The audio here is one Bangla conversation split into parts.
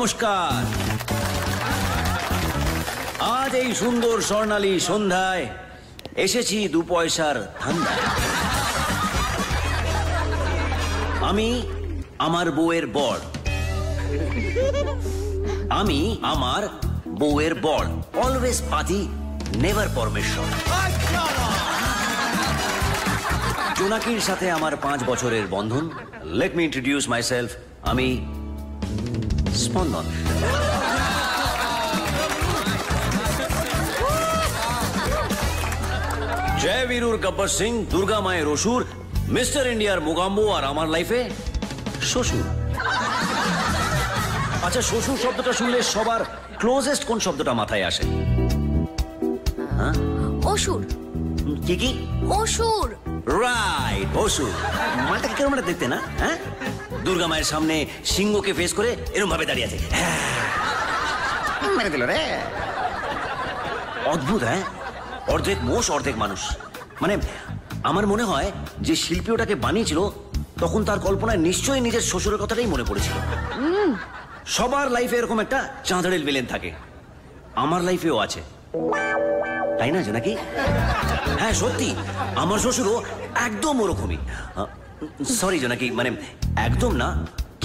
নমস্কার। আজ এই সুন্দর স্বর্ণালী সন্ধ্যায় এসেছি 2 পয়সার ধান্দায়। আমি আমার বউয়ের বর, আমি আমার বউয়ের বর। অলওয়েজ পাতি, নেভার পরমেশ্বর। জোনাকির সাথে আমার 5 বছরের বন্ধন। Let me introduce myself. আমি স্পন্দন। জয় বীরুর গব্বর সিং, দুর্গা মায়ের অসুর, মিস্টার ইন্ডিয়ার মুগাম্বো, আর আমার লাইফে শ্বশুর। আচ্ছা, শ্বশুর শব্দটা শুনলে সবার ক্লোজেস্ট কোন শব্দটা মাথায় আসে? অসুর। কি কি? অসুর। রাইট, অসুর। মালটাকে কেমন দেখতে না? হ্যাঁ, দুর্গা মায়ের সামনে সিংহকে ফেস করে এরকম ভাবে দাঁড়িয়ে আছে। মেরে দিল রে। অদ্ভুত, হ্যাঁ? অর্ধেক মোষ অর্ধেক মানুষ। মানে আমার মনে হয় যে শিল্পী ওটাকে বানিয়েছিল তখন তার কল্পনায় নিশ্চয়ই নিজের শ্বশুরের কথাটাই মনে পড়েছিল। সবার লাইফে এরকম একটা চাঁদড়েল ভিলেন থাকে, আমার লাইফেও আছে, তাই না নাকি? হ্যাঁ সত্যি, আমার শ্বশুরও একদম ওরকমই। সরি জোনাকি, মানে একদম না,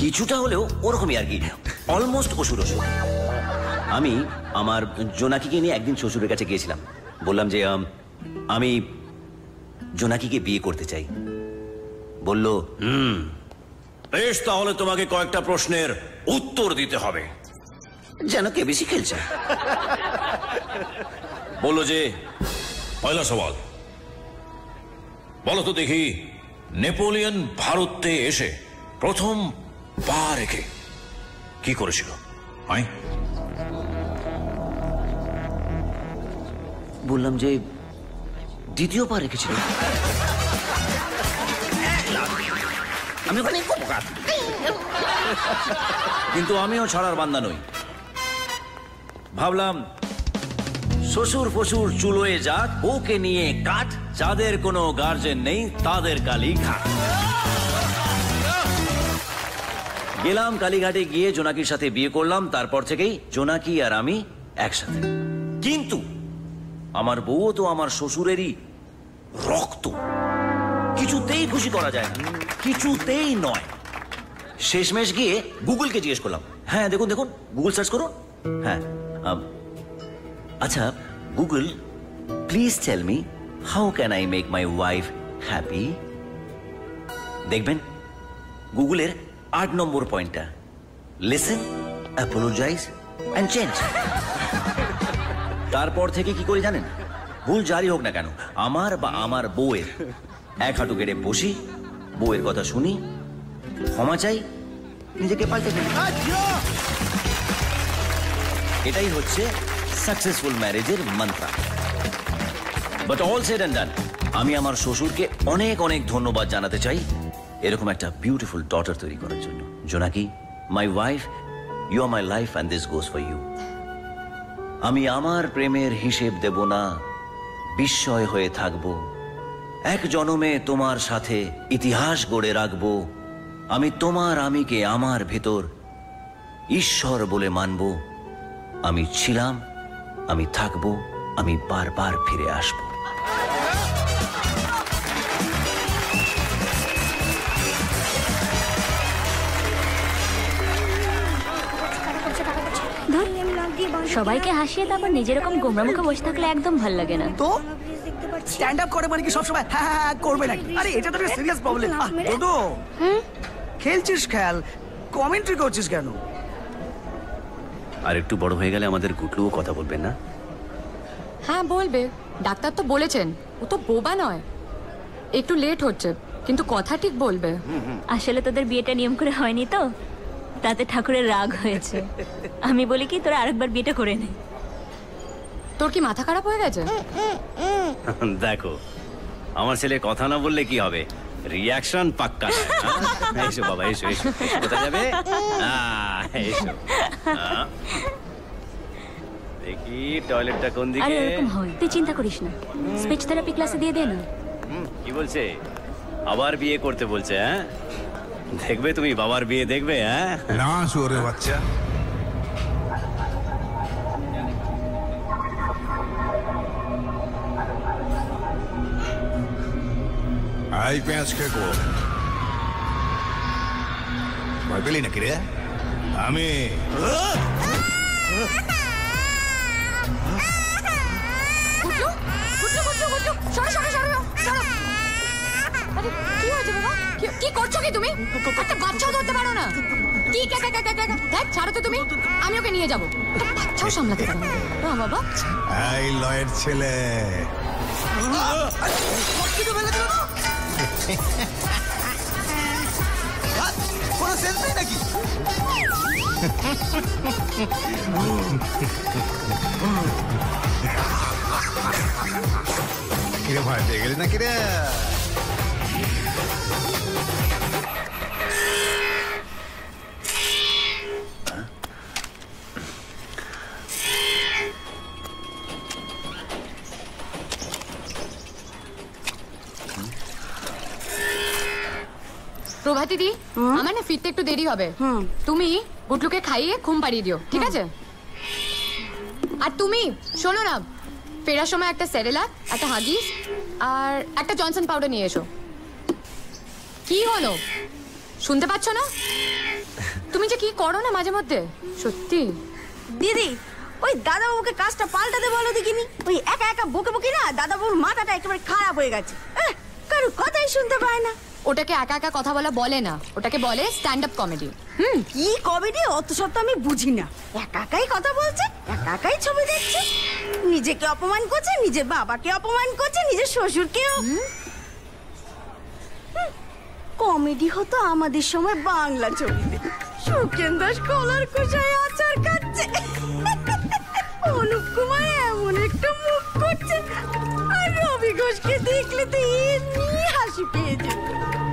কিছুটা হলেও ওরকমই আর কি, অলমোস্ট অসুর অসুর। আমি আমার জোনাকিকে নিয়ে একদিন শ্বশুরের কাছে গিয়েছিলাম। বললাম যে আমি জোনাকিকে বিয়ে করতে চাই। বলল বেশ, তাহলে তোমাকে কয়েকটা প্রশ্নের উত্তর দিতে হবে। যেন কে বেশি খেলছে। বললো যে পয়লা সওয়াল, বলো তো দেখি, নেপোলিয়ন ভারতে এসে প্রথম পা রেখে কি করেছিল? বললাম যে দ্বিতীয় পা রেখেছিল। আমি ওখানে কিন্তু আমিও ছাড়ার বান্দা নই। ভাবলাম শ্বশুর ফশুর চুলোয় যাক, বউকে নিয়ে কাট, যাদের কোনো গার্জেন নেই তাদের কালী ঘাট। গেলাম কালীঘাটে, গিয়ে জোনাকির সাথে বিয়ে করলাম। তারপর থেকেই জোনাকি আর আমি একসাথে। কিন্তু আমার বউও তো আমার শ্বশুরেরই রক্ত, কিছুতেই খুশি করা যায় না, কিছুতেই নয়। শেষমেশ গিয়ে গুগলকে জিজ্ঞেস করলাম, হ্যাঁ দেখুন দেখুন, গুগল সার্চ করুন। হ্যাঁ, আচ্ছা Google, please tell me how can I make my wife happy. দেখবেন গুগলের 8 নম্বর পয়েন্টটা, লিসেন, অ্যাপোলোজাইজ অ্যান্ড চেঞ্জ। তারপর থেকে কি করি জানেন? ভুল জারি হোক না কেন, আমার বা আমার বউয়ের এক হাঁটু গেড়ে বসি, বউয়ের কথা শুনি, ক্ষমা চাই, নিজেকে পাল্টে ফেলি। এটাই হচ্ছে সাকসেসফুল ম্যারেজের মন্ত্র। বাট অল সেড এন্ড ডান, আমি আমার শ্বশুরকে অনেক অনেক ধন্যবাদ জানাতে চাই এরকম একটা বিউটিফুল ডটার তৈরি করার জন্য। Jonaki, my wife, you are my life and this goes for you. আমি আমার প্রেমের হিসেব দেব না, বিস্ময় হয়ে থাকব, এক জনমে তোমার সাথে ইতিহাস গড়ে রাখব। আমি তোমার আমিকে আমার ভেতর ঈশ্বর বলে মানব। আমি ছিলাম, আমি থাকব, আমি বারবার ফিরে আসব। সবাইকে হাসিয়ে তারপর নিজের এরকম গোমরা মুখে বসে থাকলে একদম ভালো লাগে না। তো স্ট্যান্ড আপ করে মানে কি সবসময় হ্যাঁ হ্যাঁ করবে নাকি? আরে এটা তো একটা সিরিয়াস প্রবলেম। ডোডো, খেলছিস খেল, কমেন্ট্রি করছিস কেন? আর একটু বড় হয়ে গেলে আমাদের গুটলুও কথা বলবেন না? হ্যাঁ বলবে, ডাক্তার তো বলেছেন, ও তো বোবা নয়। একটু লেট হচ্ছে কিন্তু কথা ঠিক বলবে। আসলে তোদের বিয়েটা নিয়ম করে হয়নি তো, তাতে ঠাকুরের রাগ হয়েছে। আমি বলি কি তোরা আরেকবার বিয়েটা করে নে। তোর কি মাথা খারাপ হয়ে গেছে? দেখো, আমার ছেলে কথা না বললে কি হবে, রিয়াকশন পাক্কা। এসো বাবা, এসো এসো। কোথায় যাবে? এসো। দেখি টয়লেটটা কোন দিকে? আরে এরকম হয়, তুই চিন্তা করিস না, স্পিচ থেরাপি ক্লাসে দিয়ে দে না। কি বলছে? আবার বিয়ে করতে বলছে? হ্যাঁ, দেখবে তুমি বাবার বিয়ে দেখবে। হ্যাঁ না, শুয়োরের বাচ্চা। আই পেঁয়াজ খেকো ভয় পেলি নাকি রে? আমি গুড্ডু, গুড্ডু, গুড্ডু, গুড্ডু, সরো, সরো, সরো, সরো। আরে, কি হয়েছে বাবা? কি করছো কি তুমি? একটা বাচ্চাও ধরতে পারো না? কি কে কে কে কে কে? দেখ, ছাড়ো তো তুমি। আমি ওকে নিয়ে যাবো। একটা বাচ্চাও সামলাতে পারো না। না বাবা। এই লয়ের ছেলে। কোনো সেন্স নেই নাকি? কিরে ভয় পেয়ে গেলি নাকি রে? প্রভাতী দি, আমার না ফিরতে একটু দেরি হবে। তুমি গুটলুকে খাইয়ে ঘুম পাড়িয়ে দিও, ঠিক আছে? আর তুমি শোনো না, ফেরার সময় একটা সেরেলাক, একটা হাগিস আর একটা জনসন পাউডার নিয়ে এসো। কি হলো, শুনতে পাচ্ছ না? তুমি যে কি করো না মাঝে মধ্যে, সত্যি। দিদি, ওই দাদাবাবুকে কাজটা পাল্টাতে বলো দেখিনি। ওই একা একা বকে বকে না দাদাবাবুর মাথাটা একেবারে খারাপ হয়ে গেছে। কারো কথাই শুনতে পায় না। ওটাকে একা একা কথা বলা বলে না, ওটাকে বলে স্ট্যান্ড আপ কমেডি। কি কমেডি অত সব তো আমি বুঝি না। একা একাই কথা বলছে, একা একাই ছবি দেখছে, নিজেকে অপমান করছে, নিজের বাবাকে অপমান করছে, নিজের শ্বশুরকেও। কমেডি হতো আমাদের সময় বাংলা ছবিতে। সুখেন দাস কলার কোষায় আচার খাচ্ছে, অনুপ কুমার এমন একটা মুখ করছে, আর রবি ঘোষকে দেখলে তো এমনি হাসি পেয়ে যেত।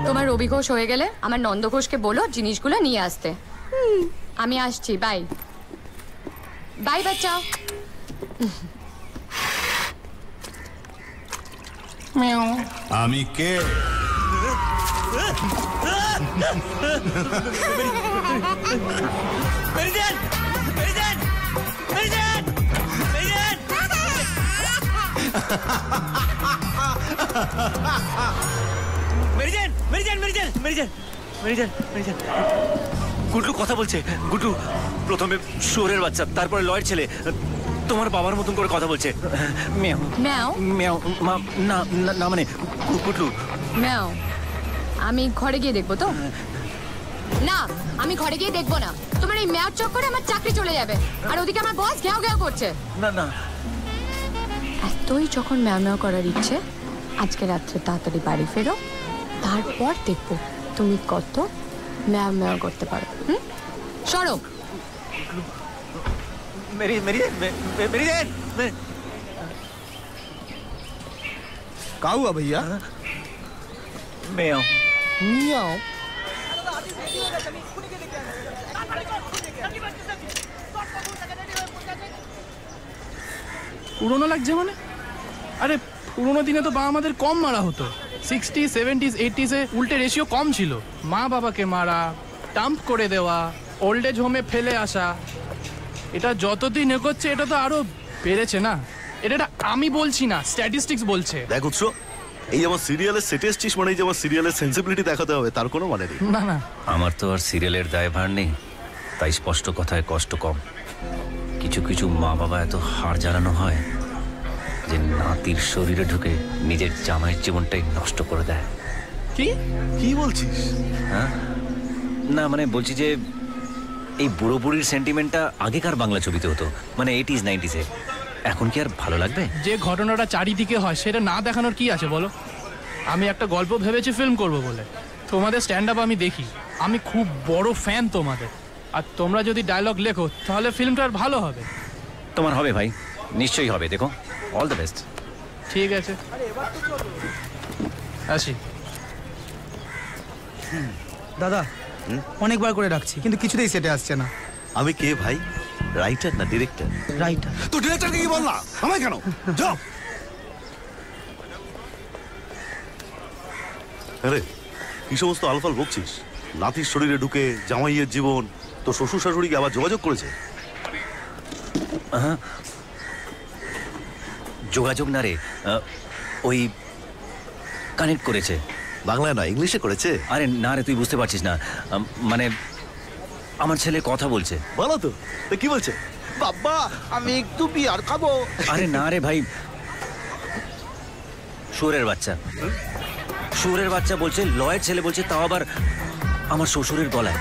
তোমার রবি ঘোষ হয়ে গেলে আমার নন্দ ঘোষকে বলো জিনিসগুলো নিয়ে আসতে। আমি আসছি, বাই বাই বাচ্চা। আমি কে? গুড্ডু কথা বলছে। গুড্ডু প্রথমে শুয়োরের বাচ্চা, তারপরে লয়ের ছেলে, তোমার বাবার মতন করে কথা বলছে। ম্যাও ম্যাও ম্যাও। না না, না মানে গুড্ডু। ম্যাও, আমি ঘরে গিয়ে দেখবো তো? না, আমি ঘরে গিয়ে দেখবো না। তোমার এই ম্যাও চক্করে আমার চাকরি চলে যাবে, আর ওদিকে আমার বস ঘেউ ঘেউ করছে। না না, এতই যখন ম্যাও ম্যাও করার ইচ্ছে, আজকে রাত্রে তাড়াতাড়ি বাড়ি ফেরো, তারপর দেখবো তুমি কত ম্যাও ম্যাও করতে পারো। সরো। মেরি মেরি মেরি দেন। কাউয়া भैया ম্যাও मियाओ। পুরোনো লাগছে মানে? আরে পুরোনো দিনে তো বাবা আমাদের কম মারা হতো। 60s, 70s, 80s-এ উল্টে রেশিও কম ছিল। মা বাবাকে মারা, ডাম্প করে দেওয়া, ওল্ড এজ হোমে ফেলে আসা, এটা যতদিন এগোচ্ছে এটা তো আরো বেড়েছে না? এটা আমি বলছি না, স্ট্যাটিস্টিক্স বলছে। দেখ উৎস, এই আমার সিরিয়ালের সেটে এসছিস মানে যে আমার সিরিয়ালের সেন্সিবিলিটি দেখাতে হবে তার কোনো মানে নেই। না না, আমার তো আর সিরিয়ালের দায়ভার নেই, তাই স্পষ্ট কথায় কষ্ট কম। কিছু কিছু মা বাবা এত হাড় জ্বালানো হয় যে নাতির শরীরে ঢুকে নিজের জামাইয়ের জীবনটাই নষ্ট করে দেয়। কি কি বলছিস? হ্যাঁ না মানে বলছি যে এই বুড়ো বুড়ির সেন্টিমেন্টটা আগেকার বাংলা ছবিতে হতো, মানে 80s, 90s-এ। এখন কি আর ভালো লাগবে? যে ঘটনাটা চারিদিকে হয় সেটা না দেখানোর কি আছে বলো? আমি একটা গল্প ভেবেছি ফিল্ম করব বলে। তোমাদের স্ট্যান্ড আপ আমি দেখি, আমি খুব বড় ফ্যান তোমাদের। আর তোমরা যদি ডায়লগ লেখো তাহলে ফিল্মটা আর ভালো হবে। তোমার হবে ভাই, নিশ্চয়ই হবে। দেখো, অল দ্য বেস্ট। ঠিক আছে, আসি। দাদা অনেকবার করে ডাকছি কিন্তু কিছুতেই সেটে আসছে না। আমি কে ভাই? রাইটার না ডিরেক্টর? রাইটার। তো ডিরেক্টরকে কি বল না, আমায় কেন? যাও। আরে কি সমস্ত আলফাল বকছিস? নাতির শরীরে ঢুকে জামাইয়ের জীবন, তো শ্বশুর শাশুড়িকে আবার যোগাযোগ করেছে? যোগাযোগ না রে, ওই কানেক্ট করেছে। বাংলা নয়, ইংলিশে করেছে। আরে না রে, তুই বুঝতে পারছিস না। মানে আমার ছেলে কথা বলছে। বলো তো, তো কি বলছে? বাবা আমি একটু বিয়ার খাবো। আরে না রে ভাই, শুয়োরের বাচ্চা, শুয়োরের বাচ্চা বলছে, লয়ের ছেলে বলছে, তাও আবার আমার শ্বশুরের গলায়।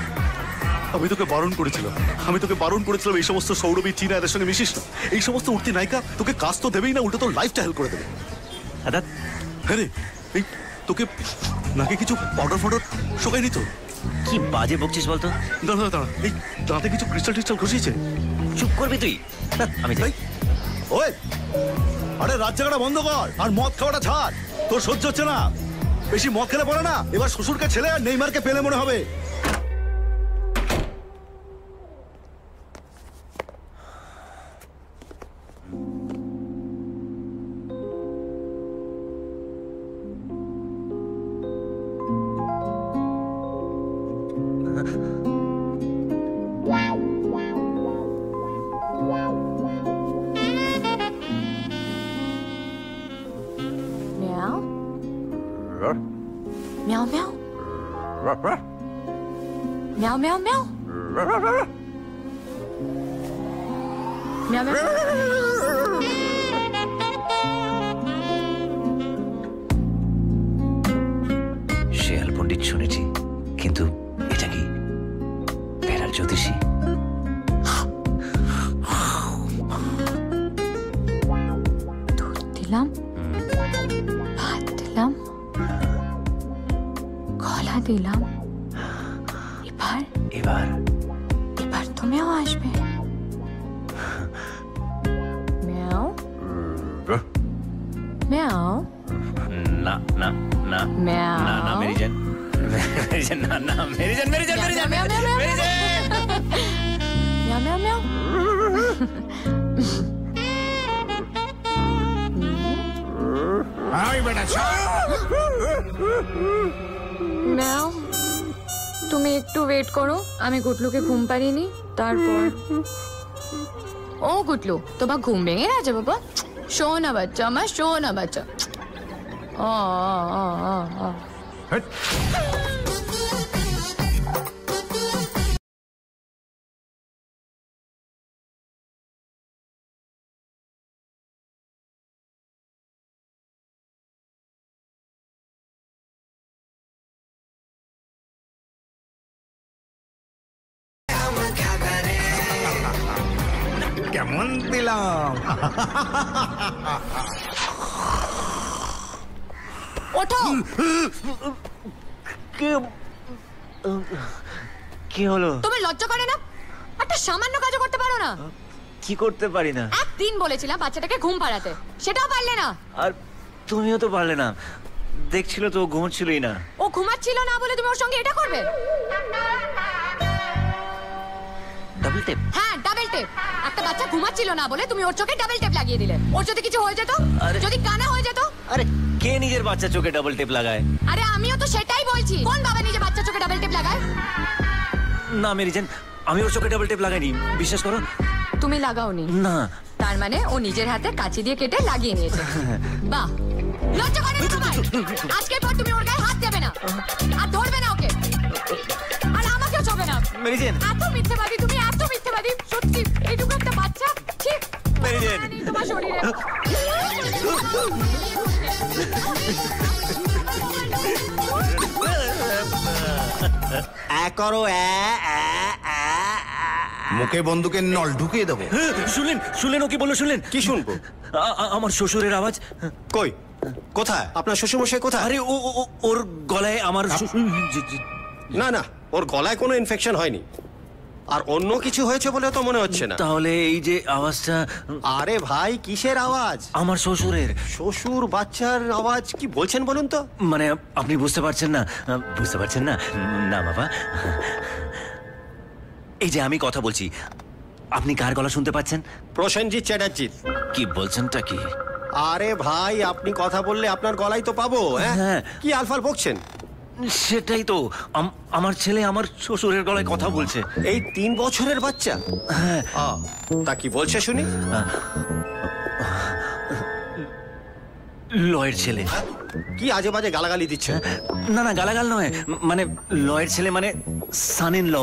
আমি তোকে বারণ করেছিলাম, এই সমস্ত সৌরভী চীনা এদের সঙ্গে মিশিস না। এই সমস্ত উঠতি নায়িকা তোকে কাজ তো দেবেই না, উল্টো তোর লাইফটা হেল্প করে দেবে। দাদা হ্যাঁ রে, এই তোকে নাকি কিছু পাউডার ফাউডার শোকাই নিত? কি বাজে বকছিস বলতো? দাঁড়া দাঁড়া, এই দাঁতে কিছু ক্রিস্টাল টিস্টাল ঘষিয়েছে? চুপ করবি তুই। আমি যাই। ওই আরে রাত জাগাটা বন্ধ কর আর মদ খাওয়াটা ছাড়। তোর সহ্য হচ্ছে না, বেশি মদ খেলে পড়ে না। এবার শ্বশুরকে ছেলে আর নেইমারকে পেলে মনে হবে। Meow meow. Meow meow meow. Meow meow. শেয়াল পণ্ডিত শুনেছি, কিন্তু এটা কি ভেড়ার জ্যোতিষী? দুধ দিলাম, ভাত দিলাম, কলা দিলাম, এবার এবার এবার তো মেও আসবে। মেও মেও না না না মেও না না মেরিজান, মেরিজান না না মেরিজান, মেরিজান মেরিজান মেও মেও মেও মেও মেও মেও। মেও তুমি একটু ওয়েট করো, আমি গুটলুকে ঘুম পাড়িনি, তারপর। ও গুটলু, তোমার ঘুম ভেঙে গেছে বাবা? শো না বাচ্চা আমার, শো না বাচ্চা। ও কেমন দিলাম? ওঠো। কি হলো? তুমি লজ্জা করে না? একটা সামান্য কাজও করতে পারো না? কি করতে পারি না? একদিন বলেছিলাম বাচ্চাটাকে ঘুম পাড়াতে, সেটাও পারলে না। আর তুমিও তো পারলে না, দেখছিল তো ঘুমোচ্ছিলই না। ও ঘুমাচ্ছিল না বলে তুমি ওর সঙ্গে এটা করবে? Double tape? হ্যাঁ ডাবল টেপ। একটা বাচ্চা ঘুমাচ্ছিল না বলে তুমি ওর চোখে ডাবল টেপ লাগিয়ে দিলে। ওর যদি কিছু হয়ে যেত, যদি কানা হয়ে যেত? আরে কে নিজের বাচ্চা চোখে ডাবল টেপ লাগায়? আরে আমিও তো সেটাই বলছি, কোন বাবা নিজের বাচ্চা চোখে ডাবল টেপ লাগায়? না মেরিজান, আমি ওর চোখে ডাবল টেপ লাগাইনি, বিশ্বাস করো। তুমি লাগাওনি? না। তার মানে ও নিজের হাতে কাঁচি দিয়ে কেটে লাগিয়ে নিয়েছে। বাহ, লজ্জা করে না তোমার? আজকের পর তুমি ওর গায়ে হাত দেবে না আর ধরবে না ওকে, আর আমাকেও ছবে না। মেরিজান, এত মিথ্যেবাদী তুমি, এত মিথ্যেবাদী সত্যি। এইটুকু একটা বাচ্চা, ঠিক? মেরিজান, তোমার শরীরে করো, মুখে বন্দুকের নল ঢুকিয়ে দেবো। শুনলেন? শুনলেন ও কি বললো? শুনলেন? কি শুনবো? আমার শ্বশুরের আওয়াজ। কই, কোথায় আপনার শ্বশুরমশাই? কোথায়? আরে ওর গলায় আমার না না, ওর গলায় কোনো ইনফেকশন হয়নি, আর অন্য কিছু হয়েছে বলে তো মনে হচ্ছে না। তাহলে এই যে আওয়াজটা? আরে ভাই, কিসের আওয়াজ? আমার শ্বশুরের। শ্বশুর বাচ্চার আওয়াজ? কি বলছেন বলুন তো? মানে আপনি বুঝতে পারছেন না? বুঝতে পারছেন না? না বাবা, এই যে আমি কথা বলছি, আপনি কার গলা শুনতে পাচ্ছেন? প্রসেনজিৎ চ্যাটার্জির। কি বলছেনটা কি? আরে ভাই, আপনি কথা বললে আপনার গলাই তো পাবো। হ্যাঁ, কি আলফাল বকছেন? সেটাই তো, আমার ছেলে আমার শ্বশুরের গলায় কথা বলছে। এই 3 বছরের বাচ্চা? হ্যাঁ। তা কি বলছে শুনি? লয়ের ছেলে। কি আজে বাজে গালাগালি দিচ্ছেন? না না, গালাগাল নয়, মানে লয়ের ছেলে মানে সান ইন ল,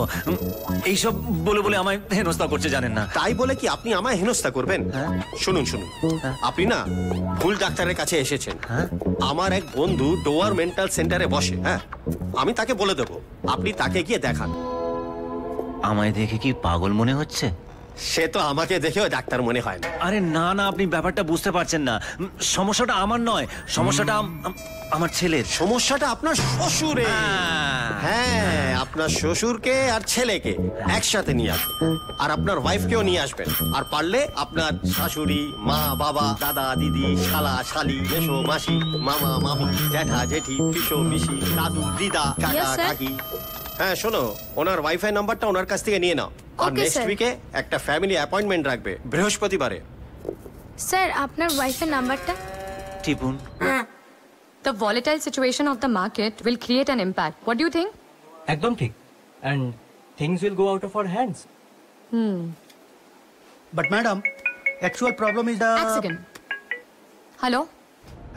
এইসব বলে বলে আমায় হেনস্থা করছে, জানেন না? তাই বলে কি আপনি আমায় হেনস্থা করবেন? শুনুন শুনুন, আপনি না ভুল ডাক্তারের কাছে এসেছেন। আমার এক বন্ধু ডোয়ার মেন্টাল সেন্টারে বসে, হ্যাঁ, আমি তাকে বলে দেবো, আপনি তাকে গিয়ে দেখান। আমায় দেখে কি পাগল মনে হচ্ছে? সে তো আমাকে দেখেও ডাক্তার মনে হয় না। আরে না না, আপনি ব্যাপারটা বুঝতে পারছেন না। সমস্যাটা আমার নয়, সমস্যাটা আমার ছেলের। সমস্যাটা আপনার শ্বশুরের। হ্যাঁ, আপনার শ্বশুরকে আর ছেলেকে একসাথে নিয়ে আসবেন, আর আপনার ওয়াইফকেও নিয়ে আসবেন, আর পারলে আপনার শাশুড়ি, মা, বাবা, দাদা, দিদি, শালা, শালি, মেশো, মাসি, মামা, মামি, জ্যাঠা, জেঠি, পিসো, পিসি, দাদু, দিদা, কাকা, Yes, sir. কাকি। হ্যাঁ শোনো, ওনার ওয়াইফাই নাম্বারটা ওনার কাছ থেকে নিয়ে নাও, আর Okay, নেক্সট sir. উইকে একটা ফ্যামিলি অ্যাপয়েন্টমেন্ট রাখবে বৃহস্পতিবারে। স্যার আপনার ওয়াইফের নাম্বারটা? টিপুন। The volatile situation of the market will create an impact. What do you think? একদম ঠিক, and things will go out of our hands. But madam, actual problem is the এক সেকেন্ড। হ্যালো,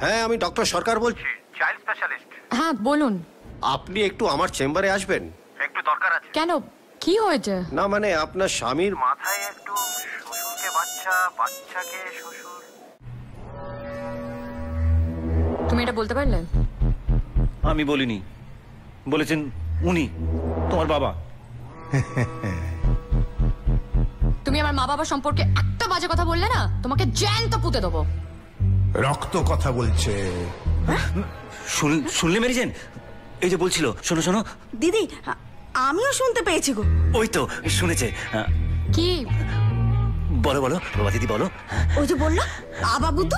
হ্যাঁ, আমি ডক্টর সরকার বলছি। হ্যাঁ বলুন। আপনি একটু আমার চেম্বারে আসবেন? কেন, কি হয়েছে? না মানে আপনার স্বামীর মাথায় একটু শ্বশুরকে বাচ্চা, বাচ্চাকে শ্বশুর। তুমি এটা বলতে পারলে? আমি বলিনি, বলেছেন উনি, তোমার বাবা। তুমি আমার মা বাবা সম্পর্কে একটা বাজে কথা বললে না, তোমাকে জ্যান্ত পুঁতে দেবো। রক্ত কথা বলছে। শুনলে মেরিজেন? এই যে বলছিল, শোনো শোনো। দিদি আমিও শুনতে পেয়েছি গো। ওই তো শুনেছে। কি? বলো বলো বাবা, দিদি বলো। ওই যে বললো আবা বুদ্ধু।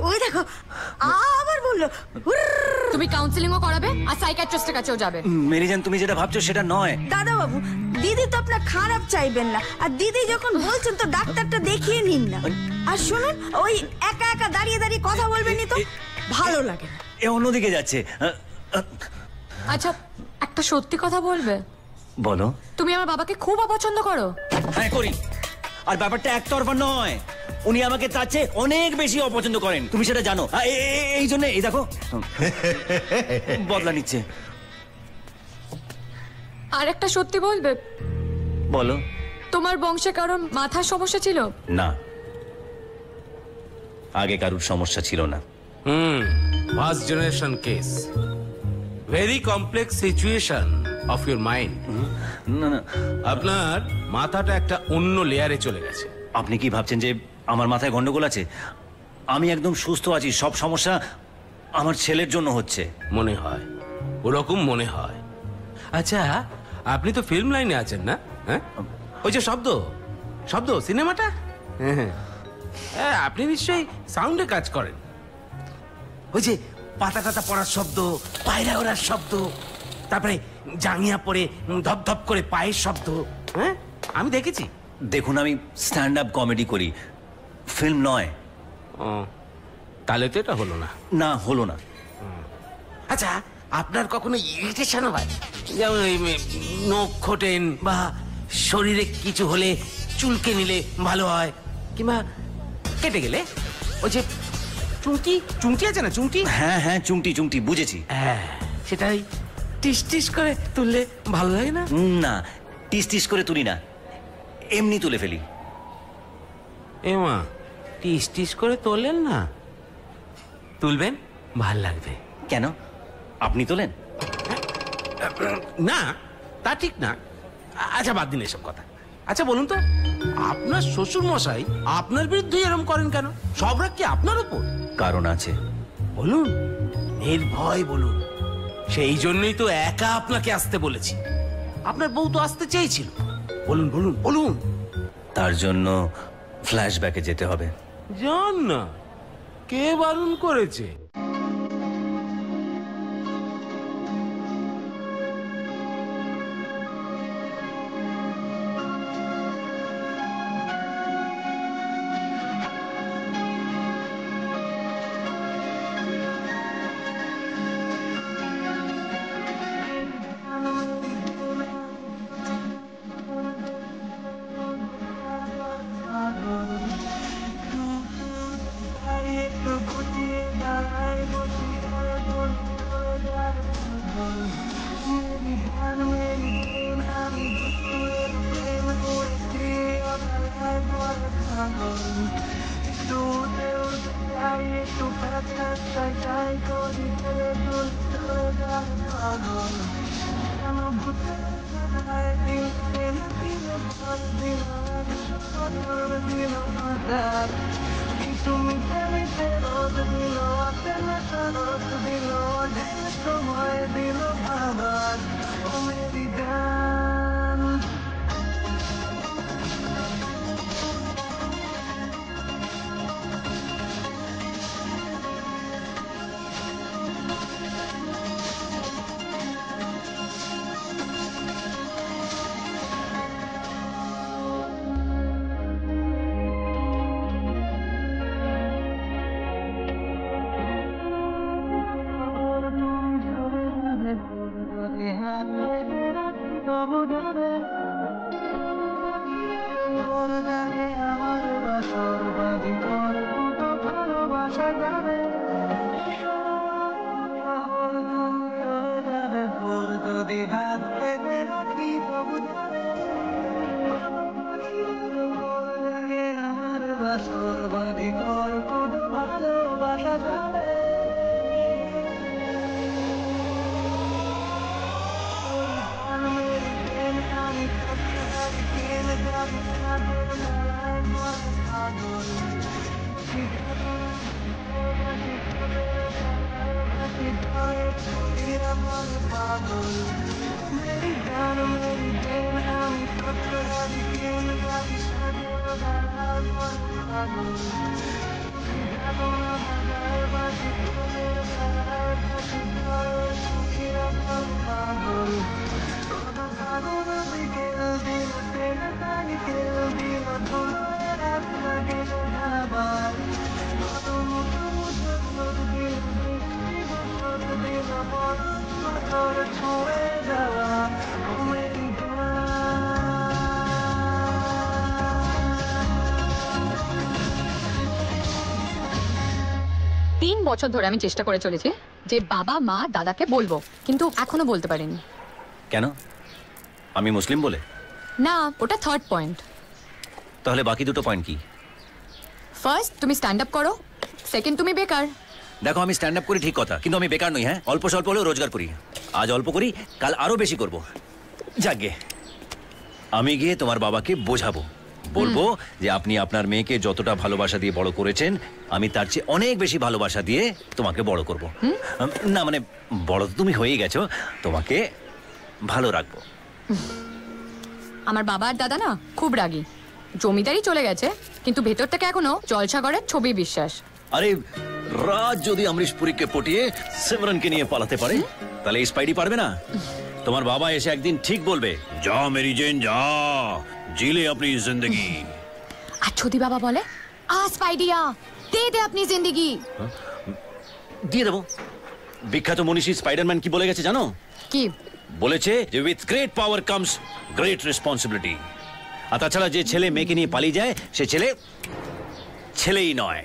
ওই দেখো আবার বললো। তুমি কাউন্সিলিংও করাবে আর সাইকিয়াট্রিস্টের কাছেও যাবে। মেরিজান, তুমি যেটা ভাবছো সেটা নয়। দাদা বাবু, দিদি তো আপনার খারাপ চাইবেন না, আর দিদি যখন বলছেন তো ডাক্তারটা দেখিয়ে নিন না। আর শুনুন, ওই একা একা দাঁড়িয়ে দাঁড়িয়ে কথা বলবেন তো ভালো লাগে না। এ অন্যদিকে যাচ্ছে। আচ্ছা, একটা সত্যি কথা বলবে? বলো। তুমি আমার বাবাকে খুব অপছন্দ করো। হ্যাঁ করি, আর ব্যাপারটা একতরফা নয়, উনি আমাকে তার চেয়ে অনেক বেশি অপছন্দ করেন, তুমি সেটা জানো। এই জন্য এই দেখো বদলা নিচ্ছে। আর একটা সত্যি বলবে? বলো। তোমার বংশে কারোর মাথার সমস্যা ছিল? না, আগে কারোর সমস্যা ছিল না। First generation case, very complex situation of your mind. না না, আপনার মাথাটা একটা অন্য লেয়ারে চলে গেছে। আপনি কি ভাবছেন যে আমার মাথায় গন্ডগোল আছে? আমি একদম সুস্থ আছি, সব সমস্যা আমার ছেলের জন্য হচ্ছে। মনে হয়, ওরকম মনে হয়। আচ্ছা, আপনি তো ফিল্ম লাইনে আছেন না? হ্যাঁ, ওই যে শব্দ শব্দ সিনেমাটা, হ্যাঁ, আপনি নিশ্চয়ই সাউন্ডে কাজ করেন। ওই যে পাতা টাতা পড়ার শব্দ, পায়রা ওড়ার শব্দ, তারপরে জাঙ্গিয়া পরে ধপ করে পায়ের শব্দ। হ্যাঁ, আমি দেখেছি। দেখুন, আমি স্ট্যান্ড আপ কমেডি করি, ফিল্ম নয়। ও, তাহলে তো এটা হলো না। না, হলো না। আচ্ছা, আপনার কখনো ইরিটেশন হয়? যেমন নখ খোটেন, বা শরীরে কিছু হলে চুলকে নিলে ভালো হয়, কিংবা কেটে গেলে ওই যে চুমকি চুমকি আছে না, চুমকি? হ্যাঁ হ্যাঁ, চুমটি বুঝেছি। হ্যাঁ, সেটাই টিস টিস করে তুললে ভালো লাগে না? না, টিস করে তুলি না, এমনি তুলে ফেলি। এমা, টিস টিস করে তোলেন না, তুলবেন, ভাল লাগবে। কেন, আপনি তোলেন? না, তা ঠিক না। আচ্ছা, বাদ দিন এসব কথা। আচ্ছা বলুন তো, আপনার শ্বশুর মশাই আপনার বিরুদ্ধে এরকম করেন কেন? সব রাগ কি আপনার উপর? কারণ আছে। বলুন, নির্ভয় বলুন। সেই জন্যই তো একা আপনাকে আসতে বলেছি। আপনার বউ তো আসতে চেয়েছিল। বলুন বলুন বলুন। তার জন্য ফ্ল্যাশব্যাকে যেতে হবে। জান না, কে বারণ করেছে? বছর ধরে আমি চেষ্টা করে চলেছি যে বাবা মা দাদাকে বলবো, কিন্তু এখনো বলতে পারিনি। কেন? আমি মুসলিম বলে? না, ওটা থার্ড পয়েন্ট। তাহলে বাকি দুটো পয়েন্ট কি? ফার্স্ট, তুমি স্ট্যান্ড আপ করো। সেকেন্ড, তুমি বেকার। দেখো, আমি স্ট্যান্ড আপ করি ঠিক কথা, কিন্তু আমি বেকার নই। হ্যাঁ, অল্প স্বল্প হলেও রোজগার করি। আজ অল্প করি, কাল আরো বেশি করব। যাকগে, আমি গিয়ে তোমার বাবাকে বোঝাবো, বলবো যে আপনি আপনার মেয়েকে যতটা ভালোবাসা দিয়ে বড় করেছেন, আমি তার চেয়ে অনেক বেশি ভালোবাসা দিয়ে তোমাকে বড় করব। না মানে, বড় তো তুমি হয়েই গেছো, তোমাকে ভালো রাখবো। আমার বাবা আর দাদা না খুব রাগী। জমিদারি চলে গেছে, কিন্তু ভেতর থেকে এখনো জলসাগরের ছবি বিশ্বাস। আরে, রাজ যদি অমরিশ পুরীকে পটিয়ে সিমরনকে নিয়ে পালাতে পারে, তাহলে স্পাইডি পারবে না? তোমার বাবা এসে একদিন ঠিক বলবে, যা মেরি জেন যা, জিলে अपनी जिंदगी। আর যদি বাবা বলে, আ স্পাইডিয়া দে দে আপনি জিন্দেগি, দিয়ে দেবো। বিখ্যাত মনীষী স্পাইডারম্যান কি বলে গেছে জানো? কি বলেছে? যে with great power comes great responsibility. আর তাছাড়া যে ছেলে মেয়েকে নিয়ে পালিয়ে যায়, সে ছেলে ছেলেই নয়।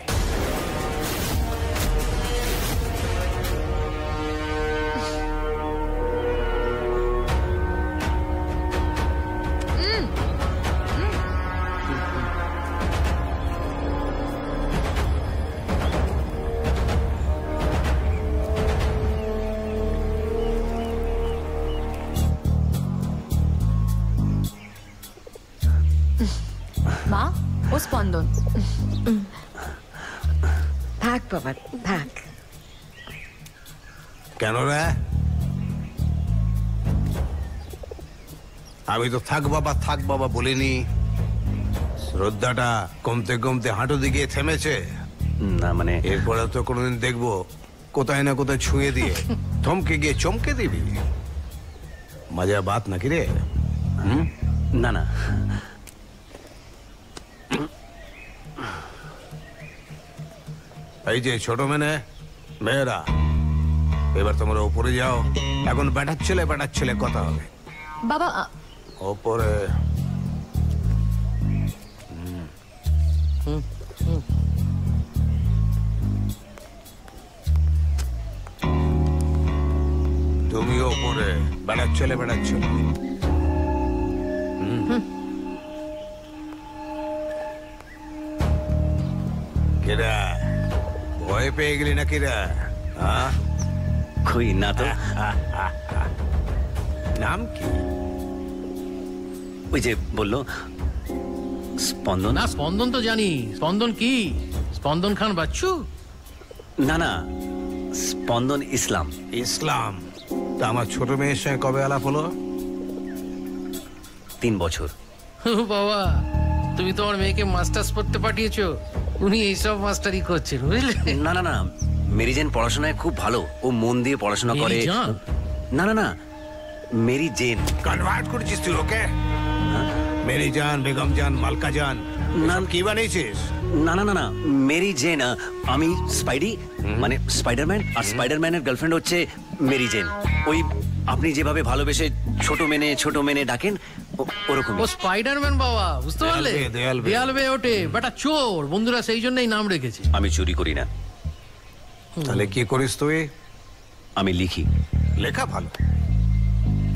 মা, ও স্পন্দন। থাক বাবা থাক। কেন রে? আমি তো থাক বাবা বলিনি। শ্রদ্ধাটা কমতে কমতে হাঁটু দিকে থেমেছে। না মানে, এরপরে তো কোনোদিন দেখবো কোথায় না কোথায় ছুঁয়ে দিয়ে থমকে গিয়ে চমকে দিবি। মজা বাত নাকি রে? না না, এই যে ছোট মেয়েরা, এবার তোমরা উপরে যাও। এখন বেটার ছেলে কথা হবে। বাবা ওপরে তুমি ওপরে, বেটার ছেলে। কেরা ভয় পেয়ে গেলি নাকি রা? কই না তো। নাম কি? ওই যে বললো স্পন্দন? না, স্পন্দন তো জানি। স্পন্দন কি? স্পন্দন খান বাচ্চু? না না, স্পন্দন ইসলাম। ইসলাম? তা আমার ছোট মেয়ের সঙ্গে কবে আলাপ হলো? 3 বছর। ও বাবা, তুমি তোমার মেয়েকে মাস্টার্স পড়তে পাঠিয়েছো, উনি এইসব মাস্টারি করছেন, বুঝলে? না না না, মেরি জেন পড়াশোনায় খুব ভালো, ও মন দিয়ে পড়াশোনা করে। না না না, মেরি জেন। কনভার্ট করেছিস তুই ওকে? মেরি জান, বেগম জান, মালকা জান, নাম কি বানিয়েছিস? না না না না, মেরি জেন। আমি স্পাইডি, মানে স্পাইডারম্যান, আর স্পাইডারম্যানের গার্লফ্রেন্ড হচ্ছে মেরি জেন। ওই আপনি যেভাবে ভালোবেসে ছোট মেনে ডাকেন ওরকম। ও স্পাইডারম্যান বাবা, বুঝতে পারলে? দেয়াল বেয়ে ওঠে, বেটা চোর, বন্ধুরা সেই জন্যই নাম রেখেছে। আমি চুরি করি না। তাহলে কি করিস তুই? আমি লিখি। লেখা ভালো,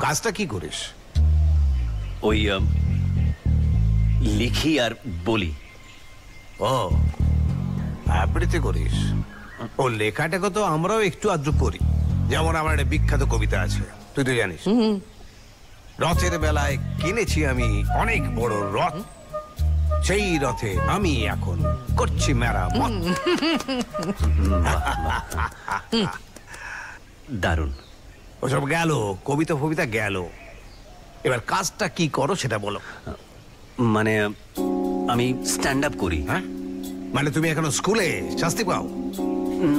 কাজটা কি করিস? ওই লিখি আর বলি। ও, আবৃত্তি করিস? ও, লেখাটাকে তো আমরাও একটু আদ্র করি। যেমন আমার একটা বিখ্যাত কবিতা আছে, তুই তো জানিস, রথের বেলায় কিনেছি আমি অনেক বড় রথ, সেই রথে আমি এখন করছি মেরামত। দারুণ। ওসব গেল, কবিতা ফবিতা গেল, এবার কাজটা কি করো সেটা বলো। মানে আমি স্ট্যান্ড আপ করি। হ্যাঁ, মানে তুমি এখনো স্কুলে শাস্তি পাও?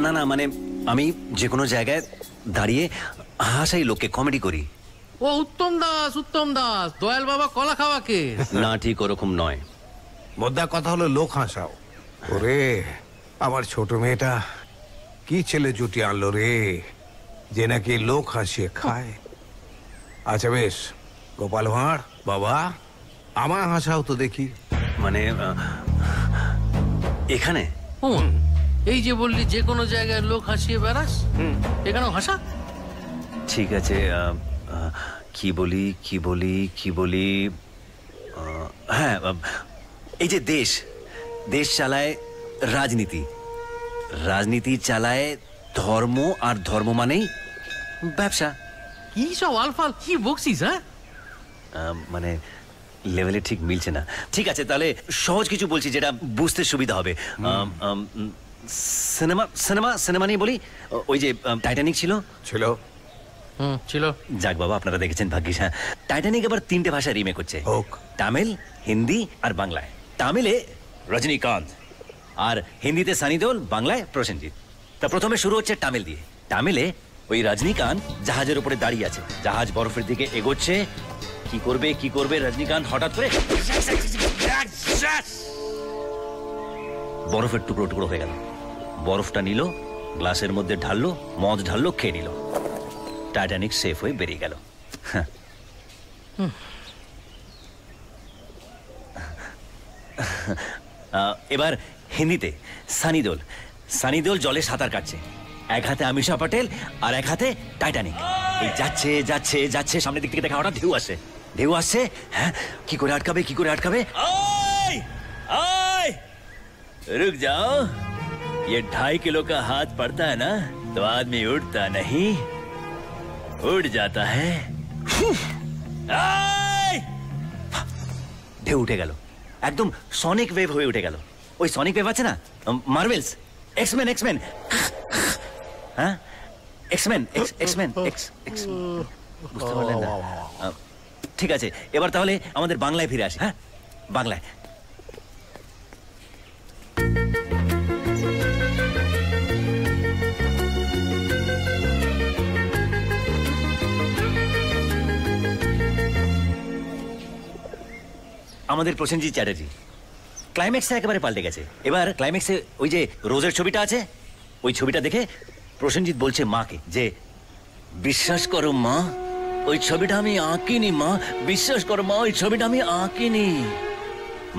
না না, মানে আমি যে কোনো জায়গায় দাঁড়িয়ে হাসাই লোককে, কমেডি করি। ও উত্তম দাস, দয়াল বাবা কলা খাওয়াকে? না, ঠিক ওরকম নয়। মোদ্দা কথা হলো লোক হাসাও। ওরে, আমার ছোট মেয়েটা কি ছেলে জুটি আনলো রে, যে নাকি লোক হাসিয়ে খায়। আচ্ছা বেশ, গোপাল ভাঁড় বাবা, আমার হাসাও তো দেখি। মানে এখানে? এই যে বললি যে কোনো জায়গায় লোক হাসিয়ে বেড়াস, এখানেও হাসা। ঠিক আছে, কি বলি। হ্যাঁ, এই যে দেশ চালায় রাজনীতি চালায় ধর্ম, আর ধর্ম মানেই ব্যবসা। কি সব আলফাল কি বকছিস? হ্যাঁ, মানে লেভেলে ঠিক মিলছে না। ঠিক আছে, তাহলে সহজ কিছু বলছি যেটা বুঝতে সুবিধা হবে। সিনেমা নিয়ে বলি। ওই যে টাইটানিক ছিল। যাক বাবা, আপনারা দেখেছেন, ভাগ্যিস। হ্যাঁ, টাইটানিক আবার 3টে ভাষায় রিমেক হচ্ছে, তামিল, হিন্দি আর বাংলায়। তামিলে রজনীকান্ত, আর হিন্দিতে সানি দেওল, বাংলায় প্রসেনজিৎ। তা প্রথমে শুরু হচ্ছে তামিল দিয়ে। তামিলে ওই রজনীকান্ত জাহাজের উপরে দাঁড়িয়ে আছে, জাহাজ বরফের দিকে এগোচ্ছে। কি করবে রজনীকান্ত হঠাৎ করে বরফের টুকরো হয়ে গেল। বরফটা নিল, গ্লাসের মধ্যে ঢাললো, মদ ঢাললো, খেয়ে নিল। টাইটানিক সেফ হয়ে বেরিয়ে গেল। এবার হিন্দিতে সানি দেওল জলে সাঁতার কাটছে, এক হাতে আমিষা পটেল আর এক হাতে টাইটানিক। এই যাচ্ছে, সামনের দিক থেকে দেখা হঠাৎ ঢেউ আসছে। হ্যাঁ, কি করে আটকাবে? रुक जाओ, ये 2.5 किलो का हाथ पड़ता है ना, तो आदमी उठता नहीं, उड़ जाता है। ঢেউ উঠে গেল, একদম সনিক ওয়েভ হয়ে উঠে গেল। ওই সনিক ওয়েভ আছে না, মার্ভেলস, এক্সম্যান। হ্যাঁ, এক্সম্যান। বুঝতে পারলেন না? ঠিক আছে, এবার তাহলে আমাদের বাংলায় ফিরে আসি। হ্যাঁ, বাংলায়। আমাদের প্রসেনজিৎ চ্যাটার্জি ক্লাইম্যাক্সে একেবারে পাল্টে গেছে। এবার ক্লাইম্যাক্সে ওই যে রোজের ছবিটা আছে, ওই ছবিটা দেখে প্রসেনজিৎ বলছে মাকে যে, বিশ্বাস করো মা, ওই ছবিটা আমি আঁকিনি মা, বিশ্বাস করো মা, ওই ছবিটা আমি আঁকিনি।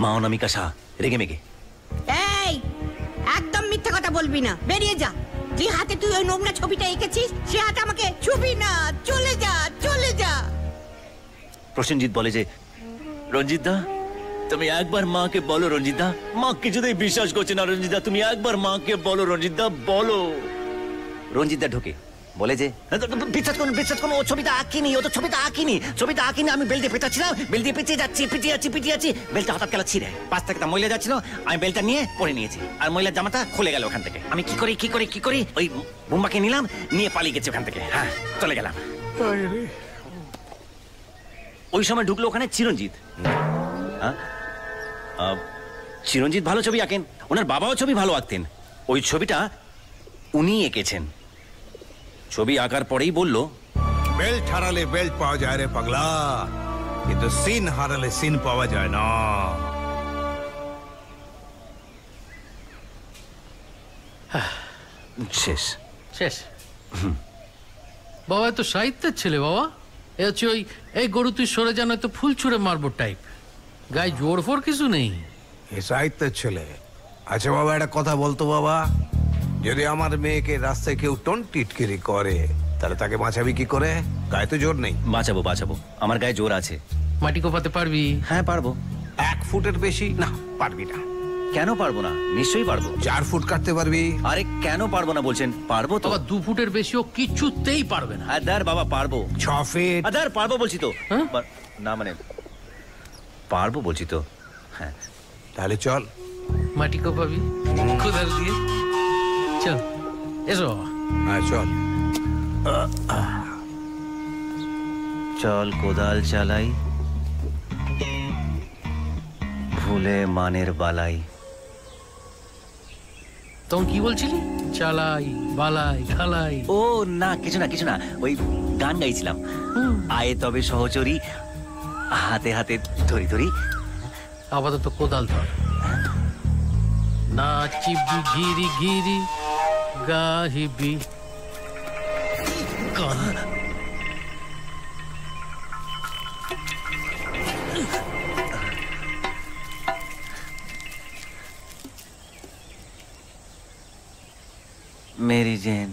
মা অনামিকা শাহ রেগে মেগে, এই একদম মিথ্যা কথা বলবি না, বেরিয়ে যা। যে হাতে তুই ওই নোংরা ছবিটা এঁকেছিস, সে হাতে আমাকে ছুবি না, চলে যা। প্রসেনজিৎ বলে যে, রঞ্জিত দা তুমি একবার মাকে বলো, রঞ্জিত দা, মা কিছুতেই বিশ্বাস করছে না, রঞ্জিত দা তুমি একবার মাকে বলো, রঞ্জিত দা বলো। রঞ্জিত দা ঢোকে, বলে যে বিশ্বাস করুন ও ছবিটা আঁকিনি, ও তো ছবিটা আঁকিনি। আমি বেল দিয়ে পেঁচাচ্ছিলাম, বেল দিয়ে পিটিয়ে যাচ্ছি, বেলটা হঠাৎ গেল ছিঁড়ে, পাশ থেকে মহিলা যাচ্ছিল, আমি বেলটা নিয়ে পরে নিয়েছি, আর মহিলার জামাটা খুলে গেল ওখান থেকে। আমি কি করি ওই বুম্বাকে নিলাম, নিয়ে পালিয়ে গেছি ওখান থেকে। হ্যাঁ, চলে গেলাম। ওই সময় ঢুকলো ওখানে চিরঞ্জিত। চিরঞ্জিত ভালো ছবি আঁকেন, ওনার বাবাও ছবি ভালো আঁকতেন। ওই ছবিটা উনি এঁকেছেন। ছবি আঁকার পরেই বললো, বেল্ট হারালে বেল্ট পাওয়া যায় রে পাগলা, কিন্তু সিন হারালে সিন পাওয়া যায় না। শেষ শেষ। বাবা তো সাহিত্যের ছেলে বাবা, এ হচ্ছে ওই এই গরু তুই সরে যান তো ফুল ছুঁড়ে মারবো টাইপ, গায়ে জোর ফোর কিছু নেই। এ সাহিত্যের ছেলে। আচ্ছা বাবা, একটা কথা বলতো বাবা, যদি আমার মেয়েকে রাস্তায় কেউ টিটকিরি করে তাহলে তাকে বাঁচাবি কি করে? গায়ে তো জোর নেই। বাঁচাবো, আমার গায়ে জোর আছে। মাটি কোপাতে পারবি? হ্যাঁ পারবো। 1 ফুটের বেশি না পারবি না। কেন পারবো না? নিশ্চয়ই পারবো। 4 ফুট কাটতে পারবি? আরে কেন পারবো না বলছেন? পারবো তো। 2 ফুটের বেশিও কিছুতেই পারবে না। আদার বাবা পারবো। 6 ফিট? আদার পারবো বলছি তো। না মানে পারবো বলছি তো। হ্যাঁ তাহলে চল। মাটি কোপাবি কোদাল দিয়ে? চল এসো বাবা। হ্যাঁ চল। চল কোদাল চালাই, ভুলে মানের বালাই। তখন কি বলছিলি? চালাই, বালাই, খালাই? ও না, কিছু না, ওই গান গাইছিলাম। আয়ে তবে সহচরী, হাতে হাতে ধরি। আপাতত কোদাল ধর। নাচিবি ঘিরি ঘিরি, গাহিবি গান। मेरी जैन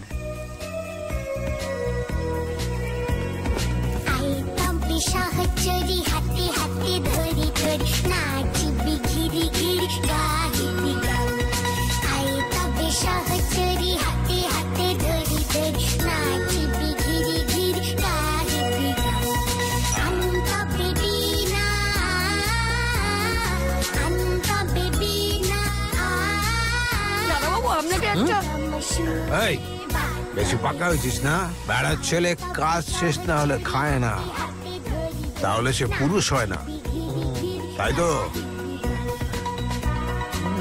সহচরি হাতে হাতে ধরি ধরি, নাচিবি ঘিরি ঘিরি, গাহিবি গান। আয়ে তবে সহচরি হাতে হাতে ধরি ধরি, নাচিবি ঘিরি ঘিরি, গাহিবি গান। আনন্দ বেবি না, আনন্দ বেবি না। দাদা বাবু আপনাকে একটা এই বেশি পাকা হয়েছিস না? বেড়ার ছেলে কাজ শেষ না হলে খায় না, তাহলে সে পুরুষ হয় না, তাই তো?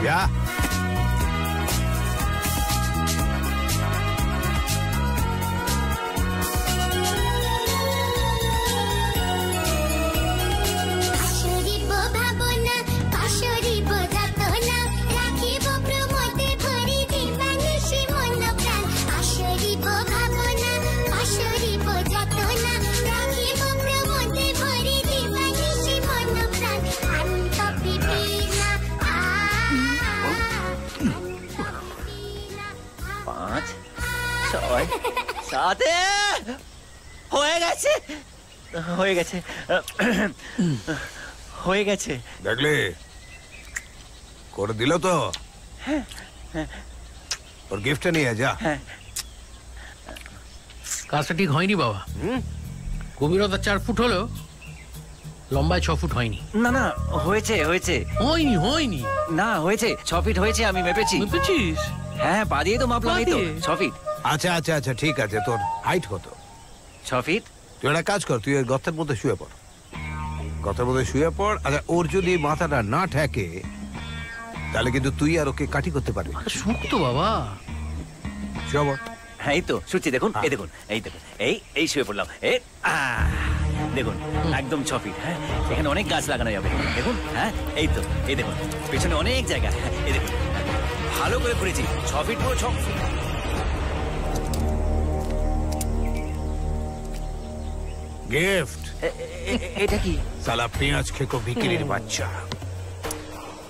যা। আসরিব ভাবনা, পাশরিব যাতনা, রাখিব প্রমোদে ভরি দিবানিশি মন প্রাণ। আসরিব ভাবনা, পাশরিব যাতনা, রাখিব প্রমোদে ভরি দিবানিশি মন প্রাণ। আন্ত পিপিনা 5 6 7 হয়ে গেছে। দেখলে করে দিল তো। ওর গিফটটা নিয়ে যা। কাজটা ঠিক হয়নি বাবা। গভীরতা 4 ফুট হলো, লম্বায় 6 ফুট হয়নি। না হয়েছে হয়নি না, হয়েছে 6 ফিট হয়েছে। আমি মেপেছিস? হ্যাঁ, পা দিয়ে তো মাপলাম, এই তো 6 ফিট। আচ্ছা ঠিক আছে। তোর হাইট কত? 6 ফিট। তুই একটা কাজ কর, তুই ওই গর্তের মধ্যে শুয়ে পড়। আচ্ছা, ওর যদি মাথাটা না ঠেকে তাহলে কিন্তু তুই আর ওকে কাটি করতে পারবি। শুকতো বাবা। হ্যাঁ এই তো শুচ্ছি, দেখুন এই দেখুন, এই শুয়ে পড়লাম। দেখুন একদম 6 ফিট। হ্যাঁ, এখানে অনেক গাছ লাগানো যাবে, দেখুন। হ্যাঁ এই তো, এই দেখুন পেছনে অনেক জায়গা। এই দেখুন ভালো করে করেছি। 6 ফিট পুরো 6 ফিট। গিফট। এটা কি? সালা পেঁয়াজ খেকো ভিকিরির বাচ্চা।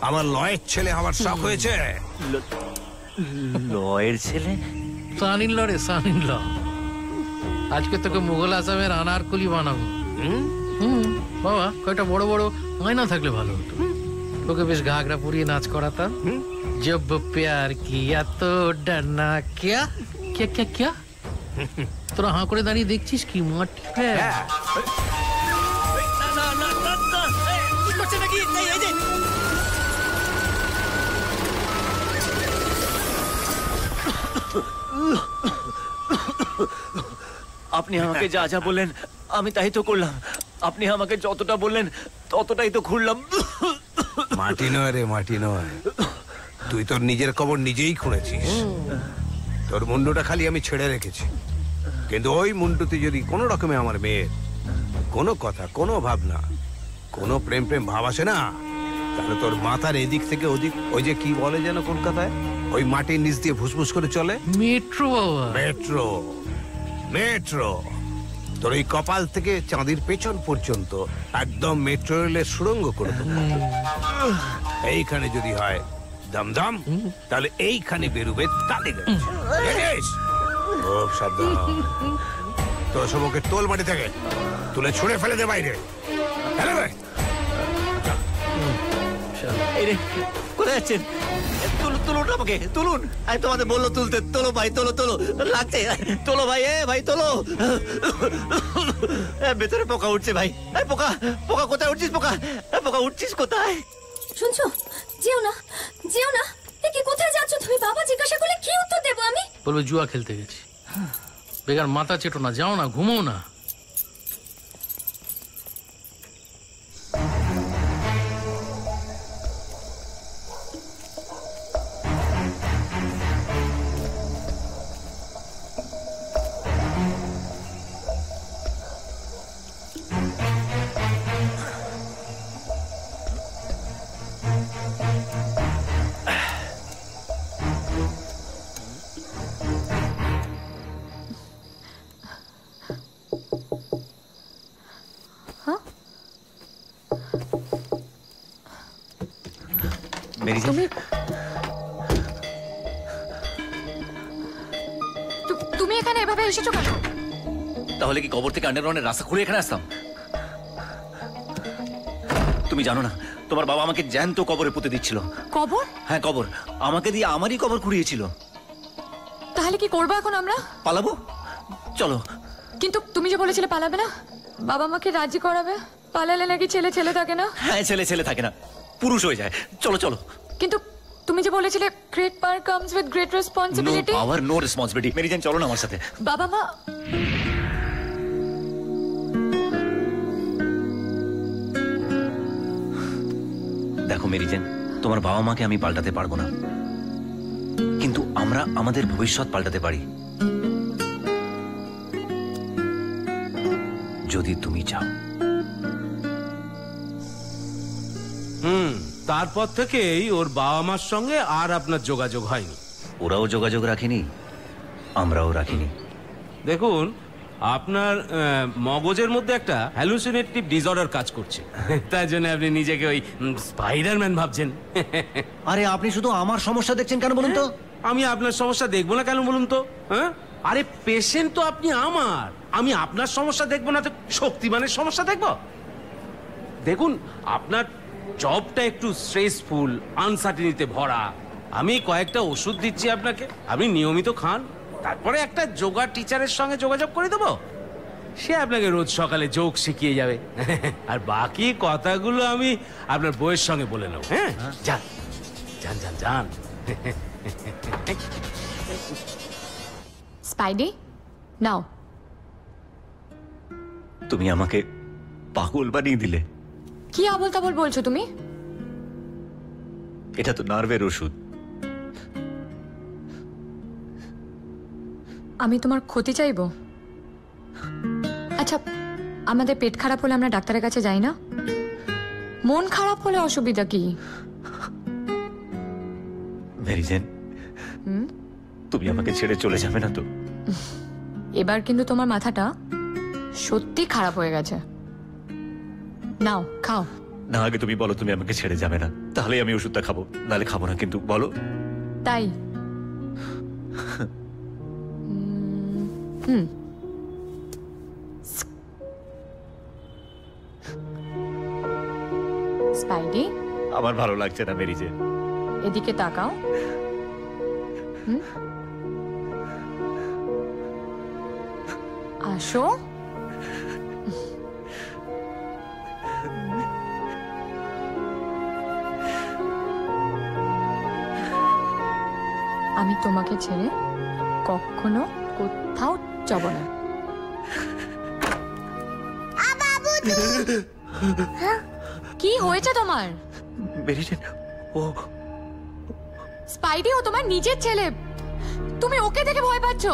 আমার লয়ের ছেলে আমার শখ হয়েছে। লয়ের ছেলে? সানিন ল রে, সানিন ল। আজকে তোকে মুঘল আসামের আনারকুলি বানাবো। বাবা কয়টা বড় বড় আয়না থাকলে ভালো হতো, তোকে বেশ ঘাগরা পরিয়ে নাচ করাতাম। জব প্যার কিয়া তো ডরনা क्या क्या क्या क्या তোরা হাঁ করে দাঁড়িয়ে দেখছিস কি মাটি? আপনি আমাকে যা যা বললেন আমি তাই তো করলাম। আপনি আমাকে যতটা বললেন ততটাই তো ঘুরলাম। মাটি নয় রে, মাটি নয়। তুই তোর নিজের কবর নিজেই খুঁড়েছিস। তোর মুন্ডুটা খালি আমি ছেড়ে রেখেছি, কিন্তু ওই মুন্ডুতে যদি কোনো রকমে আমার মেয়ের কোনো কথা, কোনো ভাবনা, কোনো প্রেম প্রেম ভাব আসে না, তাহলে তোর মাথার এদিক থেকে ওদিক, ওই যে কি বলে যেন কলকাতায়, ওই মাটির নিচ দিয়ে ফুসফুস করে চলে মেট্রো। বাবা, মেট্রো, মেট্রো। তোর এই কপাল থেকে চাঁদির পেছন পর্যন্ত একদম মেট্রো রেলের সুড়ঙ্গ করে দেবো। এইখানে যদি হয় দমদম, তাহলে এইখানে বেরোবে টালিগঞ্জ। খুব সাবধান। তোর সবকে তোল মাটি থেকে তুলে ছুঁড়ে ফেলে দে বাইরে। ফেলে দে। কোথায় যাচ্ছেন? তুলুন আমাকে, তুলুন। আমি তোমাদের বললো তুলতে। তোলো ভাই, তোলো তোলো, লাগছে। তোলো ভাই, ভাই তোলো। ভেতরে পোকা উঠছে ভাই। পোকা, পোকা কোথায় উঠছিস? পোকা, পোকা উঠছিস কোথায়? শুনছো? যেও না, যেও না। একে কোথায় যাচ্ছ তুমি? বাবা জিজ্ঞাসা করলে কি উত্তর দেবো আমি? বলবে জুয়া খেলতে গেছি। বেকার মাথা চেটো না, যাও না, ঘুমো না। তুমি এখানে এভাবে এসেছো কেন? তাহলে কি কবর থেকে আন্ডারগ্রাউন্ডের রাস্তা খুঁড়ে এখানে আসতাম? তুমি জানো না, তোমার বাবা আমাকে জ্যান্ত কবরে পুঁতে দিচ্ছিল। কবর? হ্যাঁ কবর। আমাকে দিয়ে আমারই কবর খুঁড়িয়েছিল। তাহলে কি করবো এখন আমরা? পালাবো, চলো। কিন্তু তুমি যে বলেছিলে পালাবে না, বাবা মাকে রাজি করাবে। পালালে নাকি ছেলে ছেলে থাকে না? হ্যাঁ, ছেলে ছেলে থাকে না, পুরুষ হয়ে যায়। চলো চলো। কিন্তু তুমি যে বলেছিলে great power comes with great responsibility. No power no responsibility. মেরি জান চলো না আমার সাথে। বাবা মা দেখো মেরি জান, তোমার বাবা মাকে আমি পাল্টাতে পারবো না, কিন্তু আমরা আমাদের ভবিষ্যৎ পাল্টাতে পারি যদি তুমি চাও। তারপর থেকেই ওর বাবা মার সঙ্গে আর আপনার যোগাযোগ হয়নি। ওরাও যোগাযোগ রাখেনি, আমরাও রাখিনি। দেখুন, আপনার মগজের মধ্যে একটা হ্যালুসিনেটিভ ডিসঅর্ডার কাজ করছে, তাই জন্য আপনি নিজেকে ওই স্পাইডারম্যান ভাবছেন। আরে আপনি শুধু আমার সমস্যা দেখছেন কেন বলুন তো? আমি আপনার সমস্যা দেখবো না কেন বলুন তো? হ্যাঁ, আরে পেশেন্ট তো আপনি আমার, আমি আপনার সমস্যা দেখবো না তো শক্তিমানের সমস্যা দেখবো? দেখুন, আপনার জবটা একটু স্ট্রেসফুল, আনসার্টিনিতে ভরা। আমি কয়েকটা ওষুধ দিচ্ছি আপনাকে, আপনি নিয়মিত খান। তারপরে একটা যোগা টিচারের সঙ্গে যোগাযোগ করে দেবো, সে আপনাকে রোজ সকালে যোগ শিখিয়ে যাবে। আর বাকি কথাগুলো আমি আপনার বইয়ের সঙ্গে বলে নেব। হ্যাঁ, যান যান যান যান। স্পাইডি, নাও। তুমি আমাকে পাগল বানিয়ে দিলে। কি আবল তাবল বলছো তুমি? এটা তো নার্ভের ওষুধ। আমি তোমার ক্ষতি চাইবো? আচ্ছা, আমাদের পেট খারাপ হলে আমরা ডাক্তারের কাছে যাই না? মন খারাপ হলে অসুবিধা কি? মেরিজেন, তুমি আমাকে ছেড়ে চলে যাবে না তো? এবার কিন্তু তোমার মাথাটা সত্যি খারাপ হয়ে গেছে। নাও, খাও। না, আগে তুমি বলো তুমি আমাকে ছেড়ে যাবে না, তাহলে আমি ওষুধটা খাবো, নাহলে খাবো না। কিন্তু বলো। তাই? স্পাইডি, আমার ভালো লাগছে না মেরিজেন। এদিকে তাকাও। আসো। আমি তোমাকে ছেড়ে কখনো কোথাও যাব না। কি হয়েছে তোমার? স্পাইডি ও তোমার নিজের ছেলে, তুমি ওকে দেখে ভয় পাচ্ছ?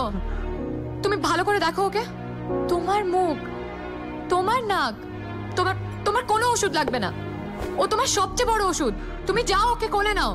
তুমি ভালো করে দেখো ওকে। তোমার মুখ, তোমার নাক, তোমার তোমার কোনো ওষুধ লাগবে না। ও তোমার সবচেয়ে বড় ওষুধ। তুমি যাও, ওকে কোলে নাও।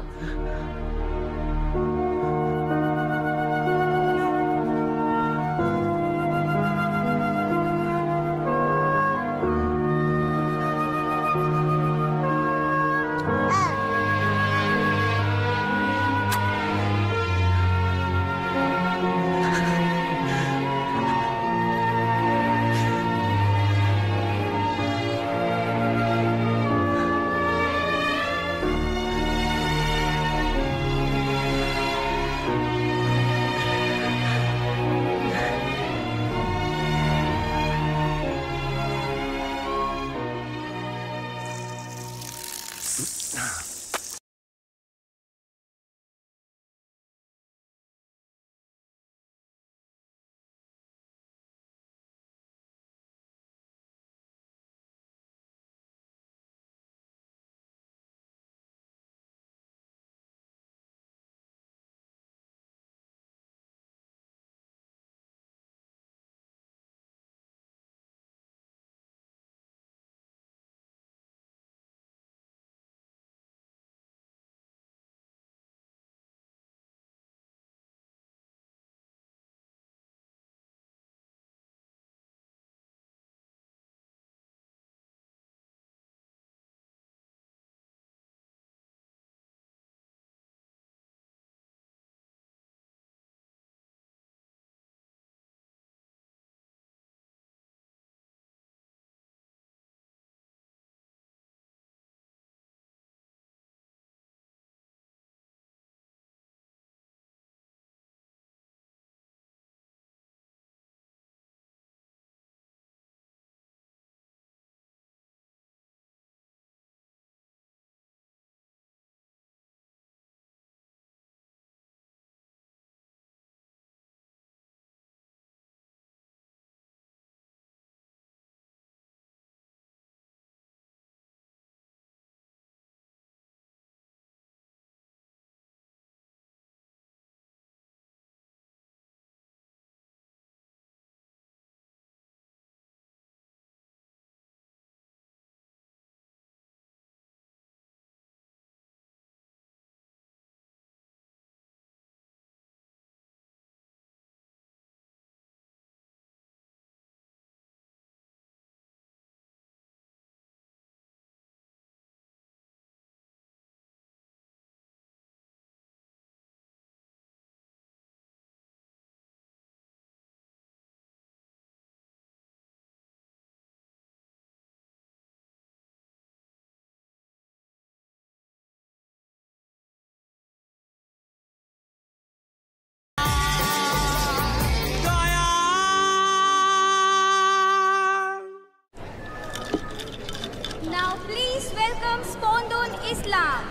ইসলাম।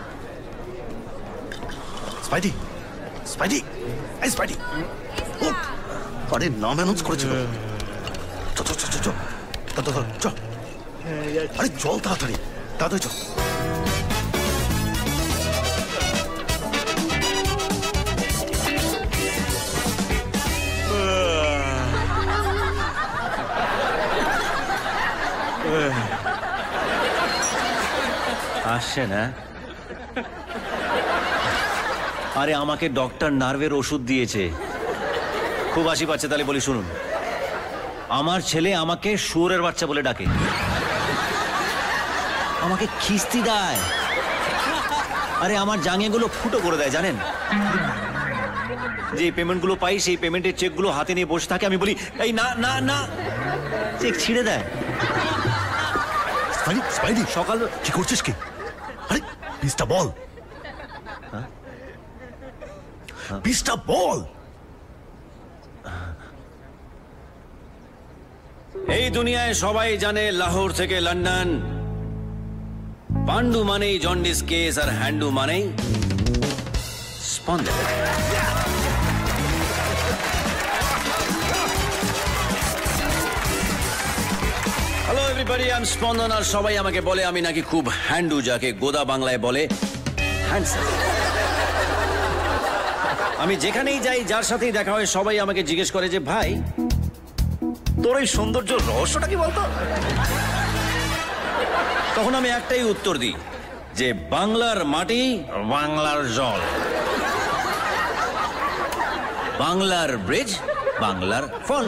স্পাইডি, স্পাইডি, এই স্পাইডি, উঠ! আরে নাম অ্যানাউন্স করেছিল। চল, আরে চল তাড়াতাড়ি, তাড়াতাড়ি চল। আসছে না? আরে আমাকে ডক্টর নার্ভের ওষুধ দিয়েছে, খুব হাসি পাচ্ছে। তাহলে বলি শুনুন, আমার ছেলে আমাকে শুয়োরের বাচ্চা বলে ডাকে, আমাকে খিস্তি দেয়, আরে আমার জাঙ্গিয়াগুলো ফুটো করে দেয় জানেন। যে পেমেন্টগুলো পাই সেই পেমেন্টের চেকগুলো হাতে নিয়ে বসে থাকে, আমি বলি এই না না না, চেক ছিঁড়ে দেয়। স্পাইডি সকাল কি করছিস কি? আরে পিসটা বল, পিসটা বল। এই দুনিয়ায় সবাই জানে লাহোর থেকে লন্ডন, পান্ডু মানেই জন্ডিস কেস আর হ্যান্ডু মানেই স্পন্দন। হ্যালো এভরিবডি, আই এম স্পন্দন। আর সবাই আমাকে বলে আমি নাকি খুব হ্যান্ডু, যাকে গোদা বাংলায় বলে হ্যান্ডসাম। আমি যেখানেই যাই, যার সাথেই দেখা হয়, সবাই আমাকে জিজ্ঞেস করে যে ভাই তোর এই সৌন্দর্য রহস্যটা কি বলতো। তখন আমি একটাই উত্তর দিই যে বাংলার মাটি, বাংলার জল, বাংলার ব্রিজ, বাংলার ফল।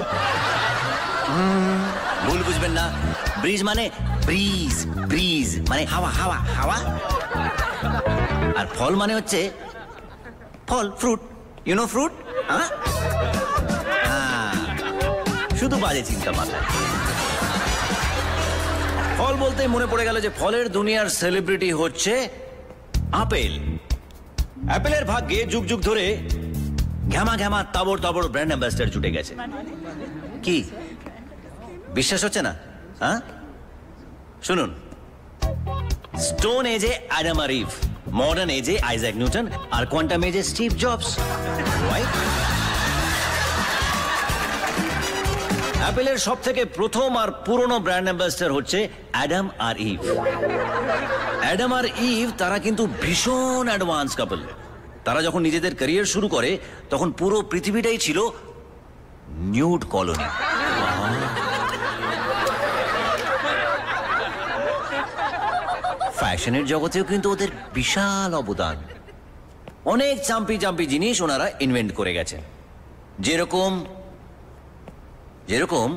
ভুল বুঝবেন না, ব্রিজ মানে ব্রিজ, ব্রিজ মানে হাওয়া, হাওয়া, হাওয়া। আর ফল মানে হচ্ছে ফল, ফ্রুট। You know fruit? শুধু বাজে চিন্তা মাথায়। ফল বলতেই মনে পড়ে গেল যে ফলের দুনিয়ার সেলিব্রিটি হচ্ছে আপেল। অ্যাপেলের ভাগ্যে যুগ যুগ ধরে ঘ্যামা ঘ্যামা তাবড় তাবড় ব্র্যান্ড অ্যাম্বাসেডর জুটে গেছে। কি বিশ্বাস হচ্ছে না? শুনুন, স্টোন এজে অ্যাডাম আর ইভ, মডার্ন এজে আইজ্যাক নিউটন, আর কোয়ান্টাম এজে স্টিভ জবস। অ্যাপেলের সব থেকে প্রথম আর পুরনো ব্র্যান্ড অ্যাম্বাসেডর হচ্ছে অ্যাডাম আর ইভ। অ্যাডাম আর ইভ তারা কিন্তু ভীষণ অ্যাডভান্স কাপল। তারা যখন নিজেদের ক্যারিয়ার শুরু করে তখন পুরো পৃথিবীটাই ছিল নিউড কলোনি। ফ্যাশনের জগতেও কিন্তু ওদের বিশাল অবদান। অনেক চাম্পি চাম্পি জিনিস ওনারা ইনভেন্ট করে গেছেন, যেরকম যেরকম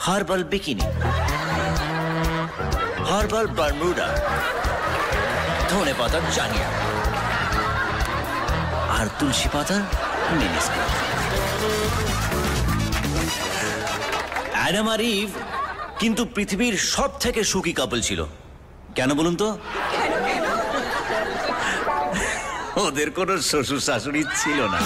হার্বাল বিকিনি, হার্বাল বারমুডা, ধনে পাতার জাঙ্গিয়া, আর তুলসী পাতার মিনিস্কার্ট। অ্যাডাম আর ইভ কিন্তু পৃথিবীর সব থেকে সুখী কাপল ছিল। কেন বলুন তো? ওদের কোনো শ্বশুর শাশুড়ি ছিল না।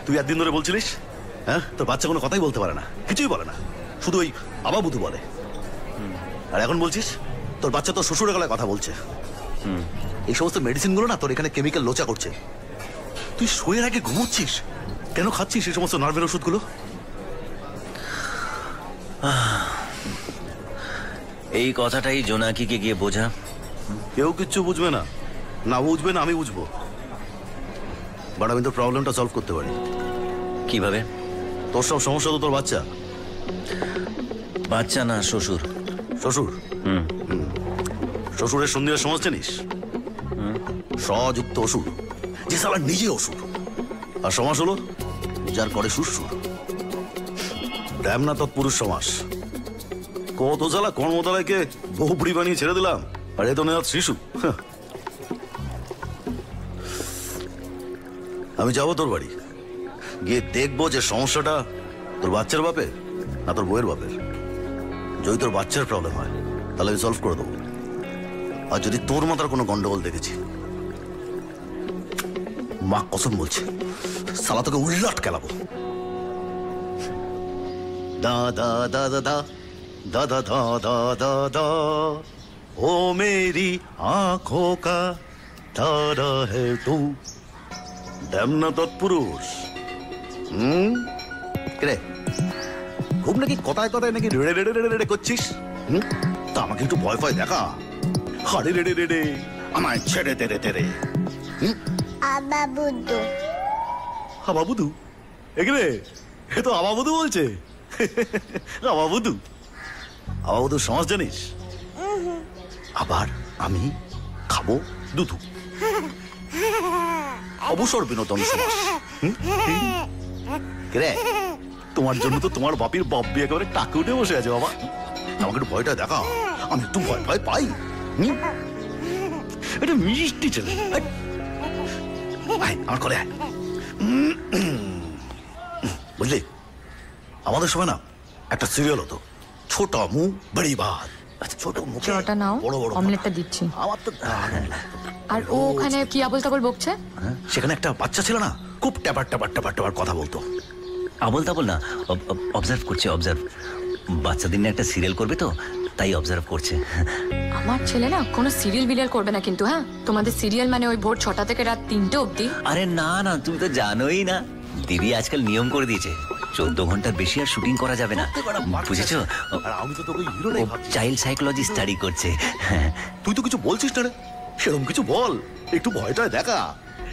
তুই একদিন ধরে বলছিলিস হ্যাঁ তোর বাচ্চা কোনো কথাই বলতে পারে না, কিছুই বলে না, শুধু ওই আবাবুধু বলে। আর এখন বলছিস তোর বাচ্চা তোর শ্বশুরের গলায় কথা বলছে। এই সমস্ত মেডিসিনগুলো না তোর এখানে কেমিক্যাল লোচা করছে। তুই শোয়ের আগে ঘুমোচ্ছিস, কেন খাচ্ছিস এই সমস্ত নার্ভের ওষুধগুলো? এই কথাটাই জোনাকিকে গিয়ে বোঝা। কেউ কিচ্ছু বুঝবে না, না বুঝবে না আমি বুঝবো। বাট আমি তোর প্রবলেমটা সলভ করতে পারি। কিভাবে? তোর সব সমস্যা তো তোর বাচ্চা। বাচ্চা না, শ্বশুর। শ্বশুর? শ্বশুরের সন্ধির সমাজ জানিস? সযুক্ত অসুর, যে সালা নিজে অসুর। আর সমাস হলো যার করে শ্বশুর। ড্যাম না তৎপুরুষ সমাস। কত জ্বালা কর্মতলাকে বহু বুড়ি বানিয়ে ছেড়ে দিলাম, আর এ তো নেওয়া শিশু। আমি যাবো তোর বাড়ি, গিয়ে দেখবো যে সমস্যাটা তোর বাচ্চার বাপের না তোর বউয়ের বাপের। যদি তোর বাচ্চার প্রবলেম হয় তাহলে আমি সলভ করে দেবো। আর যদি তোর মাথার কোনো গন্ডগোল দেখেছি, মা কসম বলছে সালা তোকে উল্লাট খেলাবো। দা দা দা দা দা দা দা দা দা দা দা ও মেরি আঁখো কা তারা হে তু। ড্যাম না তৎপুরুষ। রে খুব নাকি কথায় কথায় নাকি রেড়ে রেড়ে রেড়ে রেড়ে করছিস। তা আমাকে একটু ভয় ভয় দেখা। হাড়ে রেড়ে রেড়ে আমায় ছেড়ে তেরে তেরে। আবাবুদু। আবাবুদু? এখানে এ তো আবাবুদু বলছে। আবাবুদু, আবাবুদু সমাজ জানিস? আবার আমি খাবো দুধু, অবসর বিনোদন সমাজ। রে তোমার জন্য তো তোমার বাপির বাপ্পি একেবারে টাকে উঠে বসে আছে। বাবা আমাকে একটু ভয়টা দেখা, আমি একটু ভয় ভয় পাই। এটা মিষ্টি ছেলে, আমার করে বুঝলি? আমাদের সময় না একটা সিরিয়াল হতো, ছোটা মুখ বড়ি বাত। ছোট মুখে জলটা নাও, বড় বড় অমলেটটা দিচ্ছি। আমার তো আর ও ওখানে কি আবল তাবল বকছে? সেখানে একটা বাচ্চা ছিল না, খুব ট্যাপার ট্যাপার ট্যাপার ট্যাপার কথা বলতো। আবল তাবল না, অবজার্ভ করছে, অবজার্ভ। বাচ্চাদের নিয়ে একটা সিরিয়াল করবে তো, তাই অবজার্ভ করছে। আমার ছেলে না কোনো সিরিয়াল বিরিয়াল করবে না কিন্তু, হ্যাঁ? তোমাদের সিরিয়াল মানে ওই ভোর 6টা থেকে রাত 3টে অবধি? আরে না না, তুমি তো জানোই না, দিদি আজকাল নিয়ম করে দিয়েছে 14 ঘন্টার বেশি আর শুটিং করা যাবে না, বুঝেছো? আমি তো তোকে হিরোটাই ভাবছি। চাইল্ড সাইকোলজি স্টাডি করছে। হ্যাঁ, তুই তো কিছু বলছিস না রে, সেরকম কিছু বল, একটু ভয়টা দেখা।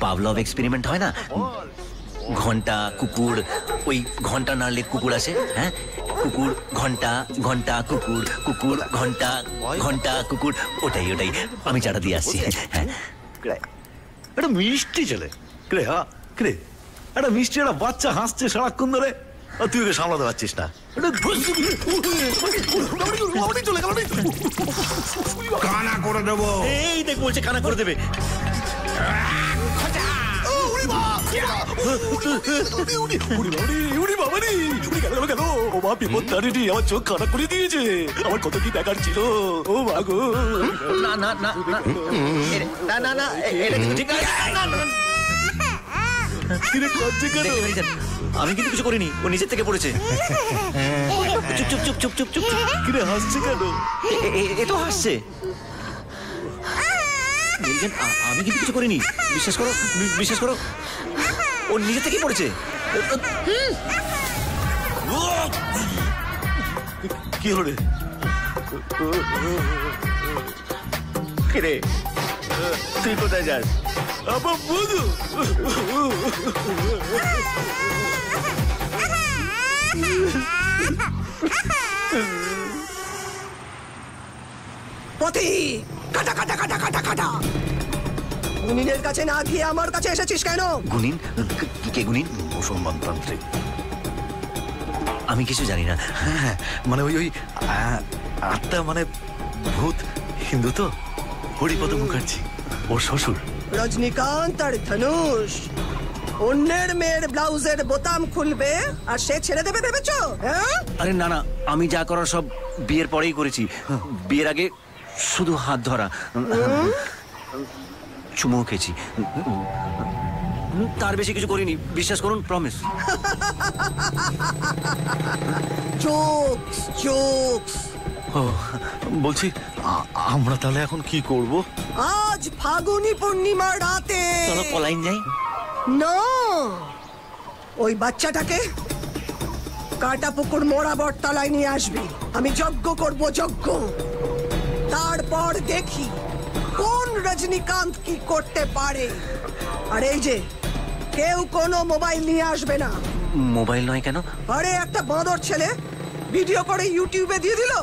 পাভলভ এক্সপেরিমেন্ট হয় না, ঘন্টা কুকুর, ওই ঘন্টা নাড়লে কুকুর আসে। হ্যাঁ, কুকুর ঘন্টা, ঘন্টা কুকুর, কুকুর ঘন্টা, ঘন্টা কুকুর, ওটাই ওটাই। আমি চাটা দিয়ে আসছি। হ্যাঁ, একটা মিষ্টি ছেলে রে, হ্যাঁ রে, একটা মিষ্টি একটা বাচ্চা হাসছে সারাক্ষণ ধরে, আর তুই ওকে সামলাতে পারছিস না। কানা করে দেবো। এই দেখ বলছে কানা করে দেবে। আমার চোখ খারাপ করে দিয়েছে, আমার কত কি দেখার ছিল। ও মাগো, না না না না না না, এটা কিন্তু ঠিক না। আমি কিন্তু কিছু করিনি, ও নিজের থেকে পড়েছে। চুপ চুপ চুপ চুপ চুপ চুপ। কিরে হাসছে কেন? এ তো হাসছে। আমি কিন্তু কিছু করিনি, বিশ্বাস করো, বিশ্বাস করো, ও নিজে থেকেই পড়েছে। কি হলো রে? কিরে তুই কোথায় যাস? আমার বন্ধু পথি, কাটা কাটা কাটা কাটা কাটা। গুনিনের কাছে না গিয়ে আমার কাছে এসেছিস কেন? গুনিন? কে গুনিন? মুসলমান তান্ত্রিক। আমি কিছু জানি না। হ্যাঁ, মানে ওই ওই আত্মা মানে ভূত, হিন্দু তো, হরিপদ মুখার্জি, ওর শ্বশুর। রজনীকান্ত আর ধনুষ অন্যের মেয়ের ব্লাউজের বোতাম খুলবে আর সে ছেড়ে দেবে ভেবেছো? হ্যাঁ, আরে না না, আমি যা করার সব বিয়ের পরেই করেছি। বিয়ের আগে শুধু হাত ধরা, চুমু খেয়েছি, তার বেশি কিছু করিনি, বিশ্বাস করুন, প্রমিস। Jokes jokes. ও, বলছি আমরা তাহলে এখন কি করব? আজ ফাগুনি পূর্ণিমার রাতে চলো পলাইন যাই। না, ওই বাচ্চাটাকে কাটাপুকুর মোড়া বটতলায় নিয়ে আসবি। আমি যজ্ঞ করব, যজ্ঞ। তারপর দেখি কোন রজনীকান্ত কি করতে পারে। আর এই যে, কেউ কোনো মোবাইল নিয়ে আসবে না। মোবাইল নয় কেন? আরে একটা বাঁদর ছেলে ভিডিও করে ইউটিউবে দিয়ে দিল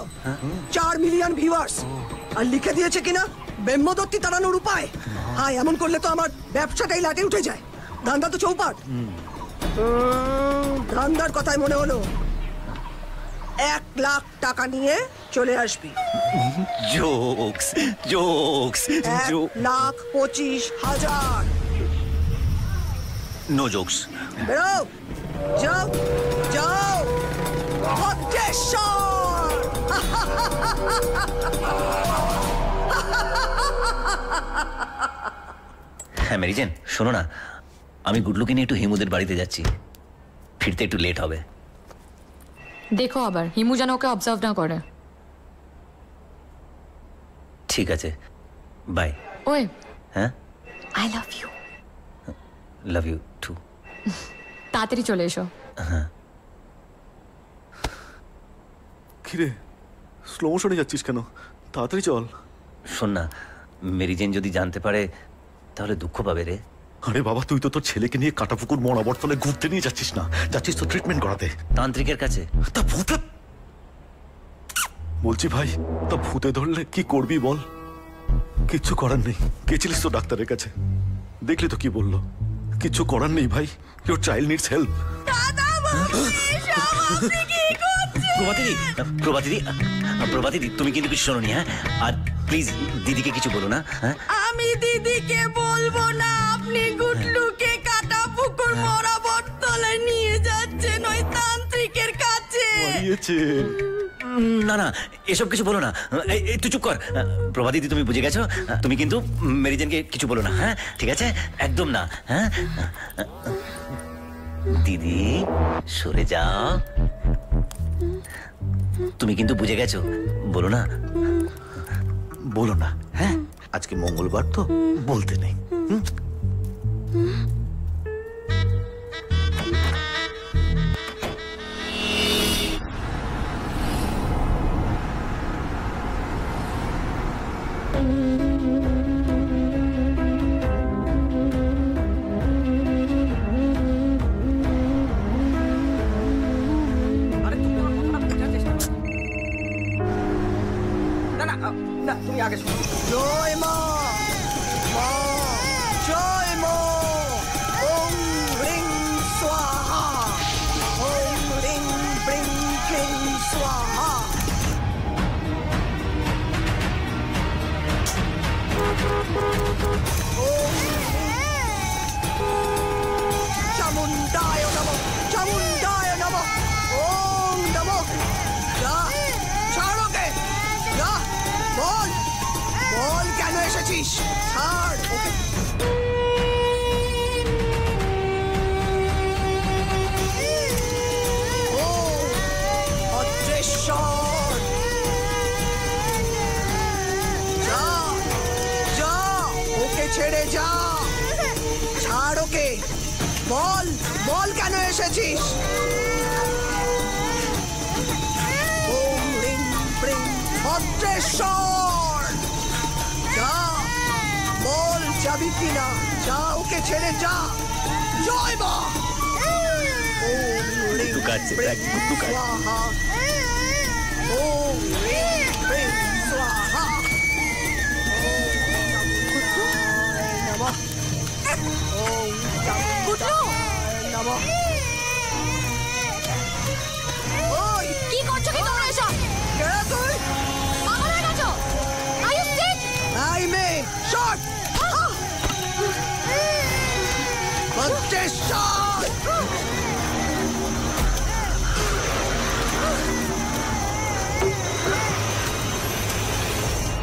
4 মিলিয়ন ভিউয়ার্স, আর লিখে দিয়েছে কিনা ব্রহ্মদত্তি তাড়ানোর উপায়। হ্যাঁ, এমন করলে তো আমার ব্যবসাটাই লাটে উঠে যায়। ধান্দা তো চৌপাট। ধান্দার কথাই মনে হলো, 1 লাখ টাকা নিয়ে চলে আসবি। Jokes jokes. 1,25,000। No jokes. বেরো, যাও যাও। ভদ্রেশ্বর। হ্যাঁ মেরিজেন, শোনো না, আমি গুডলুকে নিয়ে একটু হিমুদের বাড়িতে যাচ্ছি, ফিরতে একটু লেট হবে। দেখো আবার হিমু যেন ওকে অবজার্ভ না করে। ঠিক আছে, বাই। ওই, হ্যাঁ, I love you. Love you too. তাড়াতাড়ি চলে এসো। হ্যাঁ। কিরে স্লো মোশনে যাচ্ছিস কেন? তাড়াতাড়ি চল। শোন না, মেরিজেন যদি জানতে পারে তাহলে দুঃখ পাবে রে। আরে বাবা, তুই তো তোর ছেলেকে নিয়ে কাটাপুকুর মোড়া বটতলায় ঘুরতে নিয়ে যাচ্ছিস না, যাচ্ছিস তো ট্রিটমেন্ট করাতে তান্ত্রিকের কাছে। তা ভূতে বলছি ভাই, তা ভূতে ধরলে কি করবি বল? কিচ্ছু করার নেই। গেছিলিস তো ডাক্তারের কাছে, দেখলি তো কি বললো? কিচ্ছু করার নেই ভাই, ইওর চাইল্ড নিডস হেল্প। প্রভাতিদি, তুমি কিন্তু কিছু শোনোনি। হ্যাঁ, আর প্লিজ দিদিকে কিছু বলো না। হ্যাঁ, আমি দিদিকে বলবো না। আপনি গুডলুকে কাটাপুকুর মোড়া বটতলায় নিয়ে যাচ্ছেন ওই তান্ত্রিকের কাছে। না না, এসব কিছু বলো না। তুই চুপ কর। প্রভা দিদি, তুমি বুঝে গেছো? তুমি কিন্তু মেরিজেনকে কিছু বলো না, হ্যাঁ? ঠিক আছে, একদম না। হ্যাঁ দিদি, সরে যাও। তুমি কিন্তু বুঝে গেছো, বলো না। বলো না, হ্যাঁ? আজকে মঙ্গলবার তো, বলতে নেই। তুমি আগে শোনো। জয় মা, মা জয় মা। ওম হ্রিং স্বাহা, ওম হ্রিং ব্রিং ক্লিং স্বাহা। চামুন্ডায় নমঃ, চামুন্ডায় নমঃ। ওম নমঃ। যা, ছাড়ো কে, যা, বল, বল কেন এসেছিস? ছাড় ওকে। ও অদৃশ্যর, যা, যা, ওকে ছেড়ে যা। ছাড় ওকে, বল, বল কেন এসেছিস? ওম রিং ব্রিং অদৃশ্যর, যা, বল যাবি কিনা? যা, ওকে ছেড়ে যা। জয় মা। ওম রিং ব্রিং স্বাহা, ওম রিং ব্রিং স্বাহা। নমঃ, ওম নমঃ। ওই কি করছো কি তোমরা এসব? কে তুই? পাগল হয়ে গেছো? Are you sick? এই মেয়ে, শট! অদৃশ্যর!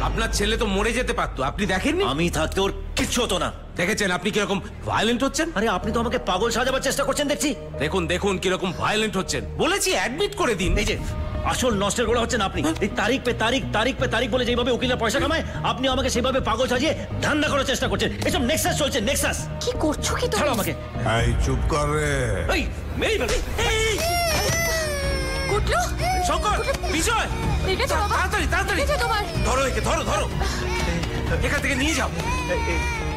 আপনার ছেলে তো মরে যেতে পারতো, আপনি দেখেননি? আমি থাকতে ওর কিচ্ছু হতো না। দেখেছেন আপনি কিরকম ভায়োলেন্ট হচ্ছেন? আরে আপনি তো আমাকে পাগল সাজাবার চেষ্টা করছেন দেখছি। দেখুন দেখুন কিরকম ভায়োলেন্ট হচ্ছেন। বলেছি অ্যাডমিট করে দিন। এই যে আসল নষ্টের গোড়া হচ্ছেন আপনি। এই তারিখ পে তারিখ, তারিখ পে তারিখ বলে যেভাবে উকিলের পয়সা কামায়, আপনি আমাকে সেভাবে পাগল সাজিয়ে ধান্দা করার চেষ্টা করছেন। এসব নেক্সাস চলছে, নেক্সাস। কি করছো কি ছাড়ো আমাকে। এই চুপ কর রে। এই মেরি বাবু, এই কুটলু, শঙ্কর, বিজয়, দেখেছো বাবা? তাড়াতাড়ি তাড়াতাড়ি দেখেছো তোমার? ধরো একে, ধরো ধরো, এখান থেকে নিয়ে যাও।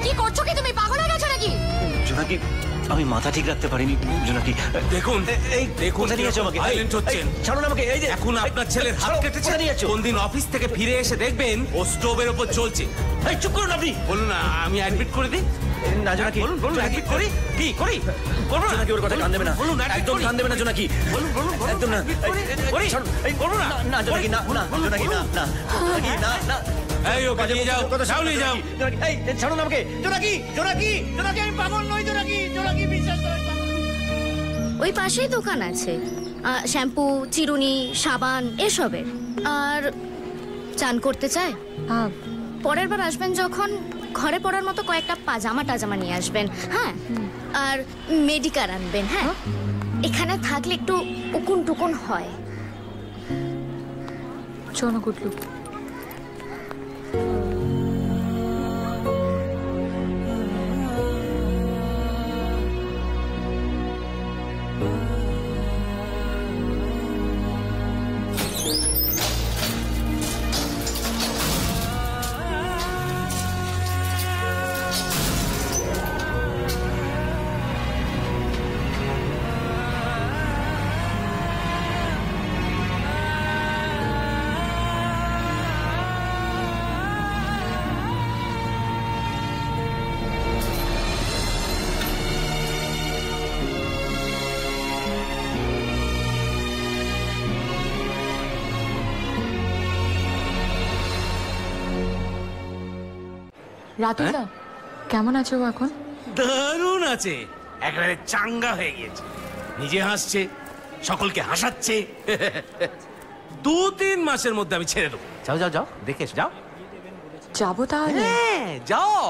কি করছো কি তুমি? পাগল হয়ে গেছো নাকি? জোনাকি, আমি মাথা ঠিক রাখতে পারিনি। জোনাকি, দেখুন এই দেখুন কোথায় নিয়ে যাচ্ছ আমাকে? ভায়োলেন্ট হচ্ছেন। ছাড়ুন আমাকে। এই যে এখন আপনার ছেলের হাত কেটেছে। কোথায় নিয়ে যাচ্ছ? কোন দিন অফিস থেকে ফিরে এসে দেখবেন ও স্টোভের উপর চলছে। এই চুপ করুন আপনি। বলুন না, আমি অ্যাডমিট করে দিই। না জোনাকি, বলুন বলুন, অ্যাডমিট করি। কি করি? বলুন জোনাকি, ওর কথা কান দেবে না। বলুন, একদম কান দেবে না জোনাকি। বলুন বলুন একদম না। করি। ছাড়ুন। এই বলুন না। না জোনাকি, না না জোনাকি, না না জোনাকি, না না। এই ওকে নিয়ে যাও, যাও নিয়ে যাও। জোনাকি, এই ছাড়ুন আমাকে। জোনাকি, জোনাকি, জোনাকি, আমি পাগল নই জোনাকি। জোনাকি, বিশ্বাস করো আমি পাগল নই। ওই পাশেই দোকান আছে, শ্যাম্পু, চিরুনি, সাবান এসবের। আর চান করতে চায়? পরের বার আসবেন যখন, ঘরে পড়ার মতো কয়েকটা পাজামা টাজামা নিয়ে আসবেন। হ্যাঁ, আর মেডিকার আনবেন। হ্যাঁ, এখানে থাকলে একটু উকুন টুকুন হয়। চলো কুটলু। রাতুলদা, কেমন আছো এখন? দারুণ আছে, একেবারে চাঙ্গা হয়ে গিয়েছে। নিজে হাসছে, সকলকে হাসাচ্ছে। 2-3 মাসের মধ্যে আমি ছেড়ে দেবো। যাও যাও যাও, দেখে এসো, যাও। যাবো তাহলে? হ্যাঁ যাও।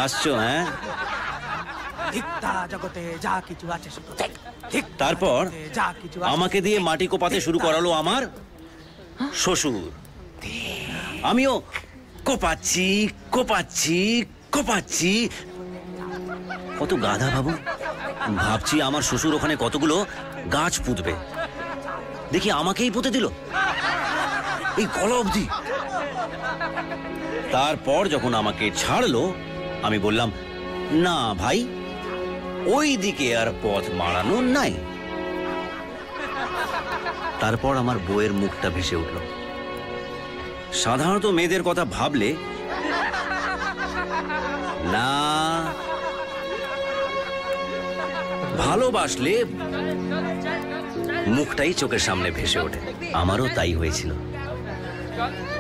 আসছো? হ্যাঁ, জগতে যা কিছু আছে শুধু দেখ। তারপর যা কিছু আমাকে দিয়ে মাটি কোপাতে শুরু করালো আমার শ্বশুর। আমিও কোপাচ্ছি কোপাচ্ছি কোপাচ্ছি। কত গাধা ভাবু। ভাবছি আমার শ্বশুর ওখানে কতগুলো গাছ পুঁতবে, দেখি আমাকেই পুঁতে দিল এই গলা অবধি। তারপর যখন আমাকে ছাড়লো আমি বললাম, না ভাই, ওই দিকে আর পথ মারানো নাই। তারপর আমার বউয়ের মুখটা ভেসে উঠল। সাধারণত মেয়েদের কথা ভাবলে না, ভালোবাসলে মুখটাই চোখের সামনে ভেসে ওঠে। আমারও তাই হয়েছিল।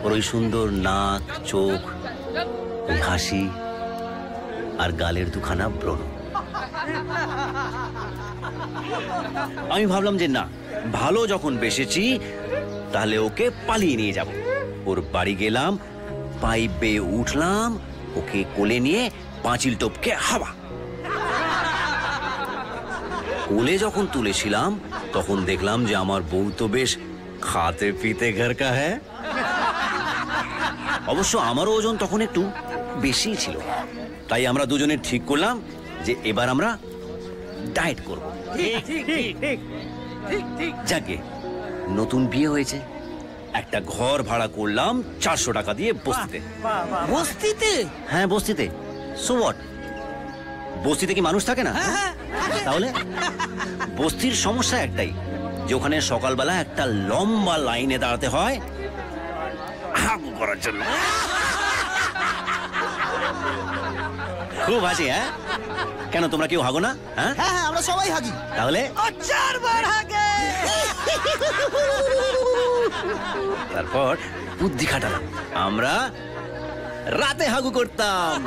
ওর ওই সুন্দর নাক, চোখ, ওই হাসি আর গালের দুখানা ব্রণ। আমি ভাবলাম যে না, ভালো যখন বেসেছি তাহলে ওকে পালিয়ে নিয়ে যাব। ওর বাড়ি গেলাম, পাইপ বেয়ে উঠলাম, ওকে কোলে নিয়ে পাঁচিল টপকে হাওয়া। কোলে যখন তুলেছিলাম তখন দেখলাম যে আমার বউ তো বেশ খাতে পিতে ঘর কা হ্যাঁ। অবশ্য আমারও ওজন তখন একটু বেশি ছিল, তাই আমরা দুজনে ঠিক করলাম যে এবার আমরা ডায়েট করব। যাকে নতুন বিয়ে হয়েছে, একটা ঘর ভাড়া করলাম 400 টাকা দিয়ে বস্তিতে। বস্তিতে? হ্যাঁ বস্তিতে। সো হোয়াট, বস্তিতে কি মানুষ থাকে না? তাহলে বস্তির সমস্যা একটাই, যে ওখানে সকালবেলা একটা লম্বা লাইনে দাঁড়াতে হয় হাগু করার জন্য। খুব হাসি। হ্যাঁ, কেন তোমরা কেউ হাগো না? হ্যাঁ হ্যাঁ, আমরা সবাই হাগি। তাহলে 4 বার হাগে। তারপর বুদ্ধি খাটালাম, আমরা রাতে হাগু করতাম।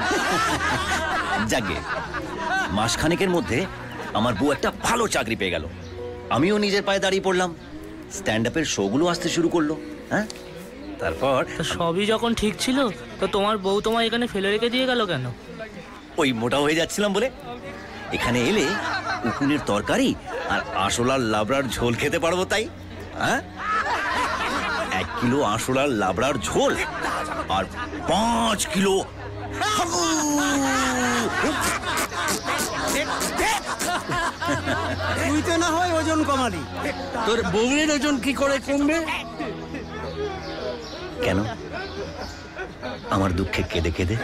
যাকে মাসখানেকের মধ্যে আমার বউ একটা ভালো চাকরি পেয়ে গেল। আমিও নিজের পায়ে দাঁড়িয়ে পড়লাম। স্ট্যান্ড আপের শোগুলো আসতে শুরু করলো। হ্যাঁ, তারপর সবই যখন ঠিক ছিল তো তোমার বউ তোমায় এখানে ফেলে রেখে দিয়ে গেল কেন? ওই মোটা হয়ে যাচ্ছিলাম বলে। এখানে এলে উকুনের তরকারি আর আঁশলার লাবড়ার ঝোল খেতে পারবো তাই। হ্যাঁ, 1 কিলো আঁশলার লাবড়ার ঝোল আর 5 কিলো তুই তো না হয় ওজন কমালি, তোর বউয়ের ওজন কি করে কমবে? কেন? আমার দুঃখে কেঁদে কেঁদে।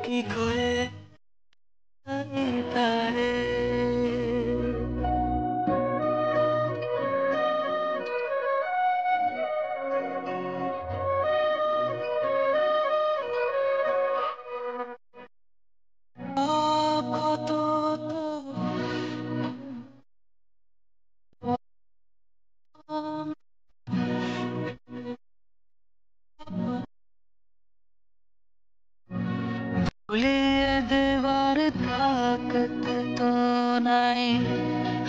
কি করে তারে কত ভুলিয়ে দেবার তাকত তো নাই,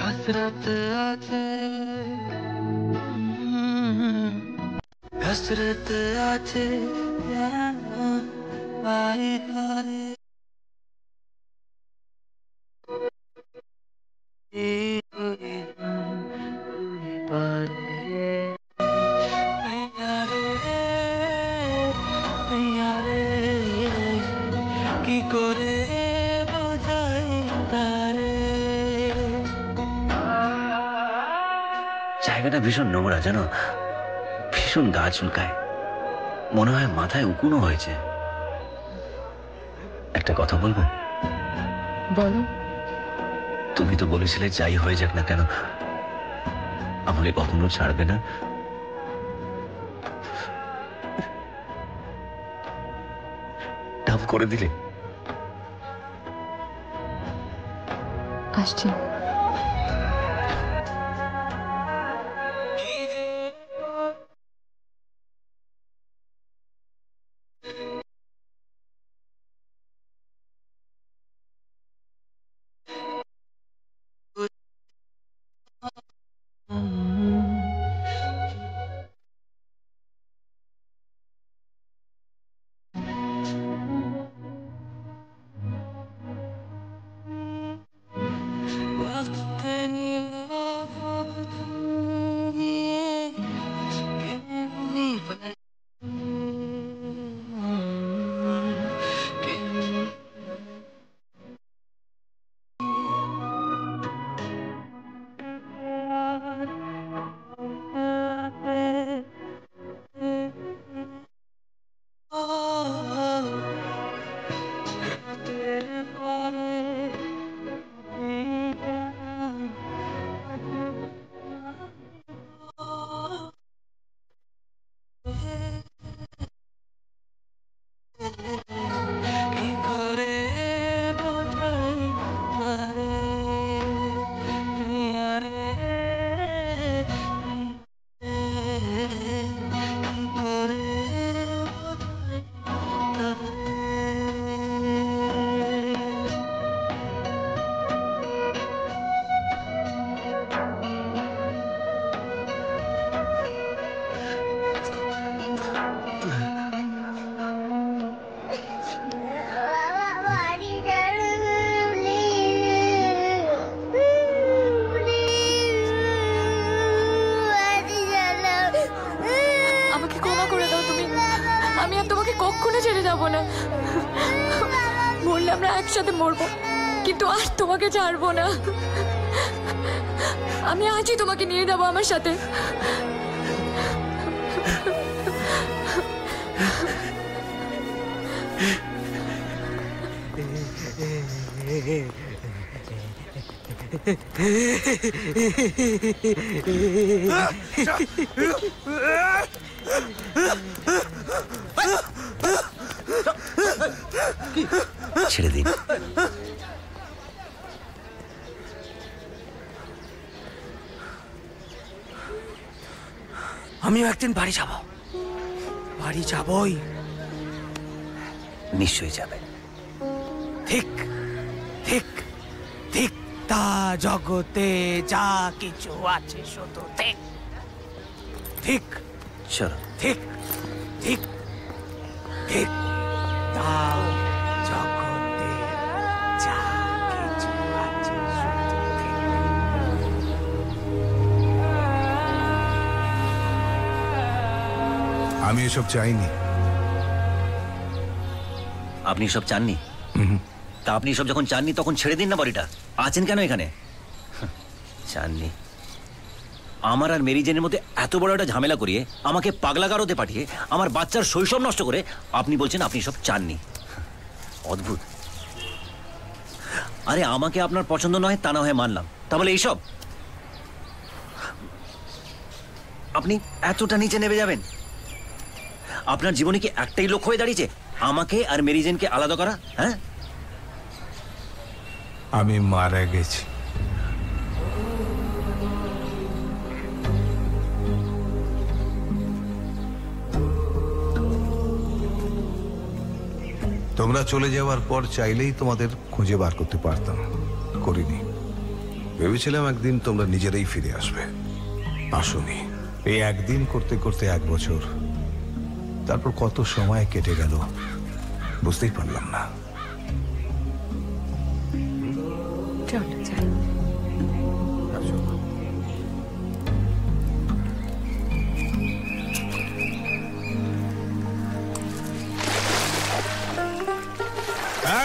হসরত আছে, হসরত আছে আই হারে কি করে বোঝাই তারে। জায়গাটা ভীষণ নোংরা জানো, ভীষণ গা চুলকায়, মনে হয় মাথায় উকুনও হয়েছে। একটা কথা বলবো? বলো। তুমি তো বলেছিলে যাই হয়ে যাক না কেন আমাকে কখনো ছাড়বে না। ডাব করে দিলে। আসছি। মরলে আমরা একসাথে মরবো, কিন্তু আর তোমাকে ছাড়বো না। আমি আজই তোমাকে নিয়ে যাবো আমার সাথে। ছেড়ে দিন। আমিও একদিন বাড়ি যাব, বাড়ি যাবই। নিশ্চয়ই যাবে। ঠিক ঠিক ঠিক, তা জগতে যা কিছু আছে শুধু ঠিক ঠিক। চলো। ঠিক ঠিক ঠিক, তা জগতে যা কিছু আছে শুধু ঠিক। আমি এসব চাইনি। আপনি সব চাননি? তা আপনি সব যখন চাননি তখন ছেড়ে দিন না বাড়িটা। আছেন কেন এখানে? চাননি। আমার আর মেরি জেনের মধ্যে এত বড় একটা ঝামেলা করিয়ে, আমাকে পাগলাগারোতে পাঠিয়ে, আমার বাচ্চার শৈশব নষ্ট করে আপনি বলছেন আপনি সব চাননি। অদ্ভুত। আরে আমাকে আপনার পছন্দ নয় তা না হয় মানলাম, তা বলে এইসব? আপনি এতটা নিচে নেমে যাবেন? আপনার জীবনে কি একটাই লক্ষ্য হয়ে দাঁড়িয়েছে, আমাকে আর মেরি জেনকে আলাদা করা? হ্যাঁ, আমি মারা গেছি। তোমরা চলে যাওয়ার পর চাইলেই তোমাদের খুঁজে বার করতে পারতাম, করিনি। ভেবেছিলাম একদিন তোমরা নিজেরাই ফিরে আসবে, আসোনি। এই একদিন করতে করতে 1 বছর, তারপর কত সময় কেটে গেল বুঝতেই পারলাম না।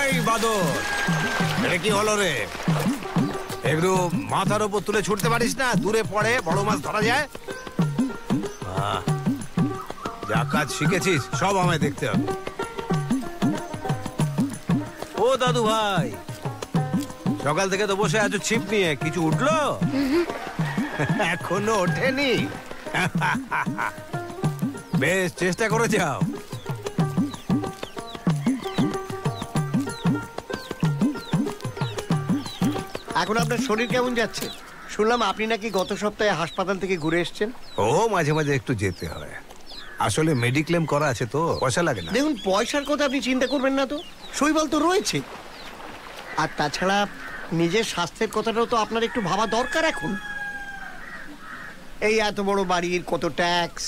এই বাদর, এটা কি হলো রে? একটু মাথার উপর তুলে ছুটতে পারিস না? দূরে পড়ে বড় মাছ ধরা যায়। যা কাজ শিখেছিস সব আমায় দেখতে হবে। ও দাদু ভাই, সকাল থেকে তো বসে আছো ছিপ নিয়ে, কিছু উঠলো? এখনো ওঠেনি? বেশ, চেষ্টা করে যাও। এখন আপনার শরীর কেমন যাচ্ছে? শুনলাম আপনি নাকি গত সপ্তাহে হাসপাতাল থেকে ঘুরে এসেছেন। ও মাঝে মাঝে একটু যেতে হয়, আসলে মেডিক্লেম করা আছে তো, পয়সা লাগে না। দেখুন, পয়সার কথা আপনি চিন্তা করবেন না তো, শৈবাল তো রয়েছে। আর তাছাড়া নিজের স্বাস্থ্যের কথাটাও তো আপনার একটু ভাবা দরকার এখন। এই এত বড় বাড়ির কত ট্যাক্স,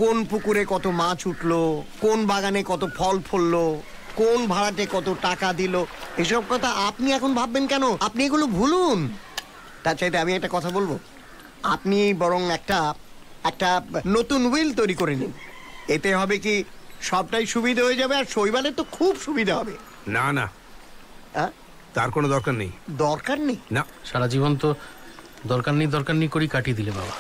কোন পুকুরে কত মাছ উঠলো, কোন বাগানে কত ফল ফললো, কোন ভাড়াটে কত টাকা দিল, এসব কথা আপনি এখন ভাববেন কেন? আপনি এগুলো ভুলুন। তার চাইতে আমি একটা কথা বলবো, আপনি বরং একটা নতুন উইল তৈরি করে নিন। এতে হবে কি, সবটাই সুবিধা হয়ে যাবে, আর শৈবালের তো খুব সুবিধা হবে। না না, তার কোনো দরকার নেই। দরকার নেই? না, সারা জীবন তো দরকার নেই করেই কাটিয়ে দিলে বাবা।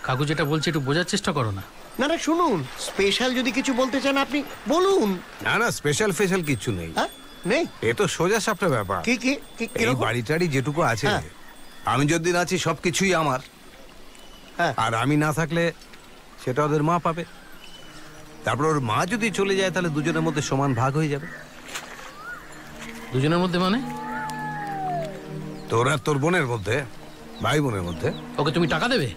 কাকু যেটা বলছে একটু বোঝার চেষ্টা করো না। না না, শুনুন, স্পেশাল যদি কিছু বলতে চান আপনি বলুন। না না, স্পেশাল ফেশাল কিছু নেই। নেই? এ তো সোজা সাপটা ব্যাপার। কি কি এই বাড়ি টাড়ি যেটুকু আছে, আমি যদি আছি সবকিছুই আমার, আর আমি না থাকলে সেটা ওদের মা পাবে। তারপর ওর মা যদি চলে যায় তাহলে দুজনের মধ্যে সমান ভাগ হয়ে যাবে। দুজনের মধ্যে মানে? তোর আর তোর বোনের মধ্যে, ভাই বোনের মধ্যে। ওকে তুমি টাকা দেবে?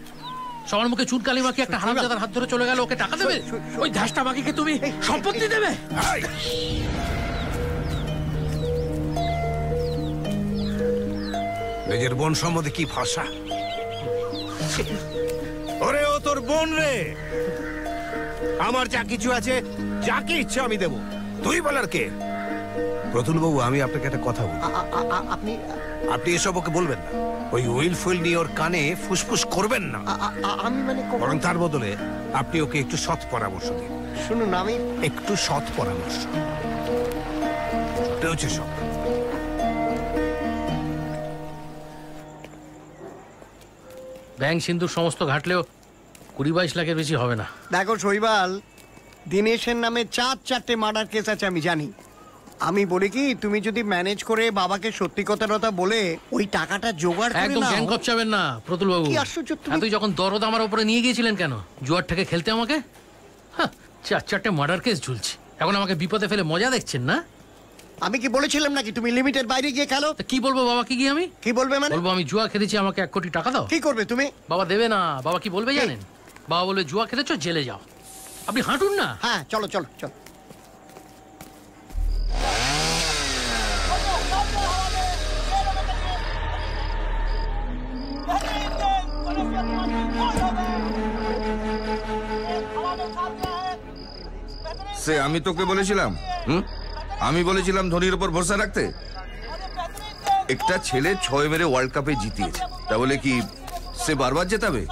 সবার মুখে চুন কালি মাখি একটা হারামজাদার হাত ধরে চলে গেল, ওকে টাকা দেবে? ওই ধাসটা বাকিকে তুমি সম্পত্তি দেবে? নিজের বোন সম্বন্ধে কি ভাষা! ওরে, ও তোর বোন রে। আমার যা কিছু আছে, যাকে ইচ্ছে আমি দেব, তুই বলার কে? প্রতুল বাবু, আমি আপনাকে একটা কথা বলি, আপনি এসব ওকে বলবেন না। ওই উইল ফুইল নিয়ে ওর কানে ফুসফুস করবেন না। আমি মানে বরং তার বদলে আপনি ওকে একটু সৎ পরামর্শ দিন। শুনুন, আমি একটু সৎ পরামর্শ হচ্ছে সব। ব্যাংক সিন্ধুর সমস্ত ঘাটলেও 20-22 লাখের বেশি হবে না। দেখো শৈবাল, দিনেশের নামে 4-4টে মার্ডার কেস আছে আমি জানি। আমি বলি কি, তুমি যদি ম্যানেজ করে বাবাকে সত্যি কথাটা বলে ওই টাকাটা জোগাড় করে একদম নাও। গ্যাং কপচাবেন না প্রতুল বাবু। কি আশ্চর্য! তুই যখন দরদ আমার উপরে নিয়ে গিয়েছিলেন কেন, জুয়ার থেকে খেলতে আমাকে? 4-4টে মার্ডার কেস ঝুলছে, এখন আমাকে বিপদে ফেলে মজা দেখছেন না? আমি কি বলেছিলাম নাকি তুমি লিমিটের বাইরে গিয়ে খেলো? কি বলবো বাবাকে গিয়ে? আমি কি বলবে মানে? বলবো আমি জুয়া খেলেছি, আমাকে 1 কোটি টাকা দাও। কি করবে তুমি? বাবা দেবে না। বাবা কি বলবে জানেন? বাবা বলবে জুয়া খেলেছো, জেলে যাও। আপনি হাঁটুন না। হ্যাঁ, চলো চলো চলো। সে আমি তোকে বলেছিলাম, আমি বলেছিলাম ধোনির উপর ভরসা রাখতে। একটা ছেলে 6 মেরে ওয়ার্ল্ড কাপে জিতিয়েছে, তা বলে কি সে বারবার জেতাবে?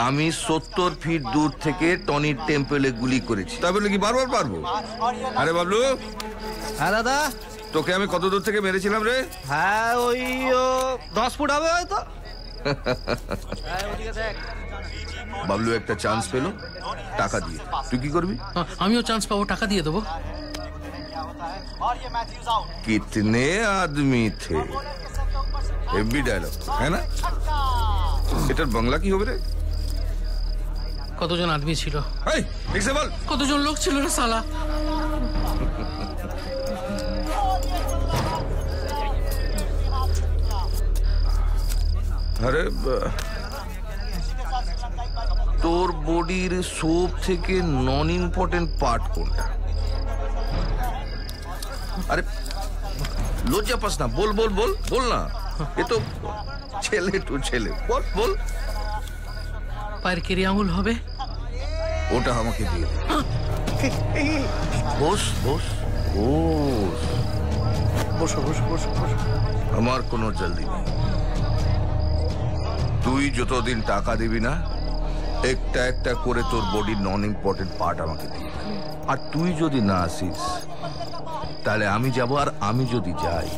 আমি 70 ফিট দূর থেকে টনির টেম্পলে গুলি করেছি, তা বলে কি বারবার পারবো? আরে বাবলু। হ্যাঁ দাদা। তোকে আমি কত দূর থেকে মেরেছিলাম রে? হ্যাঁ, ওই 10 ফুট হবে হয়তো। বাবলু একটা চান্স পেলো টাকা দিয়ে, তুই কি করবি? আমিও চান্স পাবো, টাকা দিয়ে দেবো। कितने आदमी थे, हेवी डायलॉग है ना? এটার বাংলা কি হবে রে? কতজন আদমি ছিল? এই ঠিক বল, কতজন লোক ছিল রে সালা? আরে তোর বডির সব থেকে নন ইম্পর্টেন্ট পার্ট কোনটা? আরে লজ্জা পাস না, বল বল বল বল না। এ তো ছেলে টু ছেলে, বল বল। পায়ের কেরি আঙুল হবে? ওটা আমাকে দিয়ে দে। বস বস বস বস বস বস। আমার কোনো জলদি নেই। তুই যতদিন টাকা দিবি না, একটা একটা করে তোর বডির নন ইম্পর্টেন্ট পার্ট আমাকে দিবি। আর তুই যদি না আসিস তাহলে আমি যাব, আর আমি যদি যাই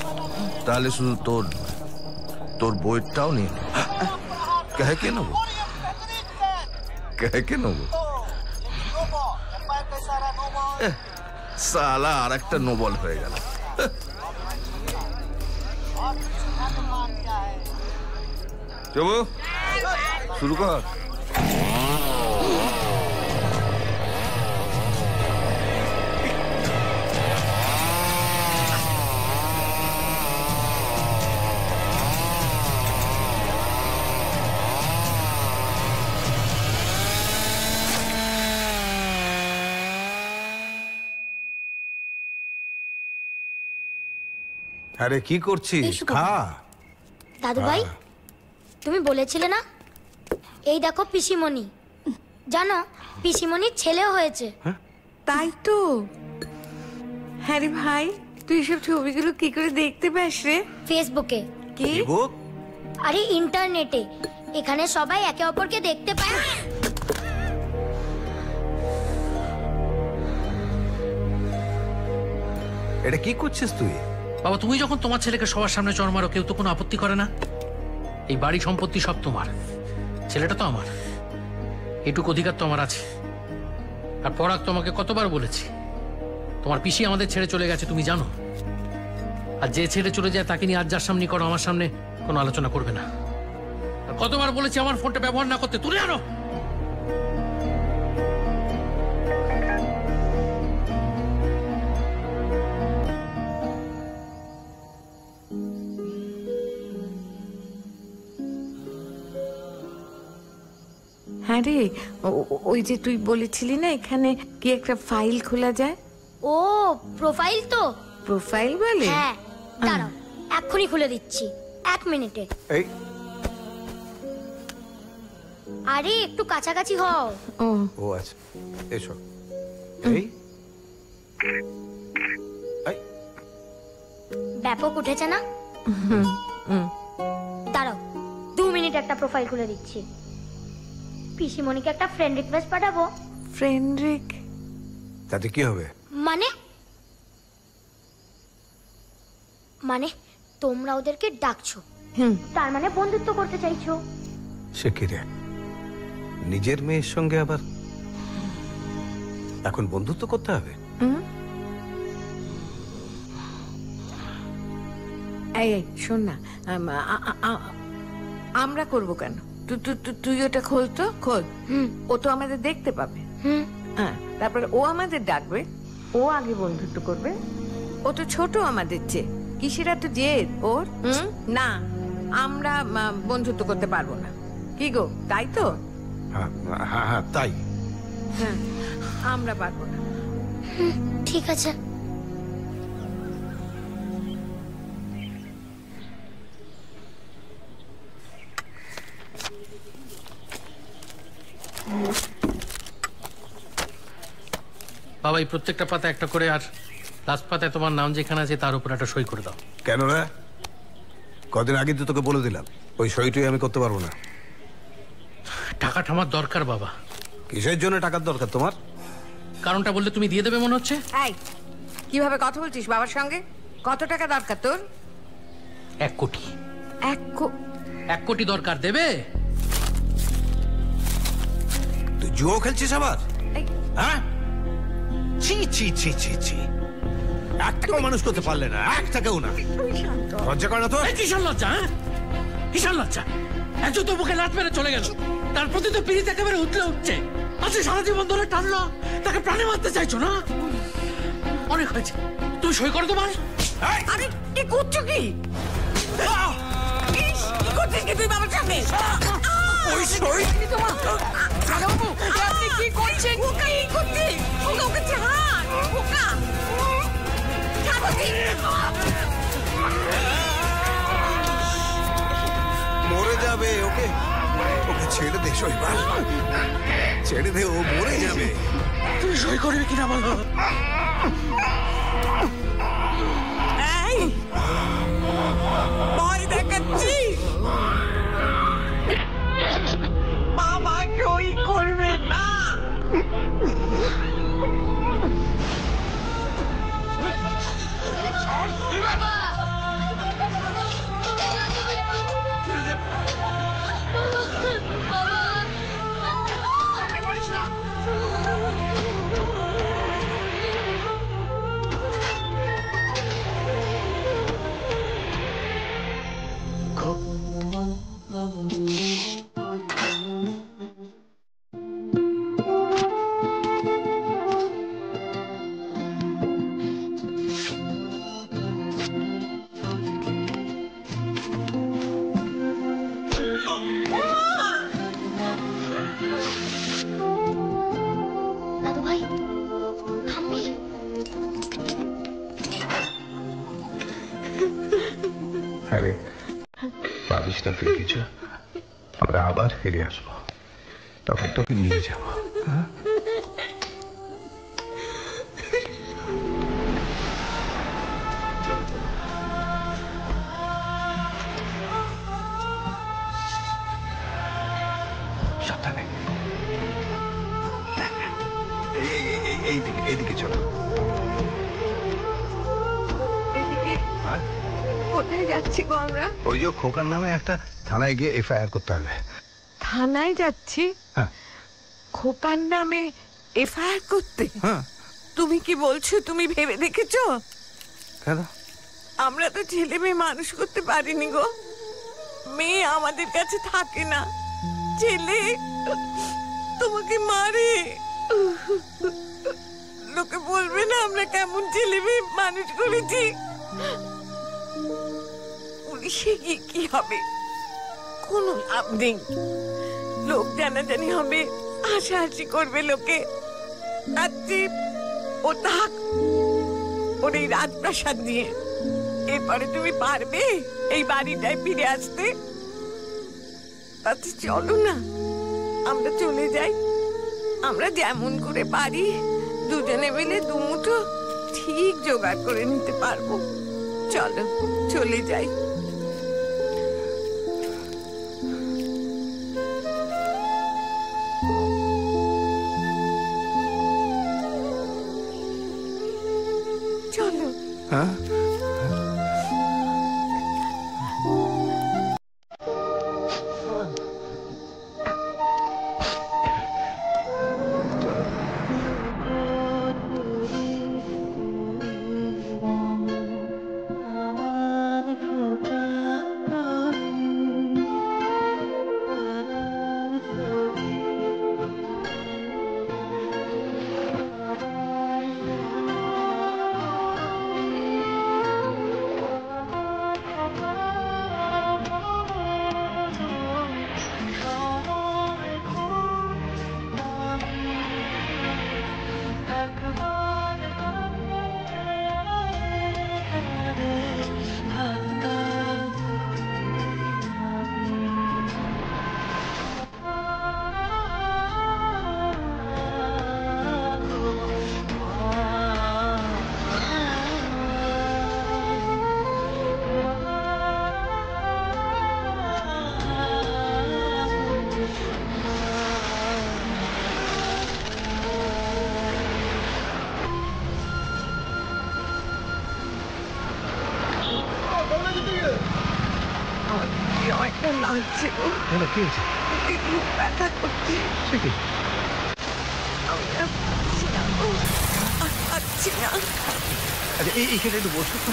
তাহলে শুধু তোর বইটাও নিয়ে কে নেবো, কে নেবো? সালা আর একটা নোবল হয়ে গেল। চবু শুরু কর। আরে কি করছিস? খা। দাদু ভাই, তুমি বলেছিলে না, এই দেখো পিসিমণি। জানো, পিসিমণির ছেলেও হয়েছে। তাই তো। হ্যাঁ রে ভাই, তুই সব ছবিগুলো কি করে দেখতে পাস রে? ফেসবুকে। কি? আরে ইন্টারনেটে। এখানে সবাই একে অপরকে দেখতে পায়। এটা কি করছিস তুই? বাবা, তুমি যখন তোমার ছেলেকে সবার সামনে চড় মারো, কেউ তো কোনো আপত্তি করে না। এই বাড়ি সম্পত্তি সব তোমার, ছেলেটা তো আমার, এটুকু অধিকার তো আমার আছে। আর পরাগ তোমাকে কতবার বলেছি, তোমার পিসি আমাদের ছেড়ে চলে গেছে, তুমি জানো। আর যে ছেড়ে চলে যায় তাকে নিয়ে আজ যার সামনে করো, আমার সামনে কোনো আলোচনা করবে না। আর কতবার বলেছি আমার ফোনটা ব্যবহার না করতে, তুলে আনো। হ্যাঁ রে, ওই যে তুই বলেছিলি না এখানে কি একটা ফাইল খোলা যায়? ও, প্রোফাইল তো। প্রোফাইল বলে? হ্যাঁ, দাঁড়াও, এক্ষুনি খুলে দিচ্ছি, 1 মিনিটে। এই আরে একটু কাছাকাছি হও। ও আচ্ছা, এসো। এই ব্যাপক উঠেছে না? দাঁড়াও, 2 মিনিট একটা প্রোফাইল খুলে দিচ্ছি। পিসিমণিকে একটা ফ্রেন্ড রিকোয়েস্ট পাঠাবো। ফ্রেন্ড রিক? তাতে কি হবে? মানে তোমরা ওদেরকে ডাকছো, তার মানে বন্ধুত্ব করতে চাইছো। সে কি রে, নিজের মেয়ের সঙ্গে আবার এখন বন্ধুত্ব করতে হবে? এই শোন না, আমরা করব কেন? তুই ওটা খোল তো, খোল। ও তো আমাদের দেখতে পাবে। হ্যাঁ, তারপরে ও আমাদের ডাকবে, ও আগে বন্ধুত্ব করবে। ও তো ছোট আমাদের চেয়ে, কিসের এত জেদ ওর? না, আমরা বন্ধুত্ব করতে পারবো না। কি গো, তাই তো? হ্যাঁ হ্যাঁ তাই। হ্যাঁ, আমরা পারবো না। ঠিক আছে। বাবা, এই প্রত্যেকটা পাতা একটা করে, আর লাস্ট পাতায় তোমার নাম যেখানে আছে তার উপর একটা সই করে দাও। কেন রে? কদিন আগে তো তোকে বলে দিলাম ওই সইটুই আমি করতে পারবো না। টাকাটা আমার দরকার বাবা। কিসের জন্য টাকার দরকার তোমার? কারণটা বললে তুমি দিয়ে দেবে মনে হচ্ছে। এই, কিভাবে কথা বলছিস বাবার সঙ্গে? কত টাকা দরকার তোর? 1 কোটি। 1 কোটি দরকার, দেবে? তুই জুয়ো খেলছিস আবার? হ্যাঁ, ছি ছি ছি ছি ছি, একটাও মানুষ করতে পারলে না, একটাকেও না। লজ্জা করে না তো? কিসের লজ্জা? হ্যাঁ, কিসের লজ্জা? একজন তো মুখে লাত মেরে চলে গেল, তার প্রতি তো পিড়িত একেবারে উঠছে। আচ্ছা, সারা জীবন ধরে টানলো, তাকে প্রাণে মারতে চাইছো না? অনেক হয়েছে, তুই সই করে তোমার। আরে কি করছো? কি করছিস কি তুই বাবার সঙ্গে? ওই সই তোমার বাবু, আপনি কি করছেন? ওকে কি করছিস? ওকে ছাড়, ওকা মরে যাবে। ওকে ওকে ছেড়ে দে, সইবার ছেড়ে দে, ও মরে যাবে। তুই সই করবি কিনা বলো? ভয় দেখাচ্ছি, বাবা সই করবে না। আরে পারিস না তুই কিছু, আমরা আবার ফিরে আসবো, তখন তোকে নিয়ে যাবো। হ্যাঁ, সাবধানে। এইদিকে চলো। কোথায় যাচ্ছি গো আমরা? ওই যে খোকার নামে একটা থানায় গিয়ে এফআইআর করতে হবে। থানায় যাচ্ছি? হ্যাঁ। খোকার নামে এফআইআর করতে? হ্যাঁ। তুমি কি বলছো? তুমি ভেবে দেখেছো? কেন? আমরা তো ছেলে মেয়ে মানুষ করতে পারিনি গো। মেয়ে আমাদের কাছে থাকে না, ছেলে তোমাকে মারে। লোকে বলবে না আমরা কেমন ছেলে মেয়ে মানুষ করেছি? পুলিশে গিয়ে কি হবে? কোনো লাভ নেই। লোক জানাজানি হবে, হাসাহাসি করবে লোকে। আজকে ও থাক ওর এই রাজপ্রাসাদ নিয়ে। এরপরে তুমি পারবে এই বাড়িটায় ফিরে আসতে? তাতে চলো না আমরা চলে যাই। আমরা যেমন করে পারি দুজনে মিলে দুমুঠো ঠিক জোগাড় করে নিতে পারবো। চলো চলে যাই। চলো। হ্যাঁ, লাগছে গো। কি হয়েছে? ব্যথা করছে। সে কি? আমি আর পারছি না গো, আর পারছি না। আচ্ছা এইখানে একটু বসো তো।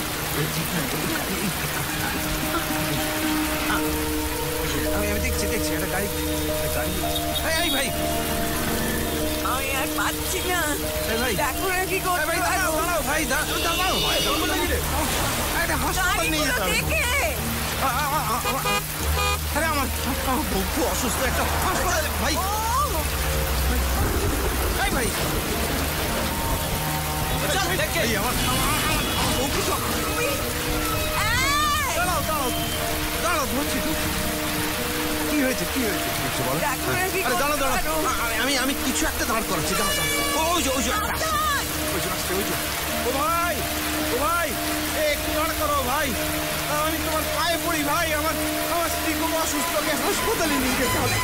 আমি দেখছি একটা গাড়ি। এই ভাই, আমি আর পারছি না। দেখো না কি করতে পারো। ভাই দাঁড়াও ভাই, একটা হাসপাতাল নিয়ে যেতে হবে। আরে আমার বউ খুব অসুস্থ, একটা হাসপাতালে। ভাই ভাই আমার বউ কিছু দাঁড়াও ধরছি। কি হয়েছে বলো? আমি কিছু একটা দাঁড় করাচ্ছি। ওই যে ও ভাই একটু দাঁড় করো ভাই। আমি তোমার পায়ে পড়ি ভাই। আমার স্ত্রী খুব অসুস্থ, হাসপাতালে নিয়ে যেতে হবে।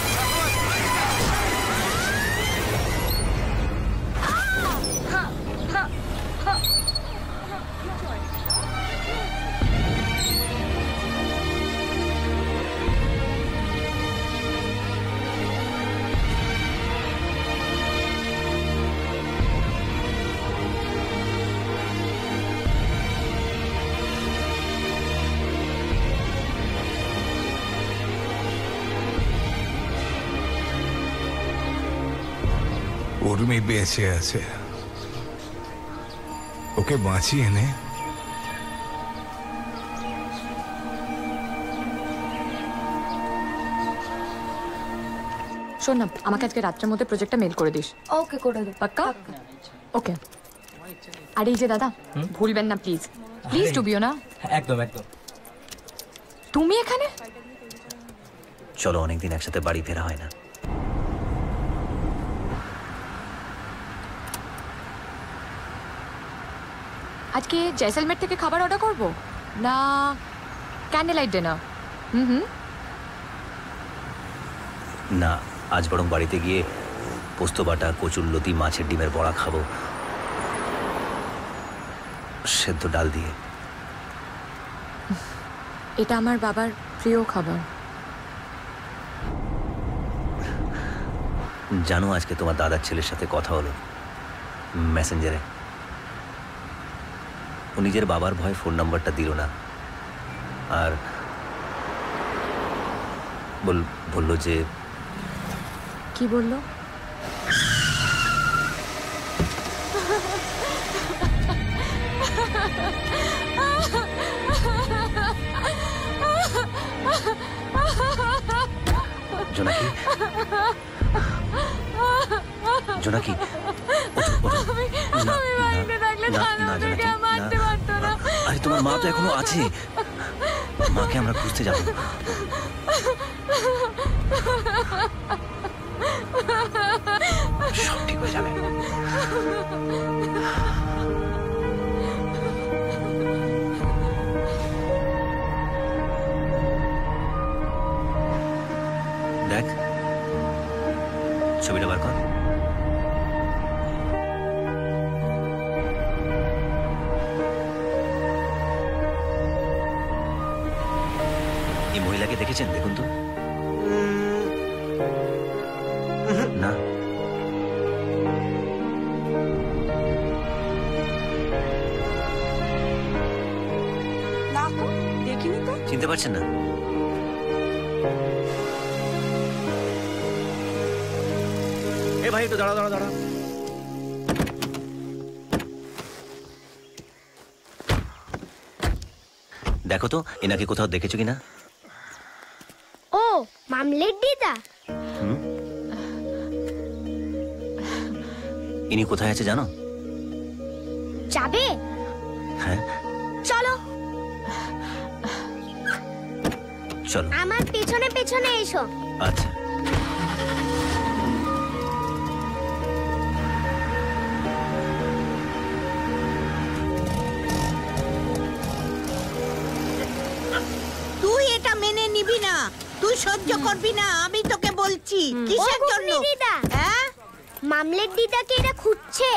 উর্মি বেঁচে আছে, ওকে বাঁচিয়ে নে। শোন না, আমাকে আজকে রাত্রের মধ্যে প্রজেক্টটা মেল করে দিস। ওকে করে দেব। পাক্কা? ওকে। আর এই যে দাদা, ভুলবেন না প্লিজ, প্লিজ ডুবিও না। একদম একদম। তুমি এখানে? চলো, অনেকদিন একসাথে বাড়ি ফেরা হয় না। আজকে জয়সলমের থেকে খাবার অর্ডার করব না ক্যান্ডেল লাইট ডিনার? না, আজ বরং বাড়িতে গিয়ে পোস্ত বাটা, কচুরলতি, মাছের ডিমের বড়া খাবো, সেদ্ধ ডাল দিয়ে। এটা আমার বাবার প্রিয় খাবার। জানো, আজকে তোমার দাদার ছেলের সাথে কথা হলো মেসেঞ্জারে। ও নিজের বাবার ভয়ে ফোন নাম্বারটা দিল না, আর বলল যে... কি বলল? জোনাকি, জোনাকি, আরে তোমার মা তো এখনো আছে, মাকে আমরা খুঁজতে যাবো। সব ঠিক হয়ে যাবে। দেখ, ছবিটা বার কর। এই মহিলাকে দেখেছেন? দেখুন তো। না, দেখিনি তো। চিনতে পারছেন না? এ ভাই, একটু দাঁড়া দাঁড়া দাঁড়া। দেখো তো, এনাকে কোথাও দেখেছো কিনা? ও মামলের দিদা। ইনি কোথায় আছে জানো? যাবে? হ্যাঁ, চলো চলো। আমার পেছনে পেছনে এসো। আচ্ছা। তুই এটা মেনে নিবি না, তুই সহ্য করবি না, আমি তোকে বলছি। কিসের জন্য? দিদা, হ্যাঁ, মামলের দিদাকে এরা খুঁজছে।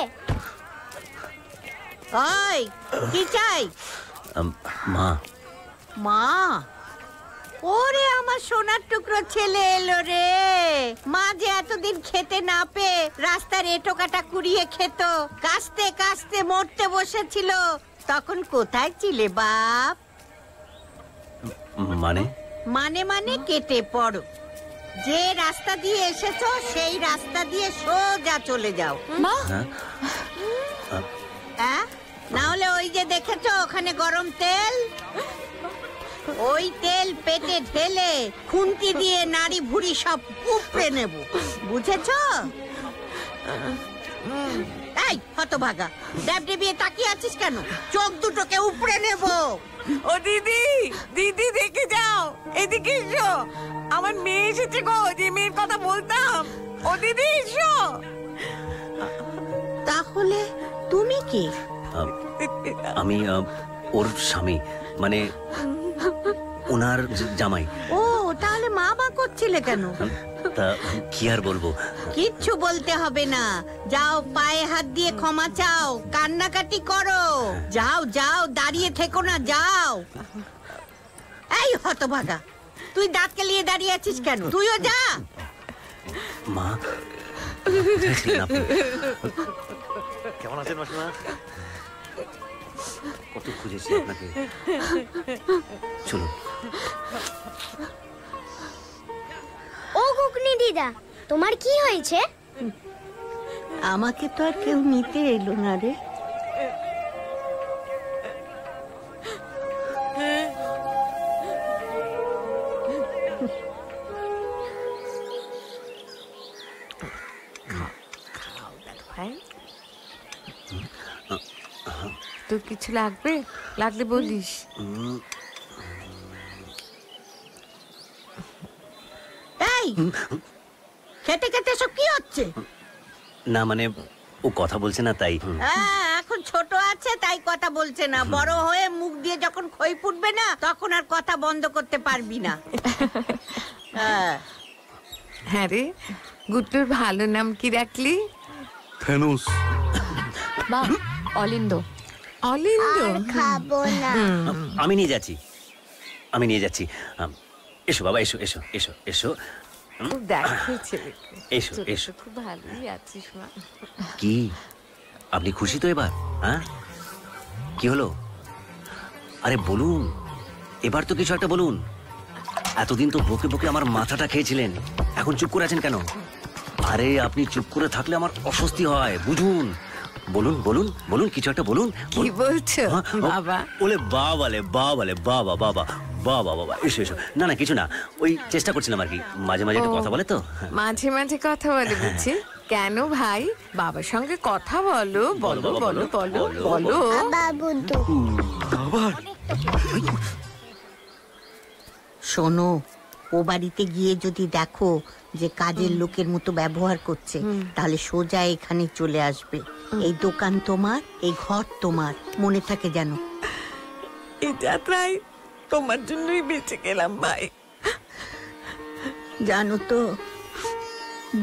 ওই কি চাই? মা। মা? ওরে আমার সোনার টুকরো ছেলে এলো রে। মা যে এতদিন খেতে না পেয়ে রাস্তার এটো কাটা কুড়িয়ে খেত, কাস্তে কাস্তে মরতে বসেছিল, তখন কোথায় ছিলে বাপ? মানে? মানে মানে কেটে পড়ো। যে রাস্তা দিয়ে এসেছো সেই রাস্তা দিয়ে সোজা চলে যাও। মা, না হলে ওই যে দেখেছো ওখানে গরম তেল, ওই তেল পেটে ঢেলে খুন্তি দিয়ে নাড়ি ভুড়ি সব উপড়ে নেব, বুঝেছো? এই হতভাগা, ড্যাবডেবিয়ে তাকিয়ে আছিস কেন? চোখ দুটোকে উপড়ে নেব। ও দিদি, দিদি দেখে যাও, এদিকে এসো। আমার মেয়ে এসেছে গো, যে মেয়ের কথা বলতাম। ও দিদি এসো। তাহলে তুমি কি? আমি ওর স্বামী, মানে ওনার জামাই। ও, তাহলে মা মা করছিলে কেন? তা কি আর বলবো। কিচ্ছু বলতে হবে না, যাও পায়ে হাত দিয়ে ক্ষমা চাও, কান্নাকাটি করো। যাও যাও, দাঁড়িয়ে থেকো না, যাও। এই হতভাগা, তুই দাঁত কেলিয়ে দাঁড়িয়ে আছিস কেন? তুইও যা। মা, কেমন আছেন মাসিমা? কত খুঁজেছি আপনাকে। চলো। ও গুকনি দিদা, তোমার কি হয়েছে? আমাকে তো আর কেউ নিতে এলো না রে। তোর কিছু লাগবে? লাগলে বলিস। এই খেতে খেতে সব কি হচ্ছে? না মানে ও কথা বলছে না তাই। হ্যাঁ, এখন ছোট আছে তাই কথা বলছে না, বড় হয়ে মুখ দিয়ে যখন খই ফুটবে না তখন আর কথা বন্ধ করতে পারবি না। হ্যাঁ রে, গুড্ডুর ভালো নাম কি রাখলি? থেনুস। মা, অলিন্দ। অলিন্দ? খাবো না। আমি নিয়ে যাচ্ছি, আমি নিয়ে যাচ্ছি। এসো বাবা, এসো এসো এসো এসো। খুব দেখে ছেলেকে। এসো এসো। খুব ভালোই আছিস মা। কি আপনি খুশি তো এবার? হ্যাঁ, কি হলো? আরে বলুন, এবার তো কিছু একটা বলুন। এতদিন তো বকে বকে আমার মাথাটা খেয়েছিলেন, এখন চুপ করে আছেন কেন? আরে আপনি চুপ করে থাকলে আমার অস্বস্তি হয়, বুঝুন। বলুন বলুন বলুন, কিছু একটা বলুন। কি বলছো বাবা? ওলে বাবালে বাবালে বাবা বাবা বাবা বাবা, এসো এসো। না না কিছু না, ওই চেষ্টা করছিলাম আর কি, মাঝে মাঝে একটু কথা বলে তো। মাঝে মাঝে কথা বলে বুঝছি। কেন ভাই, বাবার সঙ্গে কথা বলো, বলো বলো বলো বলো। শোনো, ও বাড়িতে গিয়ে যদি দেখো যে কাজের লোকের মতো ব্যবহার করছে, তাহলে সোজা এখানে চলে আসবে। এই দোকান তোমার, এই ঘর তোমার, মনে থাকে যেন। এই যাত্রায় তোমার জন্যই বেঁচে গেলাম ভাই। জানো তো,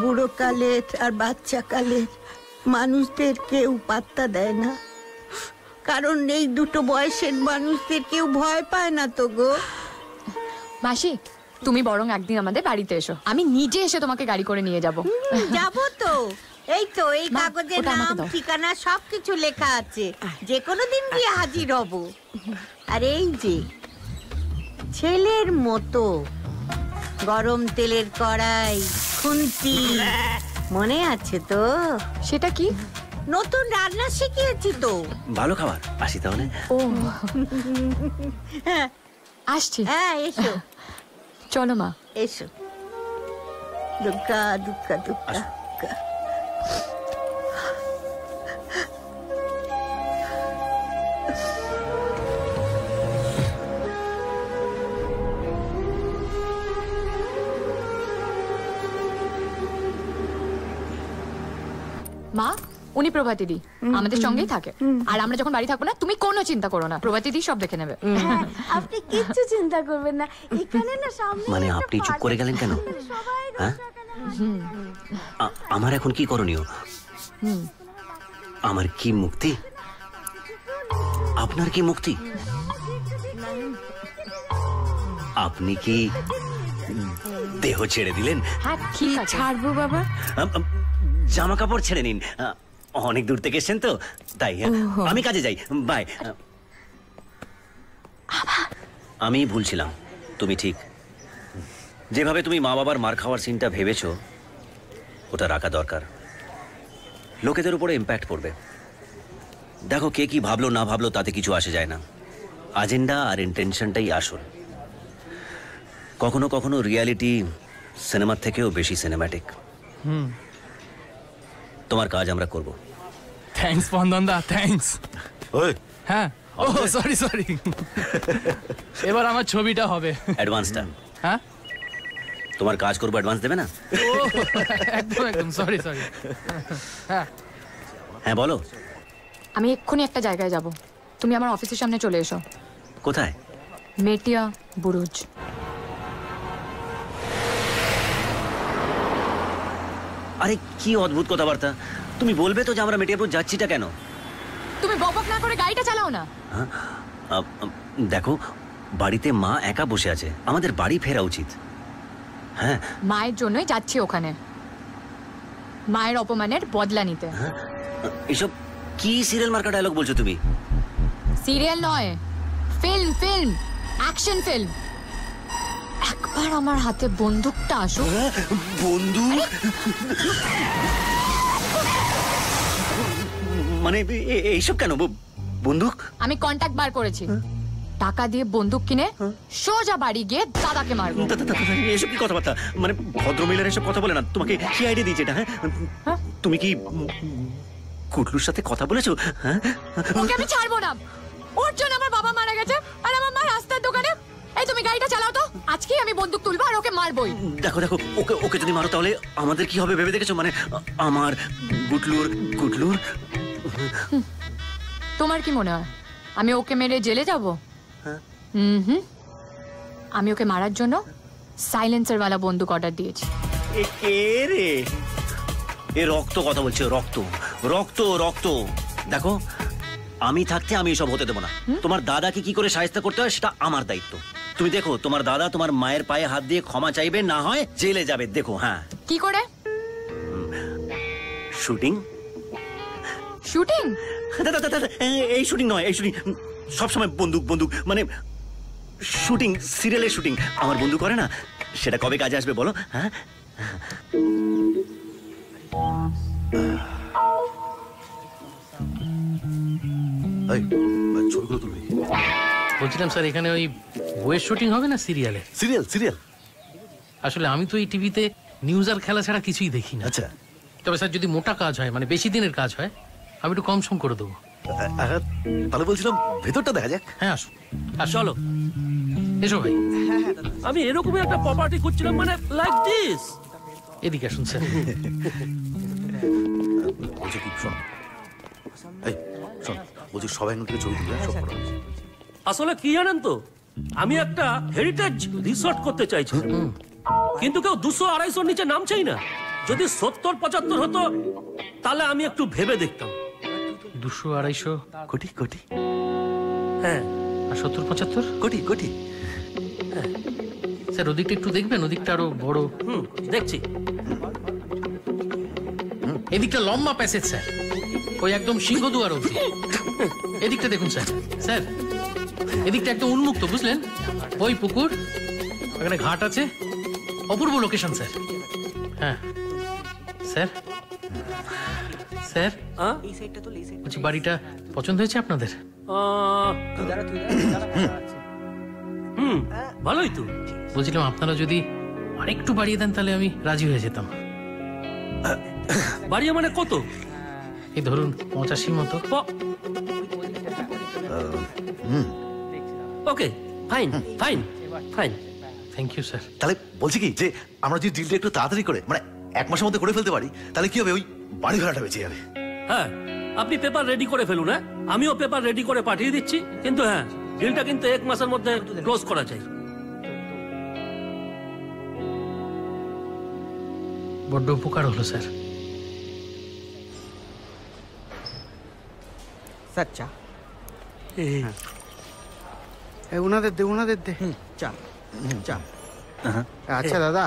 বুড়ো কালের আর বাচ্চা কালের মানুষদের কেউ পাত্তা দেয় না, কারণ এই দুটো বয়সের মানুষদের কেউ ভয় পায় না তো গো। মাসি, তুমি বরং একদিন আমাদের বাড়িতে এসো, আমি নিজে এসে তোমাকে গাড়ি করে নিয়ে যাব। যাবো তো, এই তো এই কাগজে নাম ঠিকানা সবকিছু লেখা আছে, যে কোনো দিন গিয়ে হাজির হব। আর এই যে ছেলের মতো গরম তেলের কড়াই, খুন্তি, মনে আছে তো? সেটা কি? নতুন রান্না শিখিয়েছি তো। ভালো খাবার, আসি তাহলে। ও আসছি। হ্যাঁ এসো। চলো মা, এসো। দুর্গা দুর্গা দুর্গা। মা, উনি প্রভাতিদি আমাদের সঙ্গেই থাকে, আর আমরা যখন বাড়ি থাকবো না তুমি কোনো চিন্তা করো না, প্রভাতিদি সব দেখে নেবে। আপনি কিচ্ছু চিন্তা করবেন না, এখানে না সামনে। মানে আপনি চুপ করে গেলেন কেন? হ্যাঁ, আমার এখন কি করণীয়? আমার কি মুক্তি? আপনার কি মুক্তি? আপনি কি দেহ ছেড়ে দিলেন? হ্যাঁ, ঠিক আছে। ছাড়বো বাবা? জামা কাপড় ছেড়ে নিন, অনেক দূর থেকে এসেছেন তো তাই। আমি কাজে যাই, বাই। আমি ভুলছিলাম, তুমি ঠিক। যেভাবে তুমি মা বাবার মার খাওয়ার সিনটা ভেবেছো, ওটা রাখা দরকার। লোকেদের উপরে ইম্প্যাক্ট পড়বে। দেখো কে কি ভাবলো না ভাবলো তাতে কিছু আসে যায় না, আজেন্ডা আর ইন্টেনশনটাই আসল। কখনো কখনো রিয়ালিটি সিনেমার থেকেও বেশি সিনেম্যাটিক। তোমার কাজ আমরা করব। থ্যাঙ্কস বন্দনদা, থ্যাঙ্কস। হ্যাঁ, ও সরি সরি। এবার আমার ছবিটা হবে। অ্যাডভান্সটা? হ্যাঁ, তোমার কাজ করবো, অ্যাডভান্স দেবে না? একদম একদম, সরি সরি। হ্যাঁ হ্যাঁ বলো। আমি এক্ষুনি একটা জায়গায় যাব, তুমি আমার অফিসের সামনে চলে এসো। কোথায়? মেটিয়া বুরুজ। আরে কি অদ্ভুত কথাবার্তা! তুমি বলবে তো যে আমরা মেটিয়াপুর যাচ্ছিটা কেন? তুমি বকবক না করে গাড়িটা চালাও না। দেখো, বাড়িতে মা একা বসে আছে, আমাদের বাড়ি ফেরা উচিত। হ্যাঁ, মায়ের জন্যই যাচ্ছি ওখানে, মায়ের অপমানের বদলা নিতে। এসব কি সিরিয়াল মার্কা ডায়লগ বলছো তুমি? সিরিয়াল নয়, ফিল্ম, ফিল্ম, অ্যাকশন ফিল্ম। একবার আমার হাতে বন্দুকটা আসুক। বন্দুক? মানে এইসব কেন বন্দুক? আমি কন্টাক্ট বার করেছি, টাকা দিয়ে বন্দুক কিনে সোজা বাড়ি গিয়ে দাদাকে মারবো। এসব কি কথাবার্তা? মানে ভদ্রমহিলার এসব কথা বলে না। তোমাকে কি আইডিয়া দিয়েছে এটা? হ্যাঁ, তুমি কি কুটলুর সাথে কথা বলেছো? হ্যাঁ, ওকে আমি ছাড়বো না, ওর জন্য আমার বাবা মারা গেছে আর আমার মা রাস্তার দোকানে। এই তুমি গাড়িটা চালাও তো, আজকেই আমি আমি বন্দুক তুলবো আর ওকে মারবই। দেখো দেখো, ওকে ওকে যদি মারো তাহলে আমাদের কি হবে ভেবে দেখেছো? মানে আমার গুটলুর গুটলুর। তোমার কি মনে হয় আমি ওকে মেরে জেলে যাব? আমি ওকে মারার জন্য সাইলেন্সার वाला বন্দুক অর্ডার দিয়েছি। এ কে রে? এ রক্ত কথা বলছে, রক্ত রক্ত রক্ত। দেখো, আমি থাকতে আমি এসব হতে দেবো না। তোমার দাদাকে কি করে সাহায্য করতে হয় সেটা আমার দায়িত্ব। তুমি দেখো, তোমার দাদা তোমার মায়ের পায়ে হাত দিয়ে ক্ষমা চাইবে, না হয় জেলে যাবে। দেখো। হ্যাঁ, কি করে? শুটিং। শুটিং? এই শুটিং নয়, এই শুটিং সবসময় বন্দুক বন্দুক, মানে শুটিং, সিরিয়ালের শুটিং। আমার বন্ধু করে না, সেটা কবে কাজে আসবে বলো? হ্যাঁ, ছবিগুলো তুলবি? বলছিলাম স্যার, এখানে ওই বইয়ের শুটিং হবে না সিরিয়ালে? সিরিয়াল সিরিয়াল আসলে আমি তো এই টিভিতে নিউজ আর খেলা ছাড়া কিছুই দেখি না। আচ্ছা, তবে স্যার যদি মোটা কাজ হয়, মানে বেশি দিনের কাজ হয়, আমি একটু কম সম করে দেবো। তাহলে বলছিলাম ভেতরটা দেখা যাক। হ্যাঁ, আসুন। আর চলো, এসো ভাই। আমি এরকমই একটা প্রপার্টি খুঁজছিলাম, মানে লাইক দিস। এদিকে আসুন স্যার। বলছি কি, শোন, এই শোন, বলছি সবাই থেকে ছবি তুলে সব করা হয়েছে। আসলে কি জানেন তো, আমি একটা হেরিটেজ রিসর্ট করতে চাইছি, কিন্তু কেউ 200-250 নিচে নামছেই না। যদি 70-75 হতো তাহলে আমি একটু ভেবে দেখতাম। 200-250 কোটি কোটি? হ্যাঁ। আর 70-75 কোটি কোটি? স্যার ওদিকটা একটু দেখবেন, ওদিকটা আরো বড়। দেখছি। এদিকটা লম্বা প্যাসেজ স্যার, ওই একদম সিংহদুয়ার অবধি। এদিকটা দেখুন স্যার। স্যার এদিকটা একদম উন্মুক্ত, বুঝলেন? ওই পুকুর, ওখানে ঘাট আছে, অপূর্ব লোকেশন স্যার। হ্যাঁ স্যার। স্যার বলছি, বাড়িটা পছন্দ হয়েছে আপনাদের? ভালোই তো। বলছিলাম আপনারা যদি আরেকটু বাড়িয়ে দেন তাহলে আমি রাজি হয়ে যেতাম। বাড়িয়ে মানে কত? এই ধরুন 85 মতো। Okay, fine fine fine. Thank you sir. তাহলে বলছি কি, যে আমরা যদি ডিলটা একটু তাড়াতাড়ি করে, মানে 1 মাসের মধ্যে করে ফেলতে পারি, তাহলে কি হবে, ওই বাড়ি ভাড়াটা বেঁচে যাবে। হ্যাঁ, আপনি পেপার রেডি করে ফেলুন। হ্যাঁ, আমিও পেপার রেডি করে পাঠিয়ে দিচ্ছি। কিন্তু হ্যাঁ, ডিলটা কিন্তু 1 মাসের মধ্যে ক্লোজ করা চাই। বড্ড উপকার হলো স্যার। স্যার চা। ওনাদের দে, ওনাদের দে। চা চা। আচ্ছা দাদা,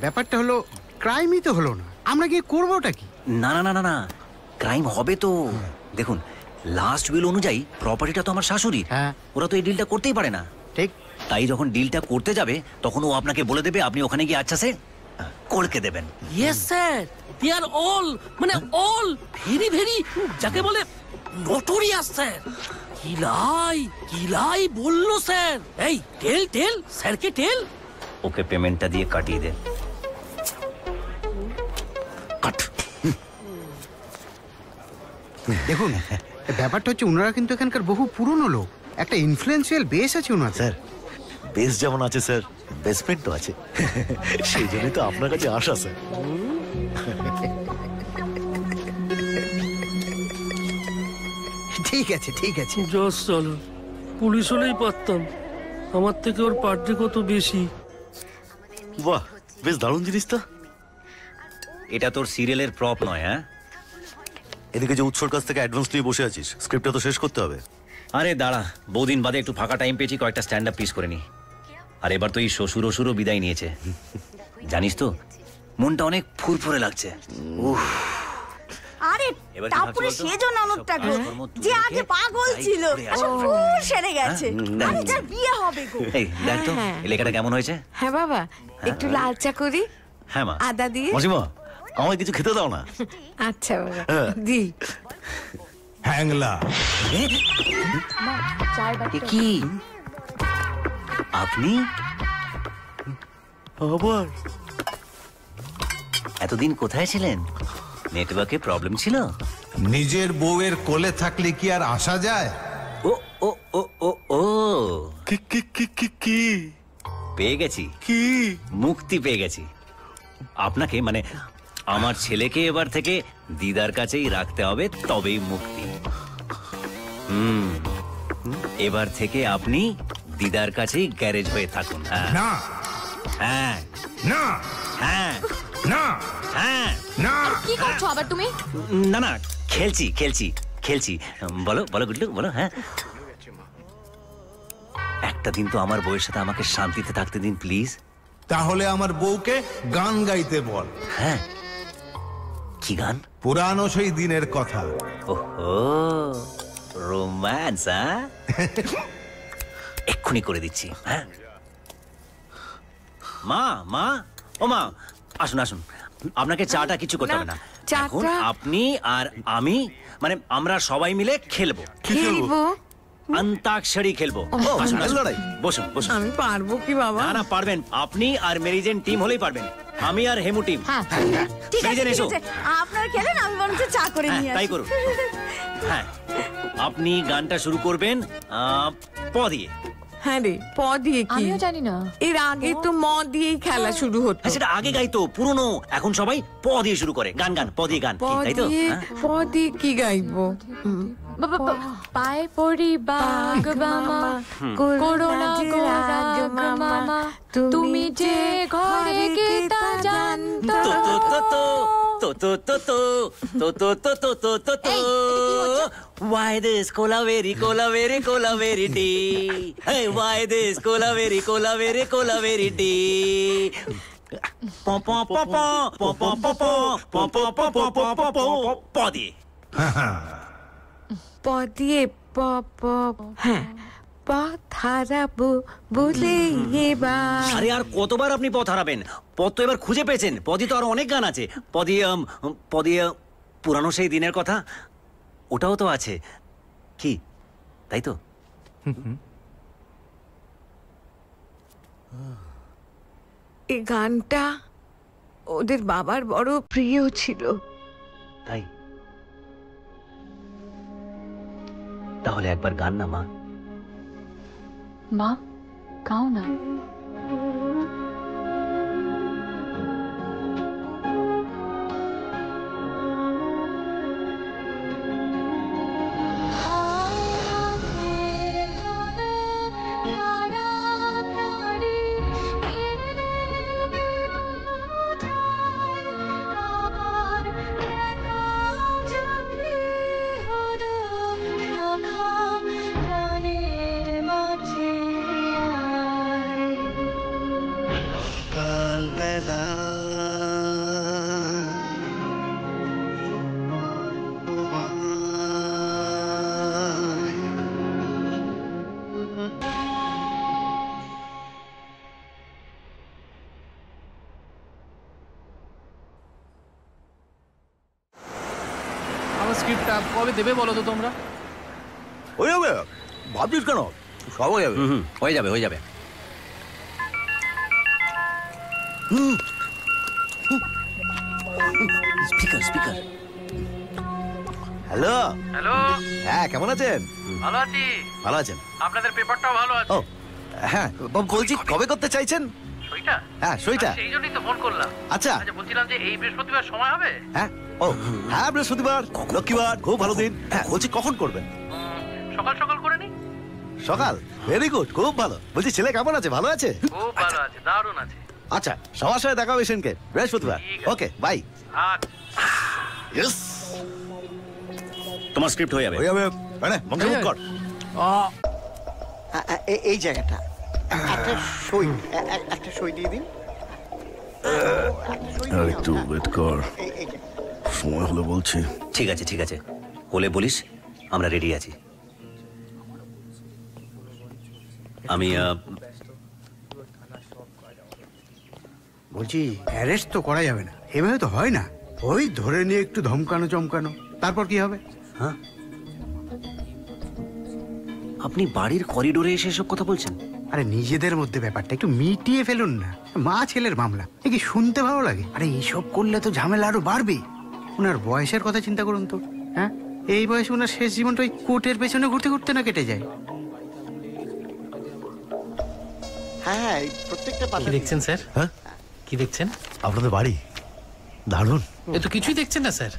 ব্যাপারটা হলো ক্রাইমই তো হলো না, আমরা গিয়ে করবোটা কি? না না না না না, ক্রাইম হবে তো। দেখুন, লাস্ট উইল অনুযায়ী প্রপার্টিটা তো আমার শাশুড়ি। ওরা তো এই ডিলটা করতেই পারে না। ঠিক। তাই যখন ডিলটা করতে যাবে তখন ও আপনাকে বলে দেবে, আপনি ওখানে গিয়ে আচ্ছা সে করকে দেবেন। Yes sir, we are all, মানে অল ভেরি ভেরি, যাকে বলে নোটোরিয়াস স্যার। কিলাই বললো স্যার। এই টেল টেল স্যারকে টেল। ওকে পেমেন্টটা দিয়ে কাটিয়ে দে। দেখুন, ব্যাপারটা হচ্ছে ওনারা কিন্তু এখানকার বহু পুরনো লোক, একটা ইনফ্লুয়েন্সিয়াল বেস আছে ওনার। স্যার বেস যেমন আছে স্যার, বেসমেন্টও আছে। সেই জন্যই তো আপনার কাছে আসা স্যার। ঠিক আছে ঠিক আছে। জস চলো, পুলিশ হলেই পারতাম। আমার থেকে ওর পার্টি কত বেশি। বাহ, বেশ দারুণ জিনিস তো। এটা তোর সিরিয়ালের প্রপ নয়। হ্যাঁ, এদিকে যে উৎসর কাছ থেকে অ্যাডভান্স নিয়ে বসে আছিস, স্ক্রিপ্টটা তো শেষ করতে হবে। আরে দাঁড়া, বহুদিন বাদে একটু ফাঁকা টাইম পেয়েছি, কয়েকটা স্ট্যান্ড আপ পিস করে নি। আর এবার তো এই শ্বশুরও বিদায় নিয়েছে। জানিস তো, মনটা অনেক ফুরফুরে লাগছে। উফ, আরে তারপরে সেজন অনকটা গো, যে আগে পাগল ছিল এখন ফুল সেরে গেছে। আরে যার বিয়ে হবে গো। এই দেখ তো এই লেখাটা কেমন হয়েছে। হ্যাঁ বাবা, একটু লাল চা করি। হ্যাঁ মা। আদা দিয়ে। মাসিমা, আমায় কিছু খেতে দাও না। আচ্ছা বাবা, দি। হ্যাংলা কি আপনি আবার এতদিন কোথায় ছিলেন? নেটওয়ার্কে প্রবলেম ছিল? নিজের বউয়ের কোলে থাকলে কি আর আসা যায়? ও ও ও ও ও কি কি কি কি কি পেয়ে পেয়ে গেছি। কি? মুক্তি পেয়ে গেছি। আপনাকে মানে আমার ছেলেকে এবার থেকে দিদার কাছেই রাখতে হবে, তবেই মুক্তি। এবার থেকে আপনি দিদার কাছেই গ্যারেজ হয়ে থাকুন। না হ্যাঁ না হ্যাঁ না হ্যাঁ না। কি করছো আবার তুমি? না না, খেলছি খেলছি খেলছি। বলো বলো গুড্ডু, বলো। হ্যাঁ, একটা দিন তো আমার বউয়ের সাথে আমাকে শান্তিতে থাকতে দিন প্লিজ। তাহলে আমার বউকে গান গাইতে বল। হ্যাঁ, কি গান? পুরানো সেই দিনের কথা। ওহো, রোম্যান্স। হ্যাঁ, এক্ষুনি করে দিচ্ছি। হ্যাঁ, মা মা, ও মা, আসুন আসুন। আপনাকে চাটা কিছু করতে হবে না। এখন আপনি আর আমি মানে আমরা সবাই মিলে খেলবো। খেলবো? অন্তাক্ষরী খেলবো। আসুন, আসুন, বসুন বসুন। আমি পারবো কি বাবা? না না, পারবেন। আপনি আর মেরিজেন টিম হলেই পারবেন। আমি আর হেমু টিম। ঠিক আছে, মেরিজেন ঠিক এসো। আছে। আপনার খেলেন, আমি বরঞ্চ চা করে নিয়ে আসি। তাই করুন। হ্যাঁ, আপনি গানটা শুরু করবেন প দিয়ে। হ্যাঁ রে, প দিয়ে কি? আমিও জানি না। এর আগে তো ম দিয়েই খেলা শুরু হতো। সেটা আগে গাইতো, পুরনো। এখন সবাই প দিয়ে শুরু করে। গান গান, প দিয়ে গান, তাই তো? প দিয়ে কি গাইবো? পায়ে পড়ি বাগ মামা, করোনা গোরাগ মামা, তুমি যে ঘরে গীতা জানতো। Why this Colaveri, Colaveri, Colaveri day? Hey, why this Colaveri, Colaveri, Colaveri day? Pom pom pom pom pom pom pom pom pom pom pom pom pom pom. প দিয়ে প প, হ্যাঁ, পথ হারাবো বলে এবার। আরে আর কতবার আপনি পথ হারাবেন? পথ তো এবার খুঁজে পেয়েছেন। পদে তো আরো অনেক গান আছে। পদে পুরানো সেই দিনের কথা, ওটাও তো আছে। কি, তাই তো? এই গানটা ওদের বাবার বড় প্রিয় ছিল। তাই? তাহলে একবার গান না মা। মা, গাও না। আমার স্ক্রিপ্টটা কবে দেবে বলো তো তোমরা? হয়ে যাবে, ভাবছিস কেন? সব হয়ে যাবে। হয়ে যাবে, হয়ে যাবে। Speaker speaker. হ্যালো হ্যালো, হ্যাঁ, কেমন আছেন? ভালো আছি। ভালো আছেন? আপনাদের পেপারটাও ভালো আছে। ও হ্যাঁ, বলছি কবে করতে চাইছেন? সইটা? হ্যাঁ, সইটা। সেই জন্যই তো ফোন করলাম। আচ্ছা বলছিলাম যে এই বৃহস্পতিবার সময় হবে? হ্যাঁ, ও হ্যাঁ, বৃহস্পতিবার, লক্ষ্মীবার, খুব ভালো দিন। হ্যাঁ, বলছি কখন করবেন? সকাল সকাল করে নি। সকাল? ভেরি গুড, খুব ভালো। বলছি ছেলে কেমন আছে? ভালো আছে? খুব ভালো আছে, দারুণ আছে। আচ্ছা, সবার সাথে দেখা হবে সেদিনকে, বৃহস্পতিবার। ওকে, বাই। তোমার স্ক্রিপ্ট হয়ে যাবে। হয়ে যাবে। মানে বংশমুখ কর। এই জায়গাটা একটা সই দিয়ে দিন। আর একটু ওয়েট কর, সময় হলো বলছি। ঠিক আছে ঠিক আছে, বলে বলিস, আমরা রেডি আছি। আমি বলছি অ্যারেস্ট তো করা যাবে না, এভাবে তো হয় না। ওই ধরে নিয়ে একটু ধমকানো চমকানো, তারপর কি হবে? হ্যাঁ, আপনি বাড়ির করিডোরে এসে এসব কথা বলছেন? আরে নিজেদের মধ্যে ব্যাপারটা একটু মিটিয়ে ফেলুন না। মা ছেলের মামলা, এ কি শুনতে ভালো লাগে? আরে এইসব করলে তো ঝামেলা আরো বাড়বে। ওনার বয়সের কথা চিন্তা করুন তো। হ্যাঁ, এই বয়সে ওনার শেষ জীবনটা ওই কোর্টের পেছনে ঘুরতে ঘুরতে না কেটে যায়। হ্যাঁ প্রত্যেকটা কি দেখছেন স্যার? হ্যাঁ কি দেখছেন? আপনাদের বাড়ি দারুণ। এ তো কিছুই দেখছেন না স্যার,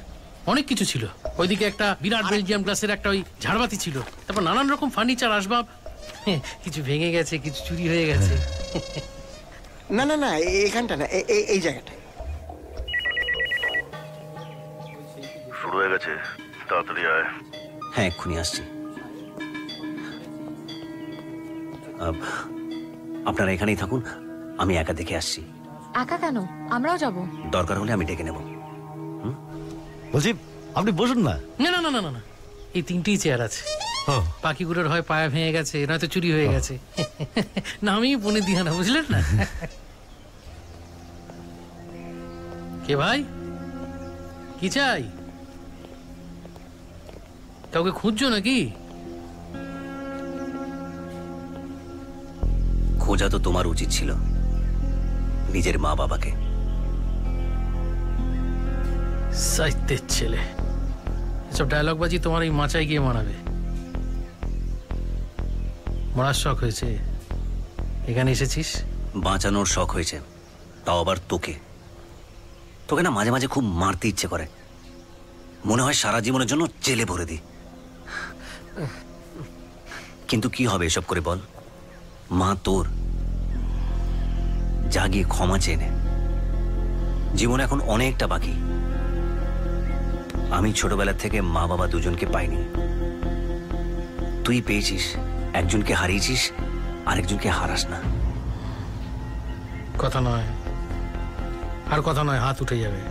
অনেক কিছু ছিল। ওইদিকে একটা বিরাট বেলজিয়াম গ্লাসের একটা ওই ঝাড়বাতি ছিল, তারপর নানান রকম ফার্নিচার আসবাব। কিছু ভেঙে গেছে, কিছু চুরি হয়ে গেছে। না না না এখানটা না, এই জায়গাটা শুরু হয়ে গেছে, তাড়াতাড়ি আয়। হ্যাঁ এক্ষুনি আসছি। আপনারা এখানেই থাকুন, আমি একা দেখে আসছি। একা কেন? আমরাও যাব। দরকার হলে আমি ডেকে নেব। বলছি আপনি বসুন না। না না না না না, এই তিনটেই চেয়ার আছে। পাখিগুলোর হয় পায়া ভেঙে গেছে, নয়তো চুরি হয়ে গেছে। না আমি বনে দিহা না, বুঝলেন না? কে ভাই, কি চাই? কাউকে খুঁজছো নাকি? খোঁজা তো তোমার উচিত ছিল, নিজের মা বাবাকে। সাহিত্যের ছেলে, এসব ডায়লগ বাজি তোমার এই মাচায় গিয়ে মানাবে। মরার শখ হয়েছে, এখানে এসেছিস? বাঁচানোর শখ হয়েছে, তাও আবার তোকে। তোকে না মাঝে মাঝে খুব মারতে ইচ্ছে করে, মনে হয় সারা জীবনের জন্য জেলে ভরে দিই। কিন্তু কি হবে এসব করে বল? মা তোর, যা গিয়ে ক্ষমা চেয়ে নে। জীবন এখন অনেকটা বাকি। আমি ছোটবেলা থেকে মা বাবা দুজনকে পাইনি, তুই পেয়েছিস। একজনকে হারিয়েছিস, আরেকজনকে হারাস না। কথা নয়, আর কথা নয়, হাত উঠে যাবে।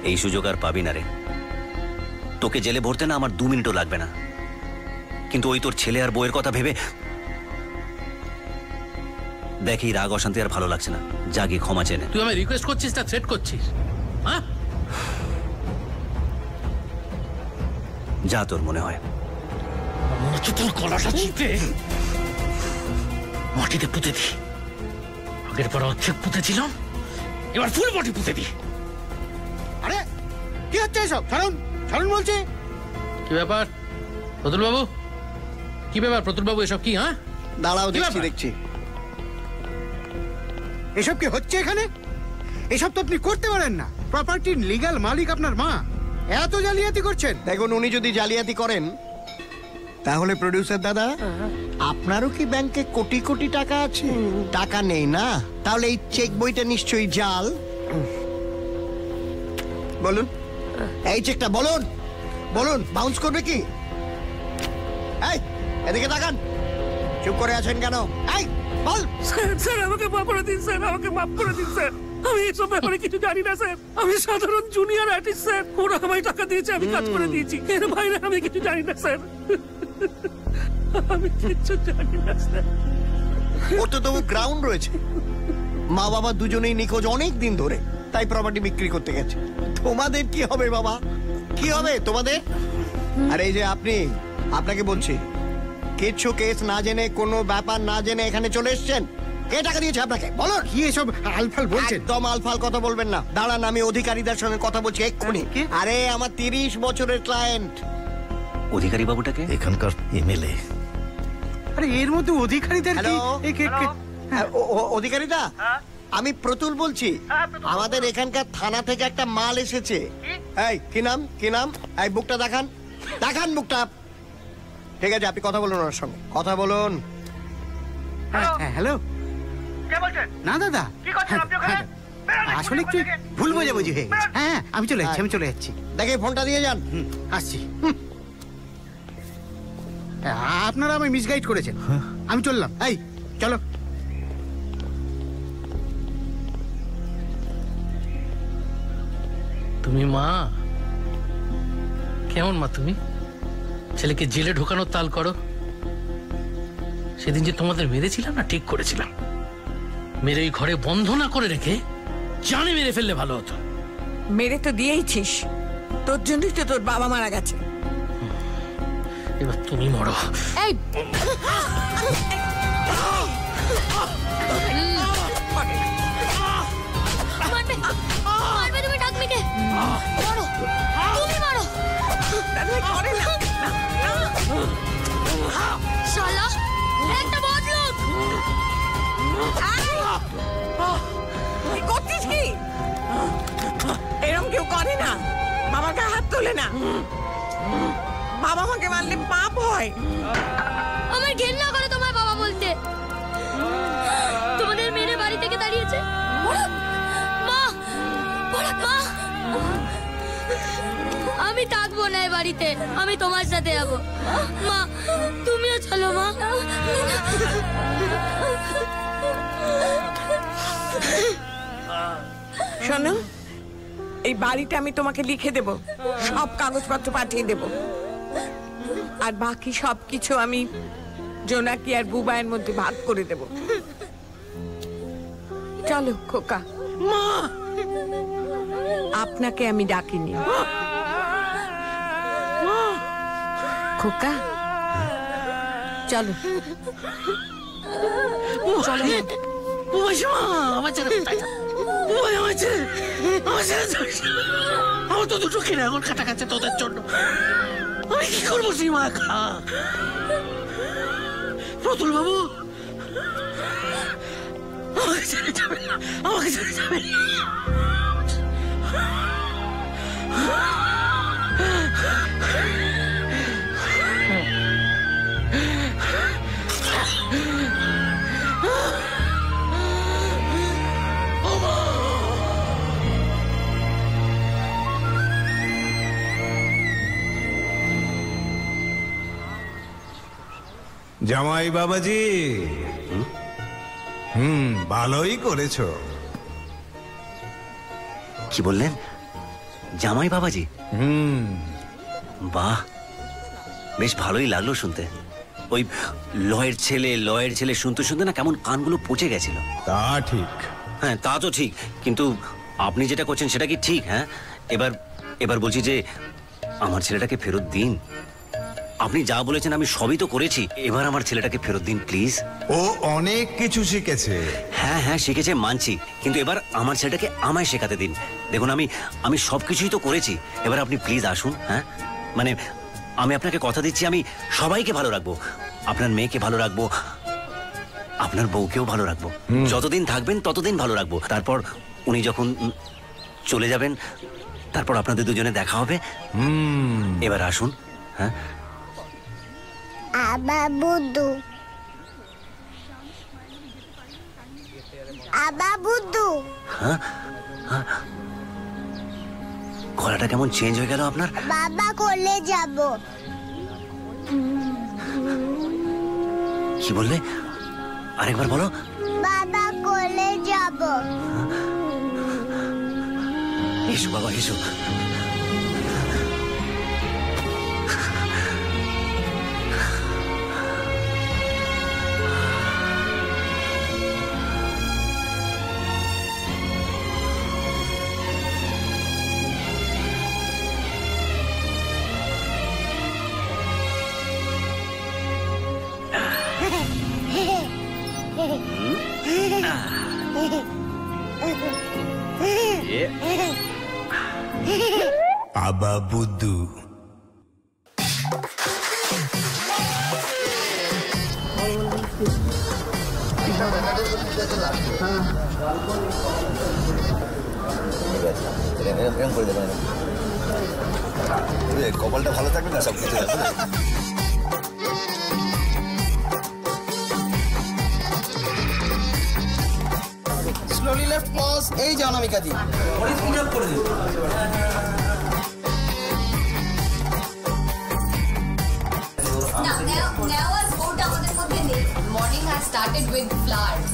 এই সুযোগ আর পাবি না রে। তোকে জেলে ভরতে না আমার 2 মিনিটও লাগবে না, কিন্তু ওই তোর ছেলে আর বউয়ের কথা ভেবে দেখ এই রাগ অশান্তি আর ভালো লাগছে না। যা গিয়ে ক্ষমা চেয়ে নে। তুই আমায় রিকোয়েস্ট করছিস না থ্রেট করছিস? হ্যাঁ, যা তোর মনে হয়। তোর গলাটা চিপে মাটিতে পুঁতে দি। আগের পর অর্ধেক পুঁতেছিলাম, এবার ফুল মাটি পুঁতে দি। আরে কি হচ্ছে এসব? ছাড়ুন ছাড়ুন বলছি। কি ব্যাপার প্রতুল বাবু? কি ব্যাপার প্রতুল বাবু, এসব কি? হ্যাঁ দাঁড়াও, দেখছি দেখছি। এসব কি হচ্ছে এখানে? এসব তো আপনি করতে পারেন না। প্রপার্টির লিগ্যাল মালিক আপনার মা, এত জালিয়াতি করছেন। দেখুন, উনি যদি জালিয়াতি করেন তাহলে প্রডিউসার দাদা, আপনারও কি ব্যাংকে কোটি কোটি টাকা আছে? টাকা নেই না, তাহলে এই চেক বইটা নিশ্চয়ই জাল। বলুন, এই চেকটা বলুন বলুন, বাউন্স করবে কি? এই এদিকে তাকান, চুপ করে আছেন কেন? এই বল। স্যার আমাকে মাফ করে দিন স্যার, আমাকে মাফ করে দিন স্যার। আমি এসব ব্যাপারে কিছু জানি না স্যার। আমি সাধারণ জুনিয়র আর্টিস্ট স্যার। ওরা আমায় টাকা দিয়েছে, আমি কাজ করে দিয়েছি। এর বাইরে আমি কিছু জানি না স্যার। আমি কিছু জানি না স্যার। ওর তো তবু গ্রাউন্ড রয়েছে। মা বাবা দুজনেই নিখোঁজ অনেক দিন ধরে, তাই প্রপার্টি বিক্রি করতে গেছে। তোমাদের কি হবে বাবা? কি হবে তোমাদের? আর এই যে আপনি, আপনাকে বলছি, কিছু কেস না জেনে, কোনো ব্যাপার না জেনে এখানে চলে এসেছেন। কে টাকা দিয়েছে আপনাকে? বলো। কি এসব আলফাল বলছেন? একদম আলফাল কথা বলবেন না। দাঁড়ান, আমি অধিকারীদের সঙ্গে কথা বলছি এক্ষুনি। আরে আমার 30 বছরের ক্লায়েন্ট। অধিকারী বাবুটাকে? এখানকার এমএলএ। আরে এর মধ্যে অধিকারীদের কি? অধিকারীদা, আমি প্রতুল বলছি। আমাদের এখানকার থানা থেকে একটা মাল এসেছে। এই কি নাম, কি নাম? এই বুকটা দেখান, দেখান বুকটা। ঠিক আছে, আপনি কথা বলুন ওনার সঙ্গে, কথা বলুন। হ্যালো, কে বলছেন? না দাদা, কি করছেন আপনি ওখানে? আসলে একটু ভুল বোঝাবুঝি হয়ে গেছে। হ্যাঁ আমি চলে যাচ্ছি, আমি চলে যাচ্ছি। দেখে ফোনটা দিয়ে যান। আসছি। আপনারা আমায় মিসগাইড করেছেন, আমি চললাম। এই চলো। তুমি মা? কেমন মা তুমি? ছেলেকে জেলে ঢোকানোর তাল করো। সেদিন যে তোমাদের মেরেছিলাম না, ঠিক করেছিলাম। মেরে ওই ঘরে বন্ধ না করে রেখে জানে মেরে ফেললে ভালো হতো। মেরে তো দিয়েইছিস, তোর জন্যই তো তোর বাবা মারা গেছে। এবার তুমি মরো। এই মারবে তুমি ডাকমিকে। মারো, তুমি মারো। শালা, একটা বল তোলে না। বাবা মাকে মারলে পাপ হয়। আমার ঘেন্না করে তোমার বাবা বলতে। তোমাদের মেয়ে বাড়ি থেকে দাঁড়িয়েছে। মা, মা, আমি থাকবো না এই বাড়িতে, আমি তোমার সাথে যাবো। মা, তুমিও চলো মা। শোনো, এই বাড়িটা আমি তোমাকে লিখে দেব, সব কাগজপত্র পাঠিয়ে দেব, আর বাকি সবকিছু আমি জোনাকি আর বুবাইয়ের মধ্যে ভাগ করে দেব। চলো খোকা। মা, আপনাকে আমি ডাকিনি। খোকা চলো চলো। আমার তো দুটো কিনে এখন কাটা কাছে তোদের জন্য। আমি কি করবো সীমা? প্রতুল বাবু আমাকে ছেড়ে যাবে, আমাকে ছেড়ে যাবে। জামাই বাবাজি, ভালোই করেছো। কি বললেন? জামাই বাবাজি? বাহ, বেশ ভালোই লাগলো শুনতে। ওই লয়ের ছেলে শুনতে শুনতে না কেমন কানগুলো পচে গেছিল। তা ঠিক। হ্যাঁ, তা তো ঠিক, কিন্তু আপনি যেটা করছেন সেটা কি ঠিক? হ্যাঁ, এবার বলছি যে আমার ছেলেটাকে ফেরত দিন। আপনি যা বলেছেন আমি সবই তো করেছি, এবার আমার ছেলেটাকে ফেরত দিন প্লিজ। ও অনেক কিছু শিখেছে। হ্যাঁ হ্যাঁ, শিখেছে মানছি, কিন্তু এবার আমার ছেলেটাকে আমায় শেখাতে দিন। দেখুন, আমি সবকিছুই তো করেছি, এবার আপনি প্লিজ আসুন। হ্যাঁ, মানে আমি আপনাকে কথা দিচ্ছি, আমি সবাইকে ভালো রাখবো, আপনার মেয়েকে ভালো রাখবো, আপনার বউকেও ভালো রাখবো। যতদিন থাকবেন ততদিন ভালো রাখবো। তারপর উনি যখন চলে যাবেন, তারপর আপনাদের দুজনে দেখা হবে। এবার আসুন। হ্যাঁ, আবা বুদ্ধু, আবা বুদ্ধু। হ্যাঁ, গলাটা কেমন চেঞ্জ হয়ে গেল আপনার? বাবা কোলে যাব। কি বললে? আরেকবার বলো। বাবা কোলে যাব। এসো বাবা, এসো। আবা বুদ্ধু। কপালটা ভালো থাকবে না, সব কিছু আছে। স্লোলি লেফট পজ, এই যাও নামিকা দি। করে দিন। Morning has started with flowers.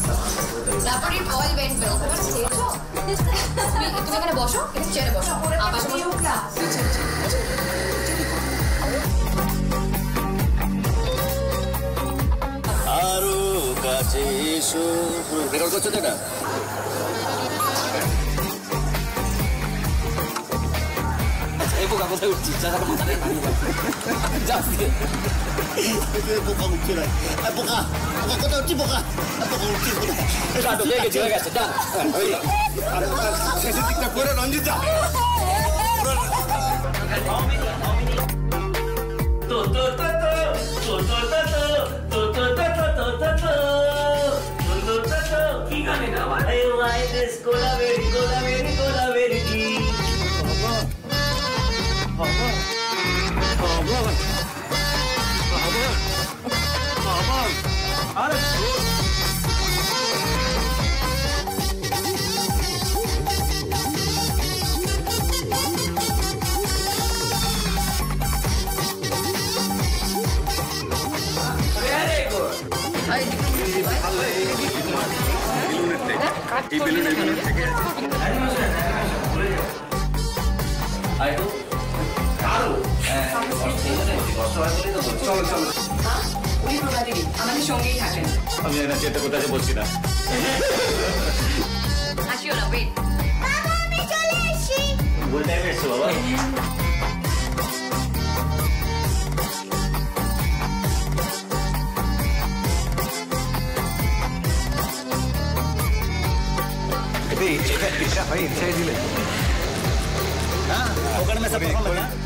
তারপর it all went well. তুমি এখানে বসো, এখানে চেয়ারে বসো। আপাশে বসো। আরো কাছে এসো। রেকর্ড করছো তো এটা? এই পোকা কোথায় উঠছিস? পোকা উঠছে না, পোকা কোথায় উঠছি? পোকা উঠছি হয়ে গেছে। শেষের দিকটা করে রঞ্জিত যা। কি গানে না গোলাবেরি গোলাবেরি গোলাবেরি। আমাদের সঙ্গেই থাকেন। আমি না যেতে কোথায় বলছি না। আসিও না, ওয়েট। বাবা আমি চলে এসেছি। ভুল টাইমে এসছো বাবা। এটা ভাই ছেড়ে দিলে। हाँ, ओकर में सब